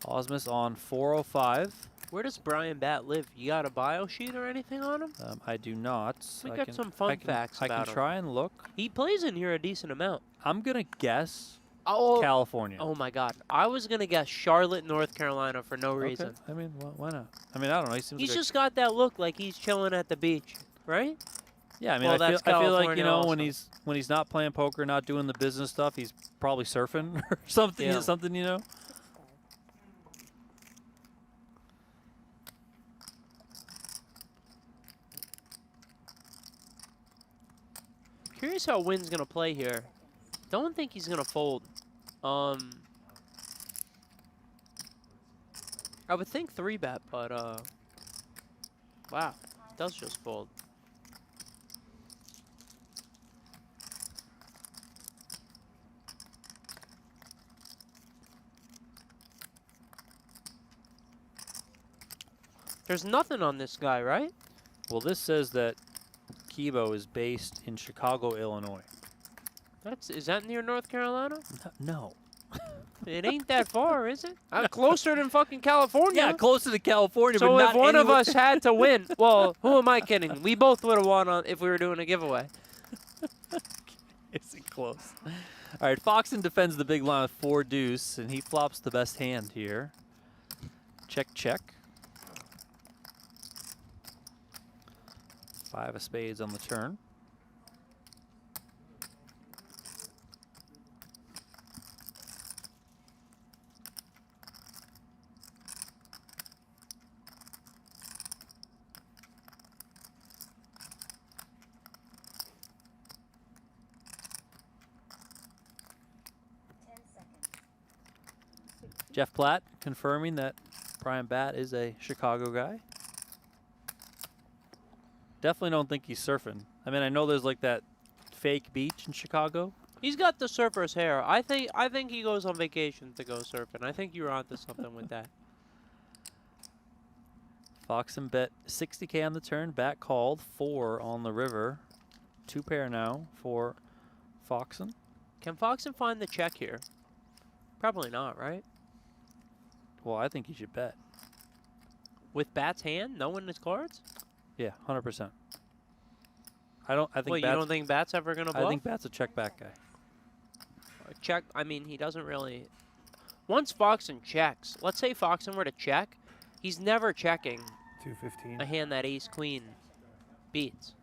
Ausmus on 405. Where does Brian Bat live? You got a bio sheet or anything on him? I do not. We got some fun facts about him. I can try and look. He plays in here a decent amount. I'm going to guess California. Oh my God! I was gonna guess Charlotte, North Carolina for no reason. I mean, why not? I mean, I don't know. He seems He's like just got that look like he's chilling at the beach, right? yeah. I mean, Well, I that's feel like California when also. he's not playing poker, not doing the business stuff, he's probably surfing or something. Yeah. Something, Curious how Nguyen's gonna play here. Don't think he's gonna fold. I would think 3-bet, but wow, does just fold. There's nothing on this guy, right? Well, this says that Kibo is based in Chicago, Illinois. Is that near North Carolina? No. It ain't that far, is it? Closer than fucking California. Yeah, closer to California, So but if not one of anywhere- us had to win, well, who am I kidding? We both would have won if we were doing a giveaway. Isn't close. All right, Foxen defends the big line with 4 deuce, and he flops the best hand here. Check, check. 5 of spades on the turn. Jeff Platt confirming that Brian Batt is a Chicago guy. Definitely don't think he's surfing. I mean, I know there's like that fake beach in Chicago. He's got the surfer's hair. I think he goes on vacation to go surfing. I think you're onto something with that. Foxen bet 60K on the turn, Batt called, 4 on the river. 2 pair now for Foxen. Can Foxen find the check here? Probably not, right? Well, I think he should bet. With Batt's hand, knowing his cards? Yeah, 100%. I think. Wait, you don't think Batt's ever gonna bluff? I think Batt's a check back guy. Check. I mean, he doesn't really. Once Foxen checks, let's say Foxen were to check, he's never checking 215. a hand that ace queen beats.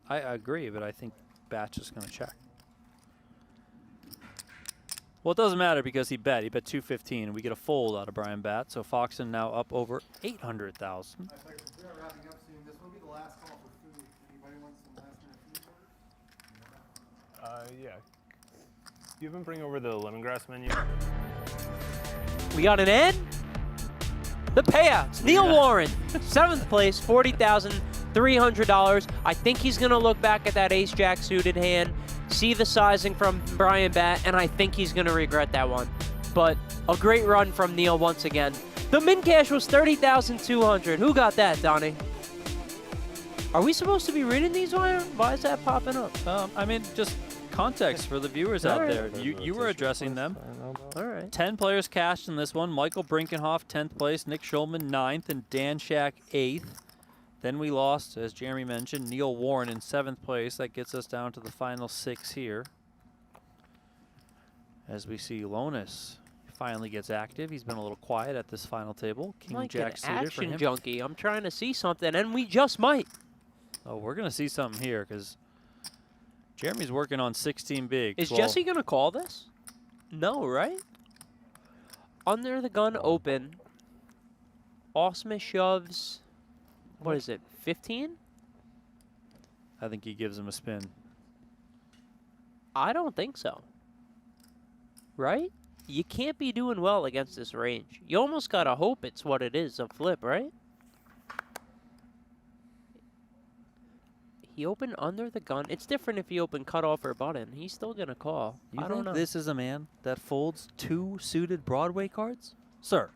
I agree, but I think Batt's just gonna check. Well, it doesn't matter because he bet. He bet 215, and we get a fold out of Brian Batt. So Foxen now up over 800,000. We are wrapping up soon. This will be the last call for food. Anybody wants some last minute food? Yeah. You haven't bring over the lemongrass menu? We got an end. The payouts. Neil Warren, 7th place, $40,300. I think he's gonna look back at that ace-jack suited hand, see the sizing from Brian Batt, and I think he's going to regret that one. But a great run from Neil once again. The min cash was $30,200. Who got that, Donnie? Are we supposed to be reading these? Why is that popping up? I mean, just context for the viewers out there. You were addressing them. All right. 10 players cashed in this one. Michael Brinkenhoff, 10th place. Nick Schulman, 9th. And Dan Shak, 8th. Then we lost, as Jeremy mentioned, Neil Warren in 7th place. That gets us down to the final 6 here. As we see Lonis finally gets active. He's been a little quiet at this final table. King Like Jack an suited for action him. junkie. I'm trying to see something, and we just might. Oh, we're going to see something here because Jeremy's working on 16 big. Is 12. Jesse going to call this? No, right? Under the gun open. Ausmus shoves. What is it, 15? I think he gives him a spin. I don't think so. Right? You can't be doing well against this range. You almost got to hope it's what it is, a flip, right? He opened under the gun. It's different if he opened cutoff or button. He's still going to call. You I don't think know. this is a man that folds 2 suited Broadway cards? Sir.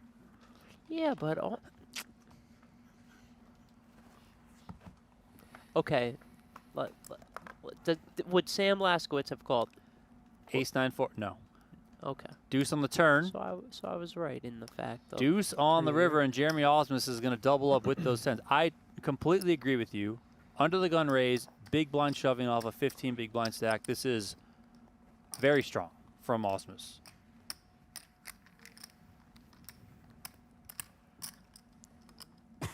Yeah, but... Okay. Would Sam Laskowitz have called? Ace 9-4. No. Okay. Deuce on the turn. So I was right in the fact. Though. Deuce on the river, and Jeremy Ausmus is going to double up with those 10s. I completely agree with you. Under the gun raise, big blind shoving off a 15 big blind stack. This is very strong from Ausmus. I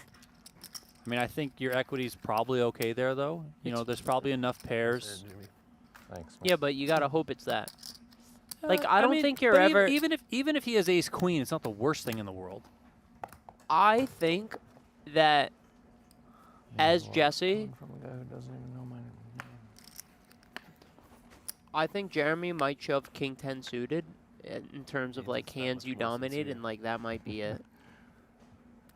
mean, I think your equity's probably okay there, though. You know, there's probably enough pairs. Thanks. Yeah, but you gotta hope it's that. Like, I don't mean, think you're but ever. even if he has ace queen, it's not the worst thing in the world. I think that as Jesse, From a guy who doesn't even know my name. I think Jeremy might shove king 10 suited in terms of like hands you dominate, and like that might be it.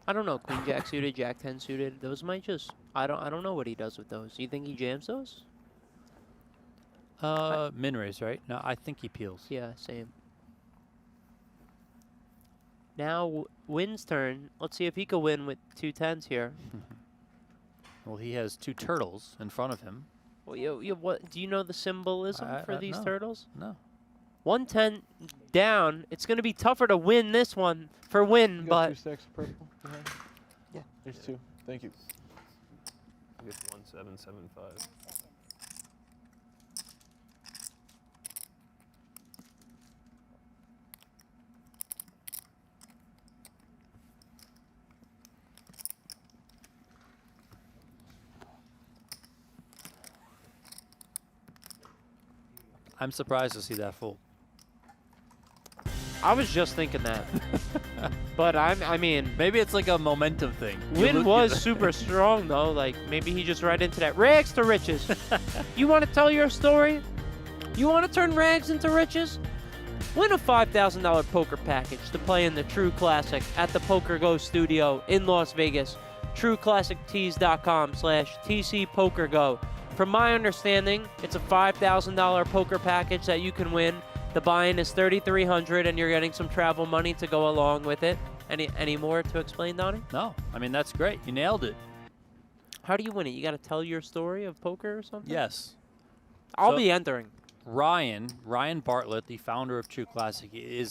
I don't know, queen jack suited, jack 10 suited. Those might just. I don't know what he does with those. Do you think he jams those? Min raise, right? No, I think he peels. Yeah, same. Now Wynn's turn. Let's see if he can win with 2 10s here. Well, he has 2 turtles in front of him. Well, what do you know the symbolism for these no. turtles? No. 110 down. It's going to be tougher to win this one for Win, You got but 2 stacks of purple behind? Yeah. There's 2. Thank you. I guess 1775. I'm surprised to see that full. I was just thinking that. But I mean, maybe it's like a momentum thing. Win was super strong though. Like maybe he just right into that. Rags to riches. You want to tell your story? You want to turn rags into riches? Win a $5,000 poker package to play in the True Classic at the PokerGO studio in Las Vegas. TrueClassicTees.com/TCPokerGo. From my understanding, it's a $5,000 poker package that you can win. The buy-in is $3,300, and you're getting some travel money to go along with it. Any more to explain, Donnie? No, I mean that's great. You nailed it. How do you win it? You got to tell your story of poker or something? Yes. I'll be entering. Ryan Bartlett, the founder of True Classic, he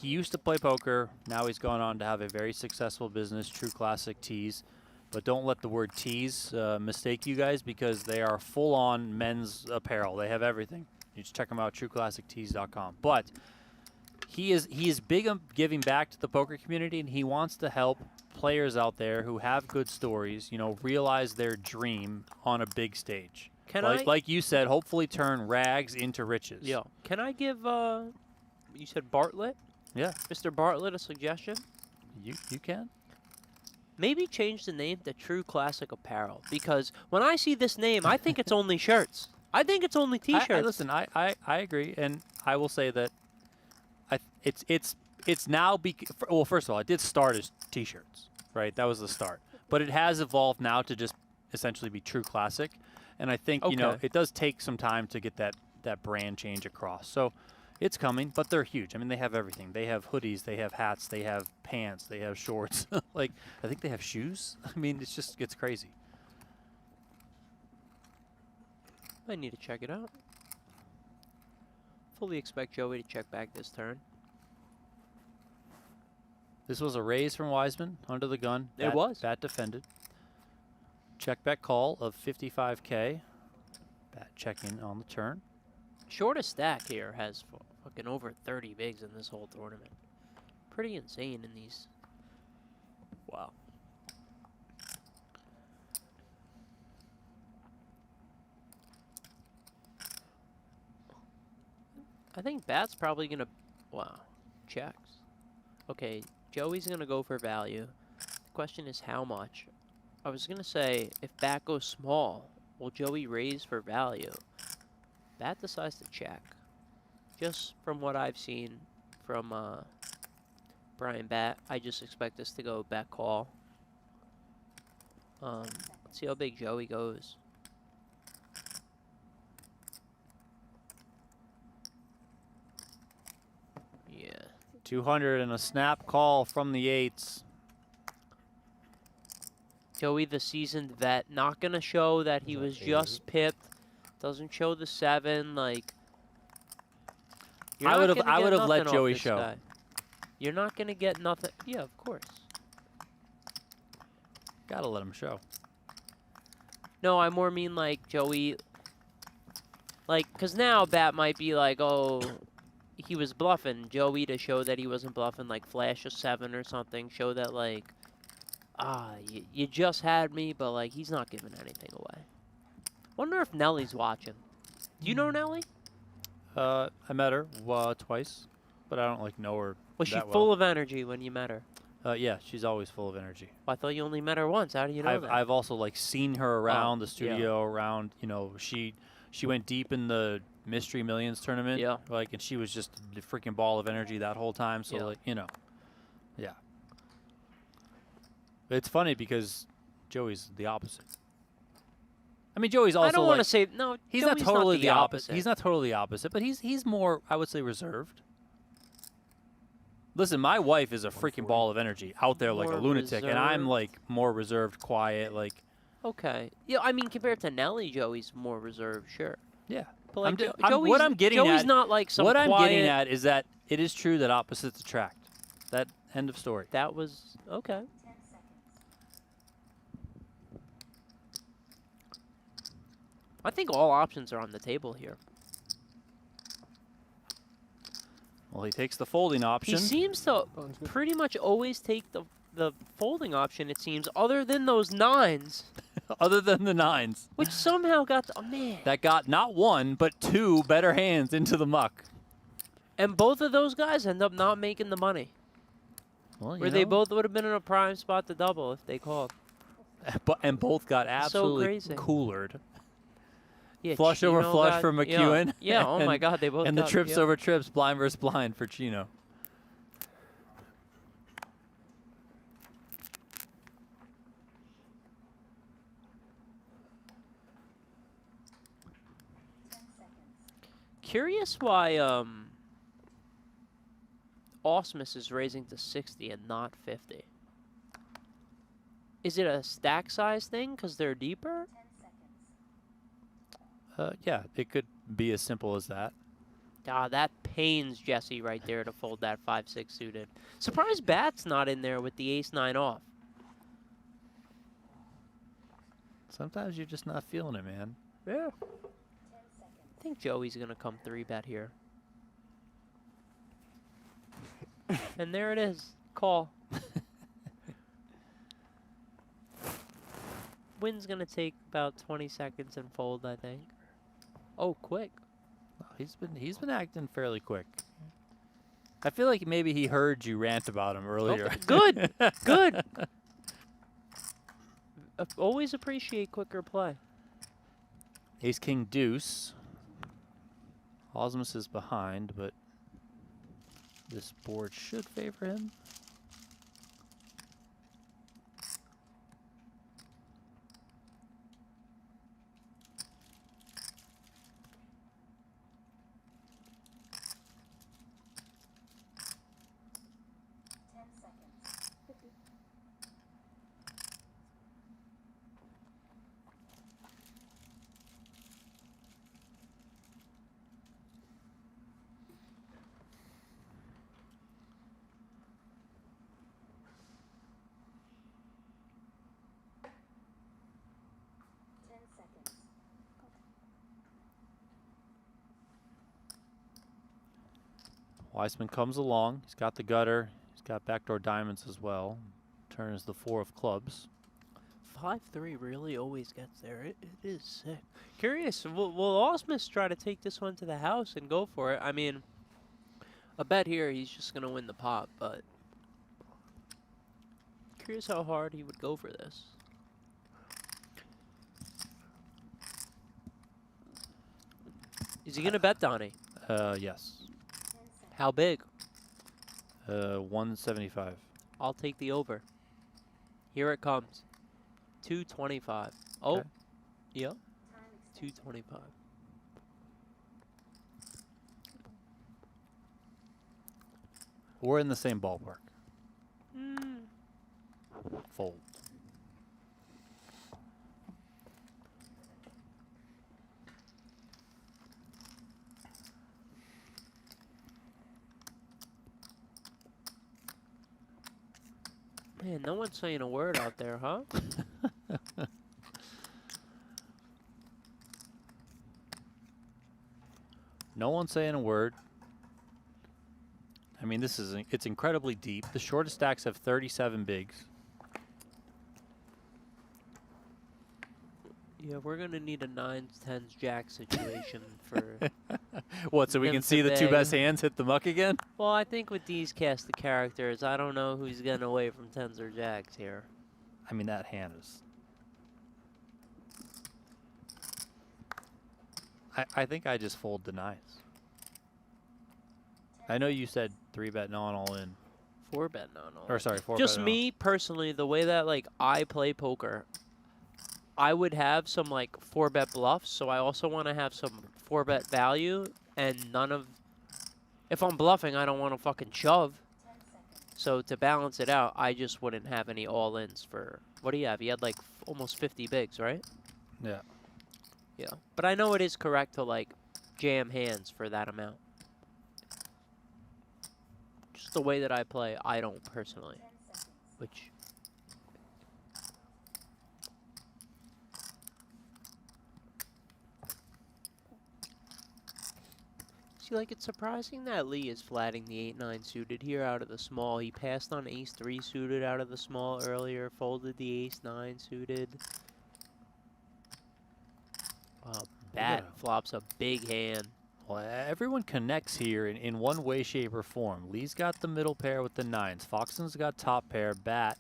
used to play poker. Now he's gone on to have a very successful business, True Classic Tees. But don't let the word tees mistake you guys, because they are full-on men's apparel. They have everything. You just check them out, TrueClassicTees.com. But he is big on giving back to the poker community, and he wants to help players out there who have good stories, you know, realize their dream on a big stage. Like you said, hopefully turn rags into riches. Yeah. Can I give, you said Bartlett? Yeah. Mr. Bartlett a suggestion? You can. Maybe change the name to True Classic Apparel, because when I see this name, I think it's only shirts. I think it's only T-shirts. Listen, I agree, and I will say that it's now well, first of all, it did start as T-shirts, right? That was the start, but it has evolved now to just essentially be True Classic, and I think you know it does take some time to get that brand change across. So it's coming, but they're huge. I mean, they have everything. They have hoodies, they have hats, they have pants, they have shorts. Like, I think they have shoes. I mean, it's crazy. I need to check it out. Fully expect Joey to check back this turn. This was a raise from Wiseman under the gun. It was. Bat defended. Check back call of 55K. Bat checking on the turn. Shortest stack here has fucking over 30 bigs in this whole tournament. Pretty insane in these. Wow. I think Bat's probably going to... Wow. Checks. Okay, Joey's going to go for value. The question is how much. I was going to say, if Bat goes small, will Joey raise for value? Bat decides to check. Just from what I've seen from Brian Bat, I just expect this to go bet call. Let's see how big Joey goes. Yeah. 200 and a snap call from the eights. Joey, the seasoned vet, not going to show that he was just pipped. Doesn't show the 7, like. I would have let Joey show. Guy. You're not gonna get nothing. Yeah, of course. Gotta let him show. No, I more mean like Joey. Like, because now Bat might be like, oh, he was bluffing. Joey to show that he wasn't bluffing, like flash a 7 or something. Show that, like, you just had me, but, like, he's not giving anything away. Wonder if Nellie's watching. Do you know Nellie? I met her twice, but I don't, like, know her Was she that full well. of energy when you met her? Yeah, she's always full of energy. Well, I thought you only met her once. How do you know that? I've also, like, seen her around the yeah. studio, around, you know, she went deep in the Mystery Millions tournament. Yeah. Like, and she was just a freaking ball of energy that whole time. So, Yeah. like, you know, yeah. It's funny because Joey's the opposite. I mean, Joey's also. I don't want to like, say no. He's Joey's not totally the opposite. He's not totally the opposite, but he's more, I would say, reserved. Listen, my wife is a freaking ball of energy out there like a More lunatic, and I'm reserved. like more reserved, quiet, like. Okay. Yeah, I mean, compared to Nellie, Joey's more reserved, sure. Yeah. But like, What I'm getting Joey's at, not like some what I'm getting quiet- at is that it is true that opposites attract. That end of story. That was okay. I think all options are on the table here. Well, he takes the folding option. He seems to pretty much always take the folding option, it seems, other than those 9s. Other than the 9s. Which somehow got the, oh, man. That got not 1, but 2 better hands into the muck. And both of those guys end up not making the money. Well, you Where they know. both would have been in a prime spot to double if they called. And both got absolutely crazy. coolered. Yeah, Flush over Chino flush got- for McEwen. Yeah, oh my God, they both And the got- trips yep. over trips, blind versus blind for Chino. Curious why Ausmus is raising to 60 and not 50. Is it a stack size thing because they're deeper? Yeah, it could be as simple as that. Ah, that pains Jesse right there to fold that 5-6 suited. Surprised Bat's not in there with the ace-9 off. Sometimes you're just not feeling it, man. Yeah. I think Joey's going to come 3-bet here. And there it is. Call. Wynn's going to take about 20 seconds and fold, I think. Oh, quick. He's been acting fairly quick. I feel like maybe he heard you rant about him earlier. Okay, good. Good. Always appreciate quicker play. Ace King Deuce. Ausmus is behind, but this board should favor him. Weissman comes along. He's got the gutter. He's got backdoor diamonds as well. Turn is the 4 of clubs. 5-3 really always gets there. It is sick. Curious, will Ausmus try to take this one to the house and go for it? I mean, a bet here he's just going to win the pot, but curious how hard he would go for this. Is he going to bet, Donnie? Yes. How big? 175. I'll take the over. Here it comes. 225. Oh, Okay. yep. 225. We're in the same ballpark. Fold. Man, no one's saying a word out there, huh? No one saying a word. I mean, it's incredibly deep. The shortest stacks have 37 bigs. Yeah, we're gonna need a 9s, 10s, jack situation for. What? So we them can to see the two beg. best hands hit the muck again? Well, I think with these cast of characters, I don't know who's getting away from 10s or jacks here. I mean, that hand is. I think I just fold the 9s. I know you said 3-bet non all in. 4-bet non all. Or sorry, 4-bet. Just me personally, the way that like I play poker, I would have some like 4-bet bluffs. So I also want to have some 4-bet value, and none of. If I'm bluffing, I don't want to fucking shove. So to balance it out, I just wouldn't have any all-ins for. What do you have? You had like almost 50 bigs, right? Yeah. Yeah, but I know it is correct to like jam hands for that amount. Just the way that I play, I don't personally. Which. See, like, it's surprising that Lee is flatting the 8-9 suited here out of the small. He passed on ace-3 suited out of the small earlier, folded the ace-9 suited. Bat flops a big hand. Well, everyone connects here in one way, shape, or form. Lee's got the middle pair with the 9s. Foxen's got top pair. Bat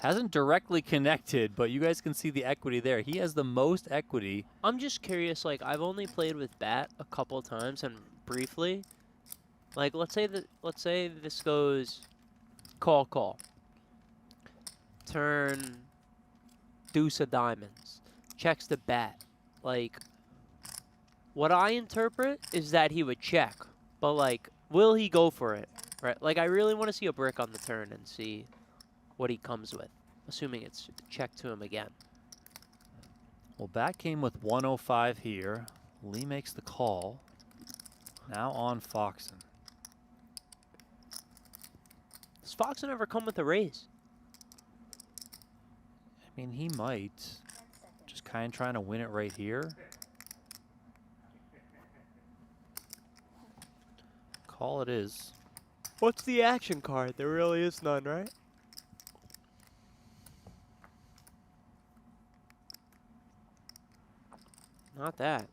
hasn't directly connected, but you guys can see the equity there. He has the most equity. I'm just curious, like, I've only played with Bat a couple times and briefly. Like, let's say this goes call. Turn deuce of diamonds. Checks the Bat. Like, what I interpret is that he would check, but like, will he go for it? Right? Like, I really want to see a brick on the turn and see what he comes with, assuming it's check to him again. Well, Bat came with 105 here. Lee makes the call. Now on Foxen. Does Foxen ever come with a raise? I mean, he might. Just kind of trying to win it right here. Call it is. What's the action card? There really is none, right? Not that.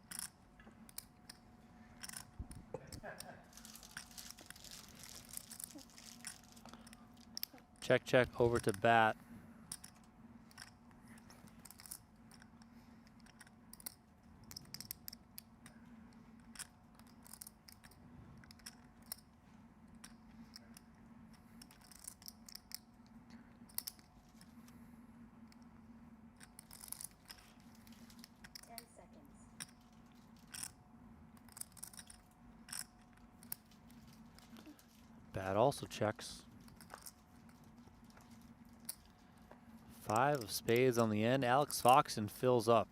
Check over to Bat. Bat also checks. 5 of spades on the end. Alex Foxen fills up.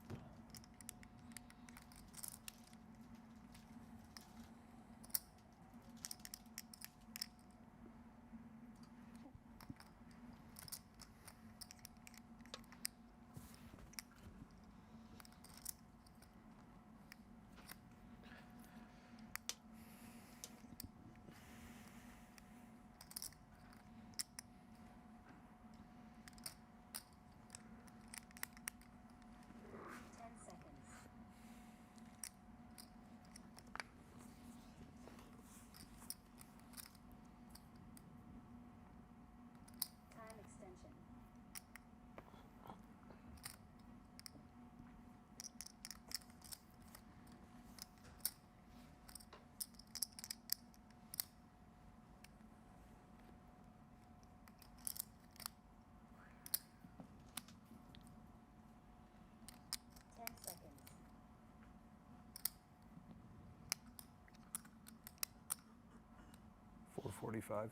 $4.45.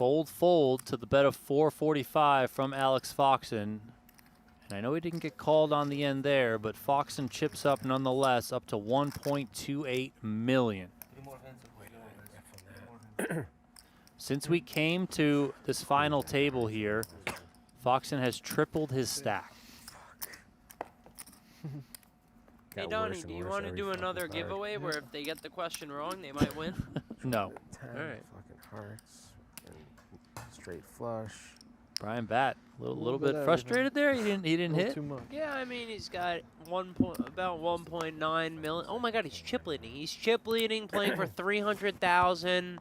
Fold to the bet of 445 from Alex Foxen. And I know he didn't get called on the end there, but Foxen chips up nonetheless, up to 1.28 million. Since we came to this final table here, Foxen has tripled his stack. Hey Donnie, do you want to do another giveaway where if they get the question wrong, they might win? No. 10 All right. fucking hearts. And straight flush. Brian Batt, a little bit bit of frustrated there. He didn't hit. Too much. Yeah, I mean he's got about 1.9 million. Oh my God, he's chip leading. He's chip leading, playing for 300,000.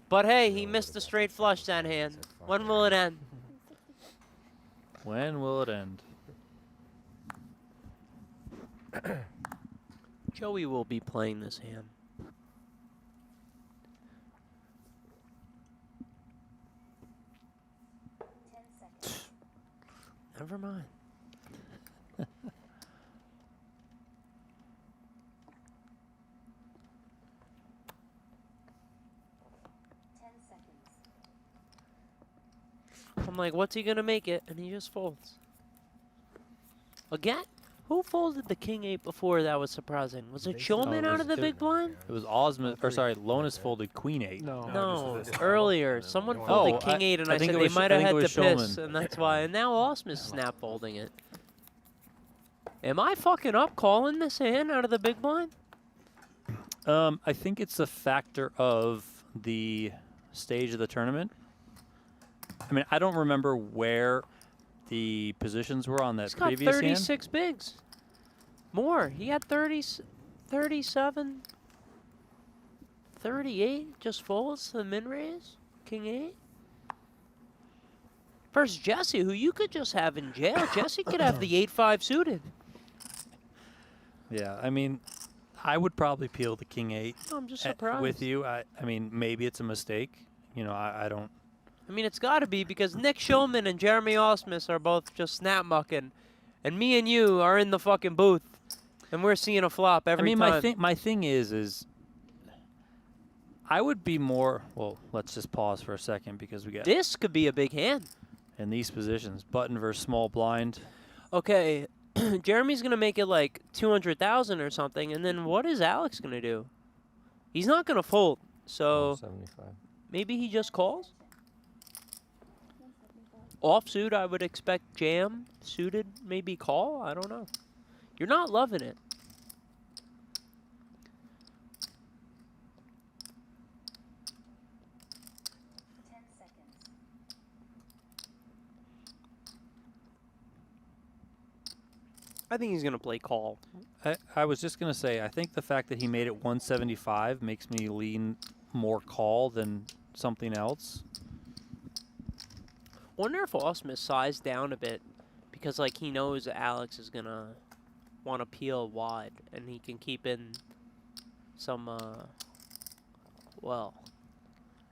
But hey, he missed the straight flush that hand. When will it end? When will it end? Joey will be playing this hand. Never mind. I'm like, what's he gonna make it? And he just folds. Again? Who folded the king 8 before that was surprising? Was it Schulman out of the big blind? It was Ausmus, or sorry, Lonis folded queen 8. No, earlier. Someone folded king 8 and I said they might have had to piss, and that's why. And now Ausmus snap folding it. Am I fucking up calling this hand out of the big blind? I think it's a factor of the stage of the tournament. I mean, I don't remember where the positions were on that He's got previous 36 bigs. More. He had 30, 37, 38. Just folds to the min raise. King 8. Versus Jesse, who you could just have in jail. Jesse could have the 8-5 suited. Yeah, I mean, I would probably peel the king 8. I'm just surprised. With you. I mean, maybe it's a mistake. You know, I don't. I mean, it's got to be because Nick Schulman and Jeremy Ausmus are both just snap mucking, and me and you are in the fucking booth, and we're seeing a flop every time. My thing is I would be more. Well, let's just pause for a second because we got this could be a big hand in these positions. Button versus small blind. Okay, Jeremy's gonna make it like 200,000 or something, and then what is Alex gonna do? He's not gonna fold, so 75. maybe he just calls. Offsuit, I would expect jam. Suited, maybe call. I don't know. You're not loving it. I think he's going to play call. I was just going to say, I think the fact that he made it 175 makes me lean more call than something else. Wonder if Ausmus sized down a bit because, like, he knows Alex is going to want to peel wide and he can keep in some, well,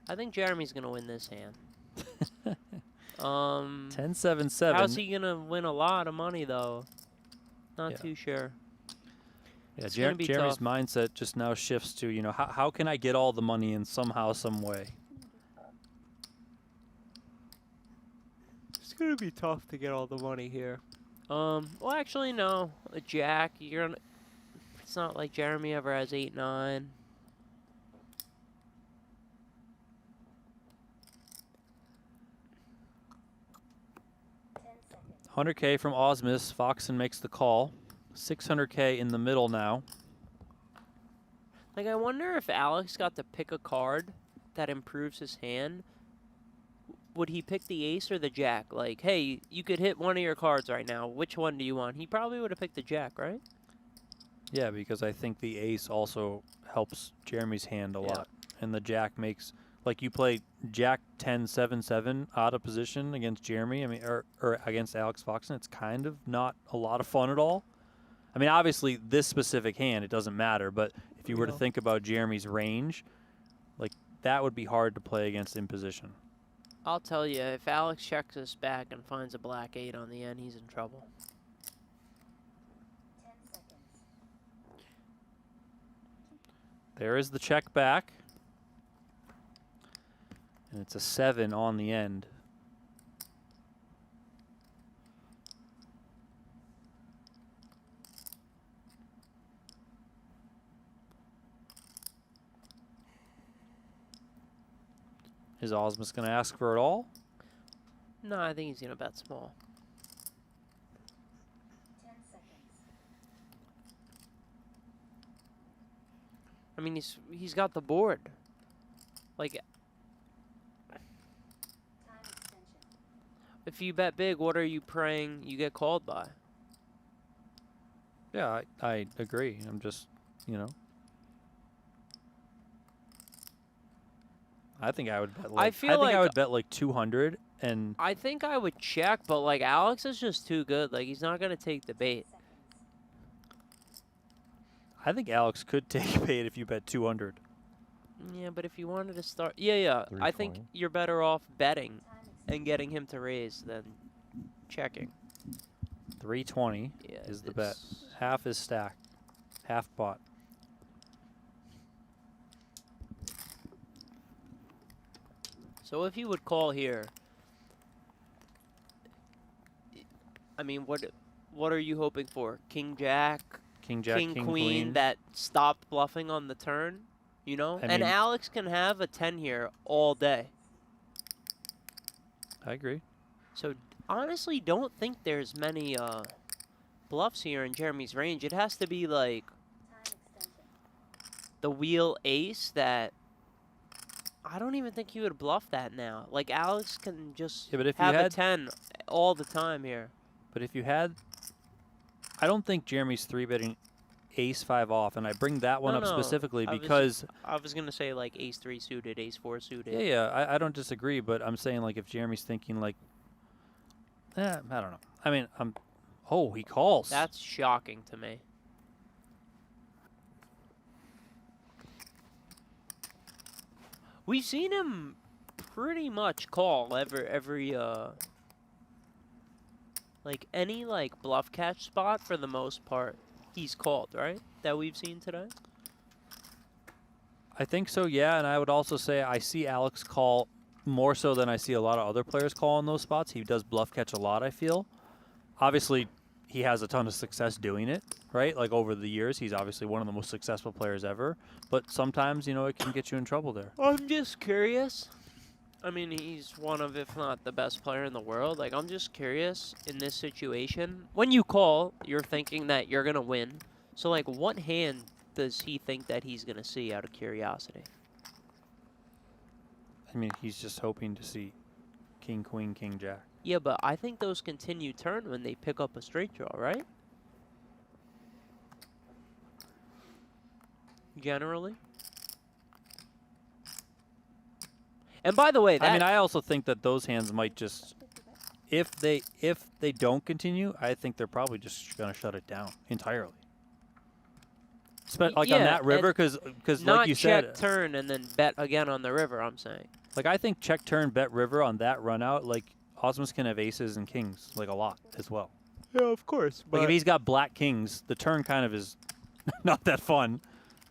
I think Jeremy's going to win this hand. 10-7-7. How's he going to win a lot of money, though? Not too sure. Yeah, Jeremy's mindset just now shifts to, you know, how can I get all the money in somehow, some way? It's going to be tough to get all the money here. Well, actually, no. A jack, you're gonna, it's not like Jeremy ever has 8-9. $100K from Ausmus. Foxen makes the call. $600K in the middle now. Like, I wonder if Alex got to pick a card that improves his hand. Would he pick the ace or the jack? Like, hey, you could hit one of your cards right now. Which one do you want? He probably would have picked the jack, right? Yeah, because I think the ace also helps Jeremy's hand a lot. And the jack makes, like, you play jack 10-7-7 out of position against Jeremy, I mean, or against Alex Foxen. It's kind of not a lot of fun at all. I mean, obviously, this specific hand, it doesn't matter. But if you were to think about Jeremy's range, like, that would be hard to play against in position. I'll tell you, if Alex checks us back and finds a black 8 on the end, he's in trouble. 10 seconds. There is the check back. And it's a 7 on the end. Is Ausmus going to ask for it all? No, I think he's going to bet small. 10 seconds. I mean, he's got the board. Like, Time extension. if you bet big, what are you praying you get called by? Yeah, I agree. I'm just, you know. I think I would bet like, I would bet like 200 and I think I would check, but like Alex is just too good. Like he's not going to take the bait. I think Alex could take bait if you bet 200. Yeah, but if you wanted to start, yeah, I think you're better off betting and getting him to raise than checking. 320 is the bet. Half is stacked. Half pot. So if you would call here, I mean, what are you hoping for? King Jack, King Jack, King Queen that stopped bluffing on the turn, you know? And Alex can have a 10 here all day. I agree. So honestly, don't think there's many bluffs here in Jeremy's range. It has to be like the wheel ace that I don't even think he would bluff that now. Like Alex can just but if have you had a 10 all the time here. But if you had, I don't think Jeremy's 3-betting ace 5 off, and I bring that one up specifically because I was gonna say like ace 3 suited, ace 4 suited. Yeah, I don't disagree, but I'm saying like if Jeremy's thinking like, I don't know. I mean, oh, he calls. That's shocking to me. We've seen him pretty much call every like any like bluff catch spot for the most part. He's called, right? That we've seen today. I think so, yeah, and I would also say I see Alex call more so than I see a lot of other players call in those spots. He does bluff catch a lot, I feel. Obviously, he has a ton of success doing it, right? Like over the years, he's obviously one of the most successful players ever. But sometimes, you know, it can get you in trouble there. I'm just curious. I mean, he's one of, if not the best player in the world. Like, I'm just curious in this situation. When you call, you're thinking that you're going to win. So, like, what hand does he think that he's going to see out of curiosity? I mean, he's just hoping to see King, Queen, King, Jack. Yeah, but I think those continue turn when they pick up a straight draw, right? Generally. And by the way, that I mean, I also think that those hands might just, if they don't continue, I think they're probably just going to shut it down entirely. Like on that river, because like you said, check turn and then bet again on the river. I'm saying. Like I think check turn bet river on that run out. Like Ausmus can have aces and kings like a lot as well. Yeah, of course. Like if he's got black kings, the turn kind of is not that fun.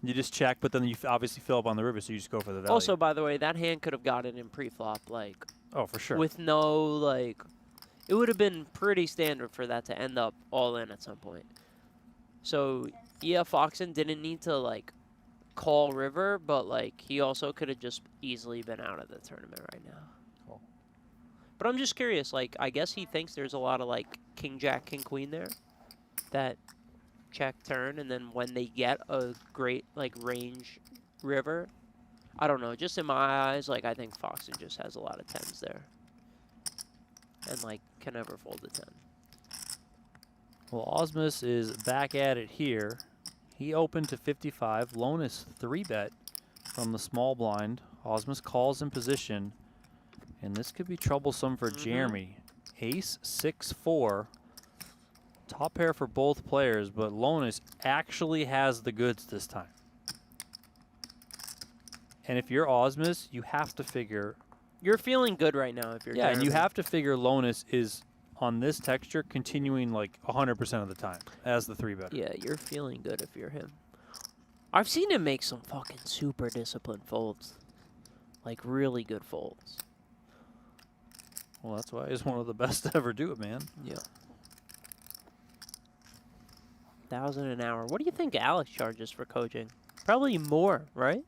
You just check, but then you obviously fill up on the river, so you just go for the value. Also, by the way, that hand could have gotten in pre-flop, like. Oh, for sure. With no, like, it would have been pretty standard for that to end up all in at some point. So, yeah, Foxen didn't need to, like, call river, but, like, he also could have just easily been out of the tournament right now. Cool. But I'm just curious, like, I guess he thinks there's a lot of, like, king, jack, king, queen there that check turn, and then when they get a great, like, range river, I don't know, just in my eyes, like, I think Foxen just has a lot of 10s there. And, like, can never fold a 10. Well, Ausmus is back at it here. He opened to 55. Lonis 3-bet from the small blind. Ausmus calls in position. And this could be troublesome for Jeremy. Ace 6-4. Top pair for both players, but Lonis actually has the goods this time. And if you're Ausmus, you have to figure... You're feeling good right now if you're Yeah, Jeremy. and you have to figure Lonis is, on this texture, continuing like 100% of the time as the 3-bet. Yeah, you're feeling good if you're him. I've seen him make some fucking super disciplined folds. Like really good folds. Well, that's why he's one of the best to ever do it, man. Yeah. 1,000 an hour. What do you think Alex charges for coaching? Probably more, right?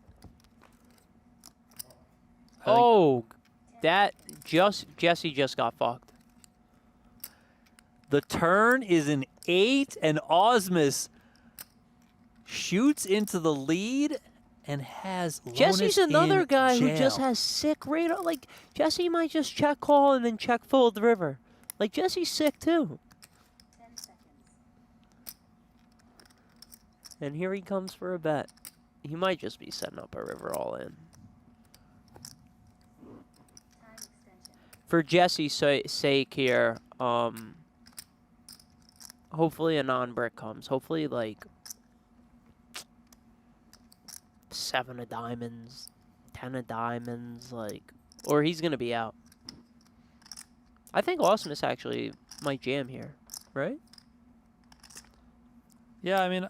Oh, that Jesse just got fucked. The turn is an 8, and Ausmus shoots into the lead and has Jesse's Lonis another in guy who jail. just has sick radar. Like, Jesse might just check call and then check fold the river. Like, Jesse's sick too. 10 seconds. And here he comes for a bet. He might just be setting up a river all in. Time extension. For Jesse's sake here, hopefully a non-brick comes. Hopefully, like, 7 of diamonds, 10 of diamonds, like, or he's going to be out. I think Ausmus actually might jam here, right? Yeah, I mean,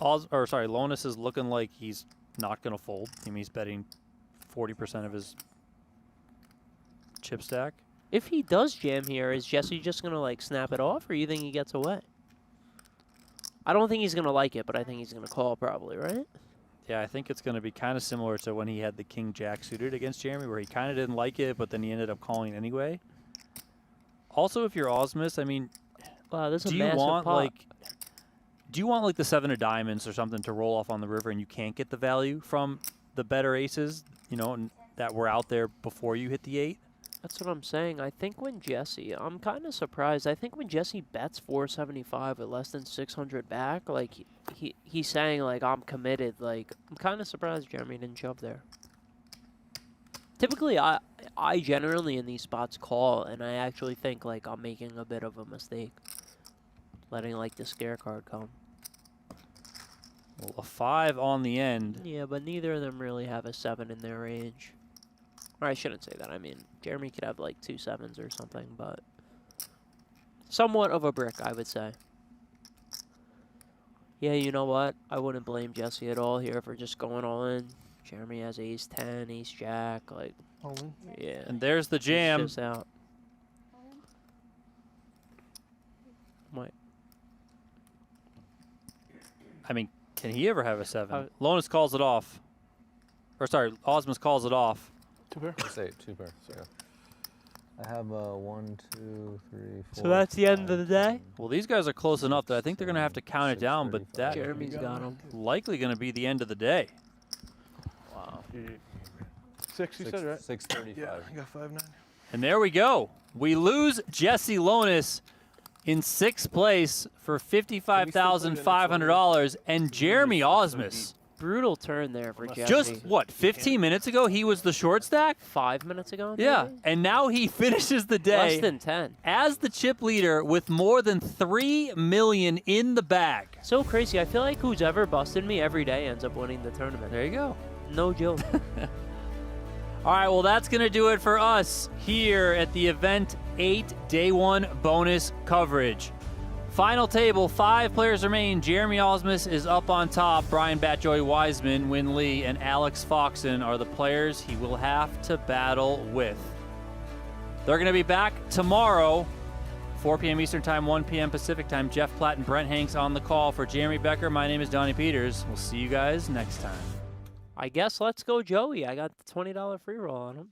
Lonis is looking like he's not going to fold. I mean, he's betting 40% of his chip stack. If he does jam here, is Jesse just going to, like, snap it off, or you think he gets away? I don't think he's going to like it, but I think he's going to call probably, right? Yeah, I think it's going to be kind of similar to when he had the King-Jack suited against Jeremy, where he kind of didn't like it, but then he ended up calling anyway. Also, if you're Ausmus, I mean, wow, this is do a you massive want pot. like the 7 of diamonds or something to roll off on the river, and you can't get the value from the better aces, you know, and that were out there before you hit the 8? That's what I'm saying. I think when Jesse, I'm kind of surprised. I think when Jesse bets 475 with less than 600 back, like he's saying like I'm committed. Like I'm kind of surprised Jeremy didn't shove there. Typically, I generally in these spots call, and I actually think like I'm making a bit of a mistake, letting like the scare card come. Well, a 5 on the end. Yeah, but neither of them really have a 7 in their range. Or I shouldn't say that. I mean, Jeremy could have like 2 7s or something, but somewhat of a brick, I would say. Yeah, you know what? I wouldn't blame Jesse at all here for just going all in. Jeremy has ace 10, ace jack, like, All in. yeah. And there's the jam. He's just out. Might. I mean, can he ever have a 7? Lonis calls it off. Or sorry, Ausmus calls it off. 2 pair. Let's say 2 pair. Yeah. I have 1, 2, 3, 4. So that's the end of the day? Well, these guys are close enough that I think they're going to have to count it down, but that Jeremy's got him. likely going to be the end of the day. Wow. 6, you said, right? 635. Yeah, I got 5-9. And there we go. We lose Jesse Lonis in 6th place for $55,500, and Jeremy Ausmus. Brutal turn there for Jesse. Just, what, 15 minutes ago he was the short stack? 5 minutes ago? Yeah, maybe? and now he finishes the day Less than 10. as the chip leader with more than $3 million in the bag. So crazy. I feel like who's ever busted me every day ends up winning the tournament. There you go. No joke. All right, well, that's going to do it for us here at the Event 8 Day 1 bonus coverage. Final table, 5 players remain. Jeremy Ausmus is up on top. Brian Batjoy Wiseman, Win Lee, and Alex Foxen are the players he will have to battle with. They're going to be back tomorrow, 4 p.m. Eastern Time, 1 p.m. Pacific Time. Jeff Platt and Brent Hanks on the call. For Jeremy Becker, my name is Donnie Peters. We'll see you guys next time. I guess let's go Joey. I got the $20 free roll on him.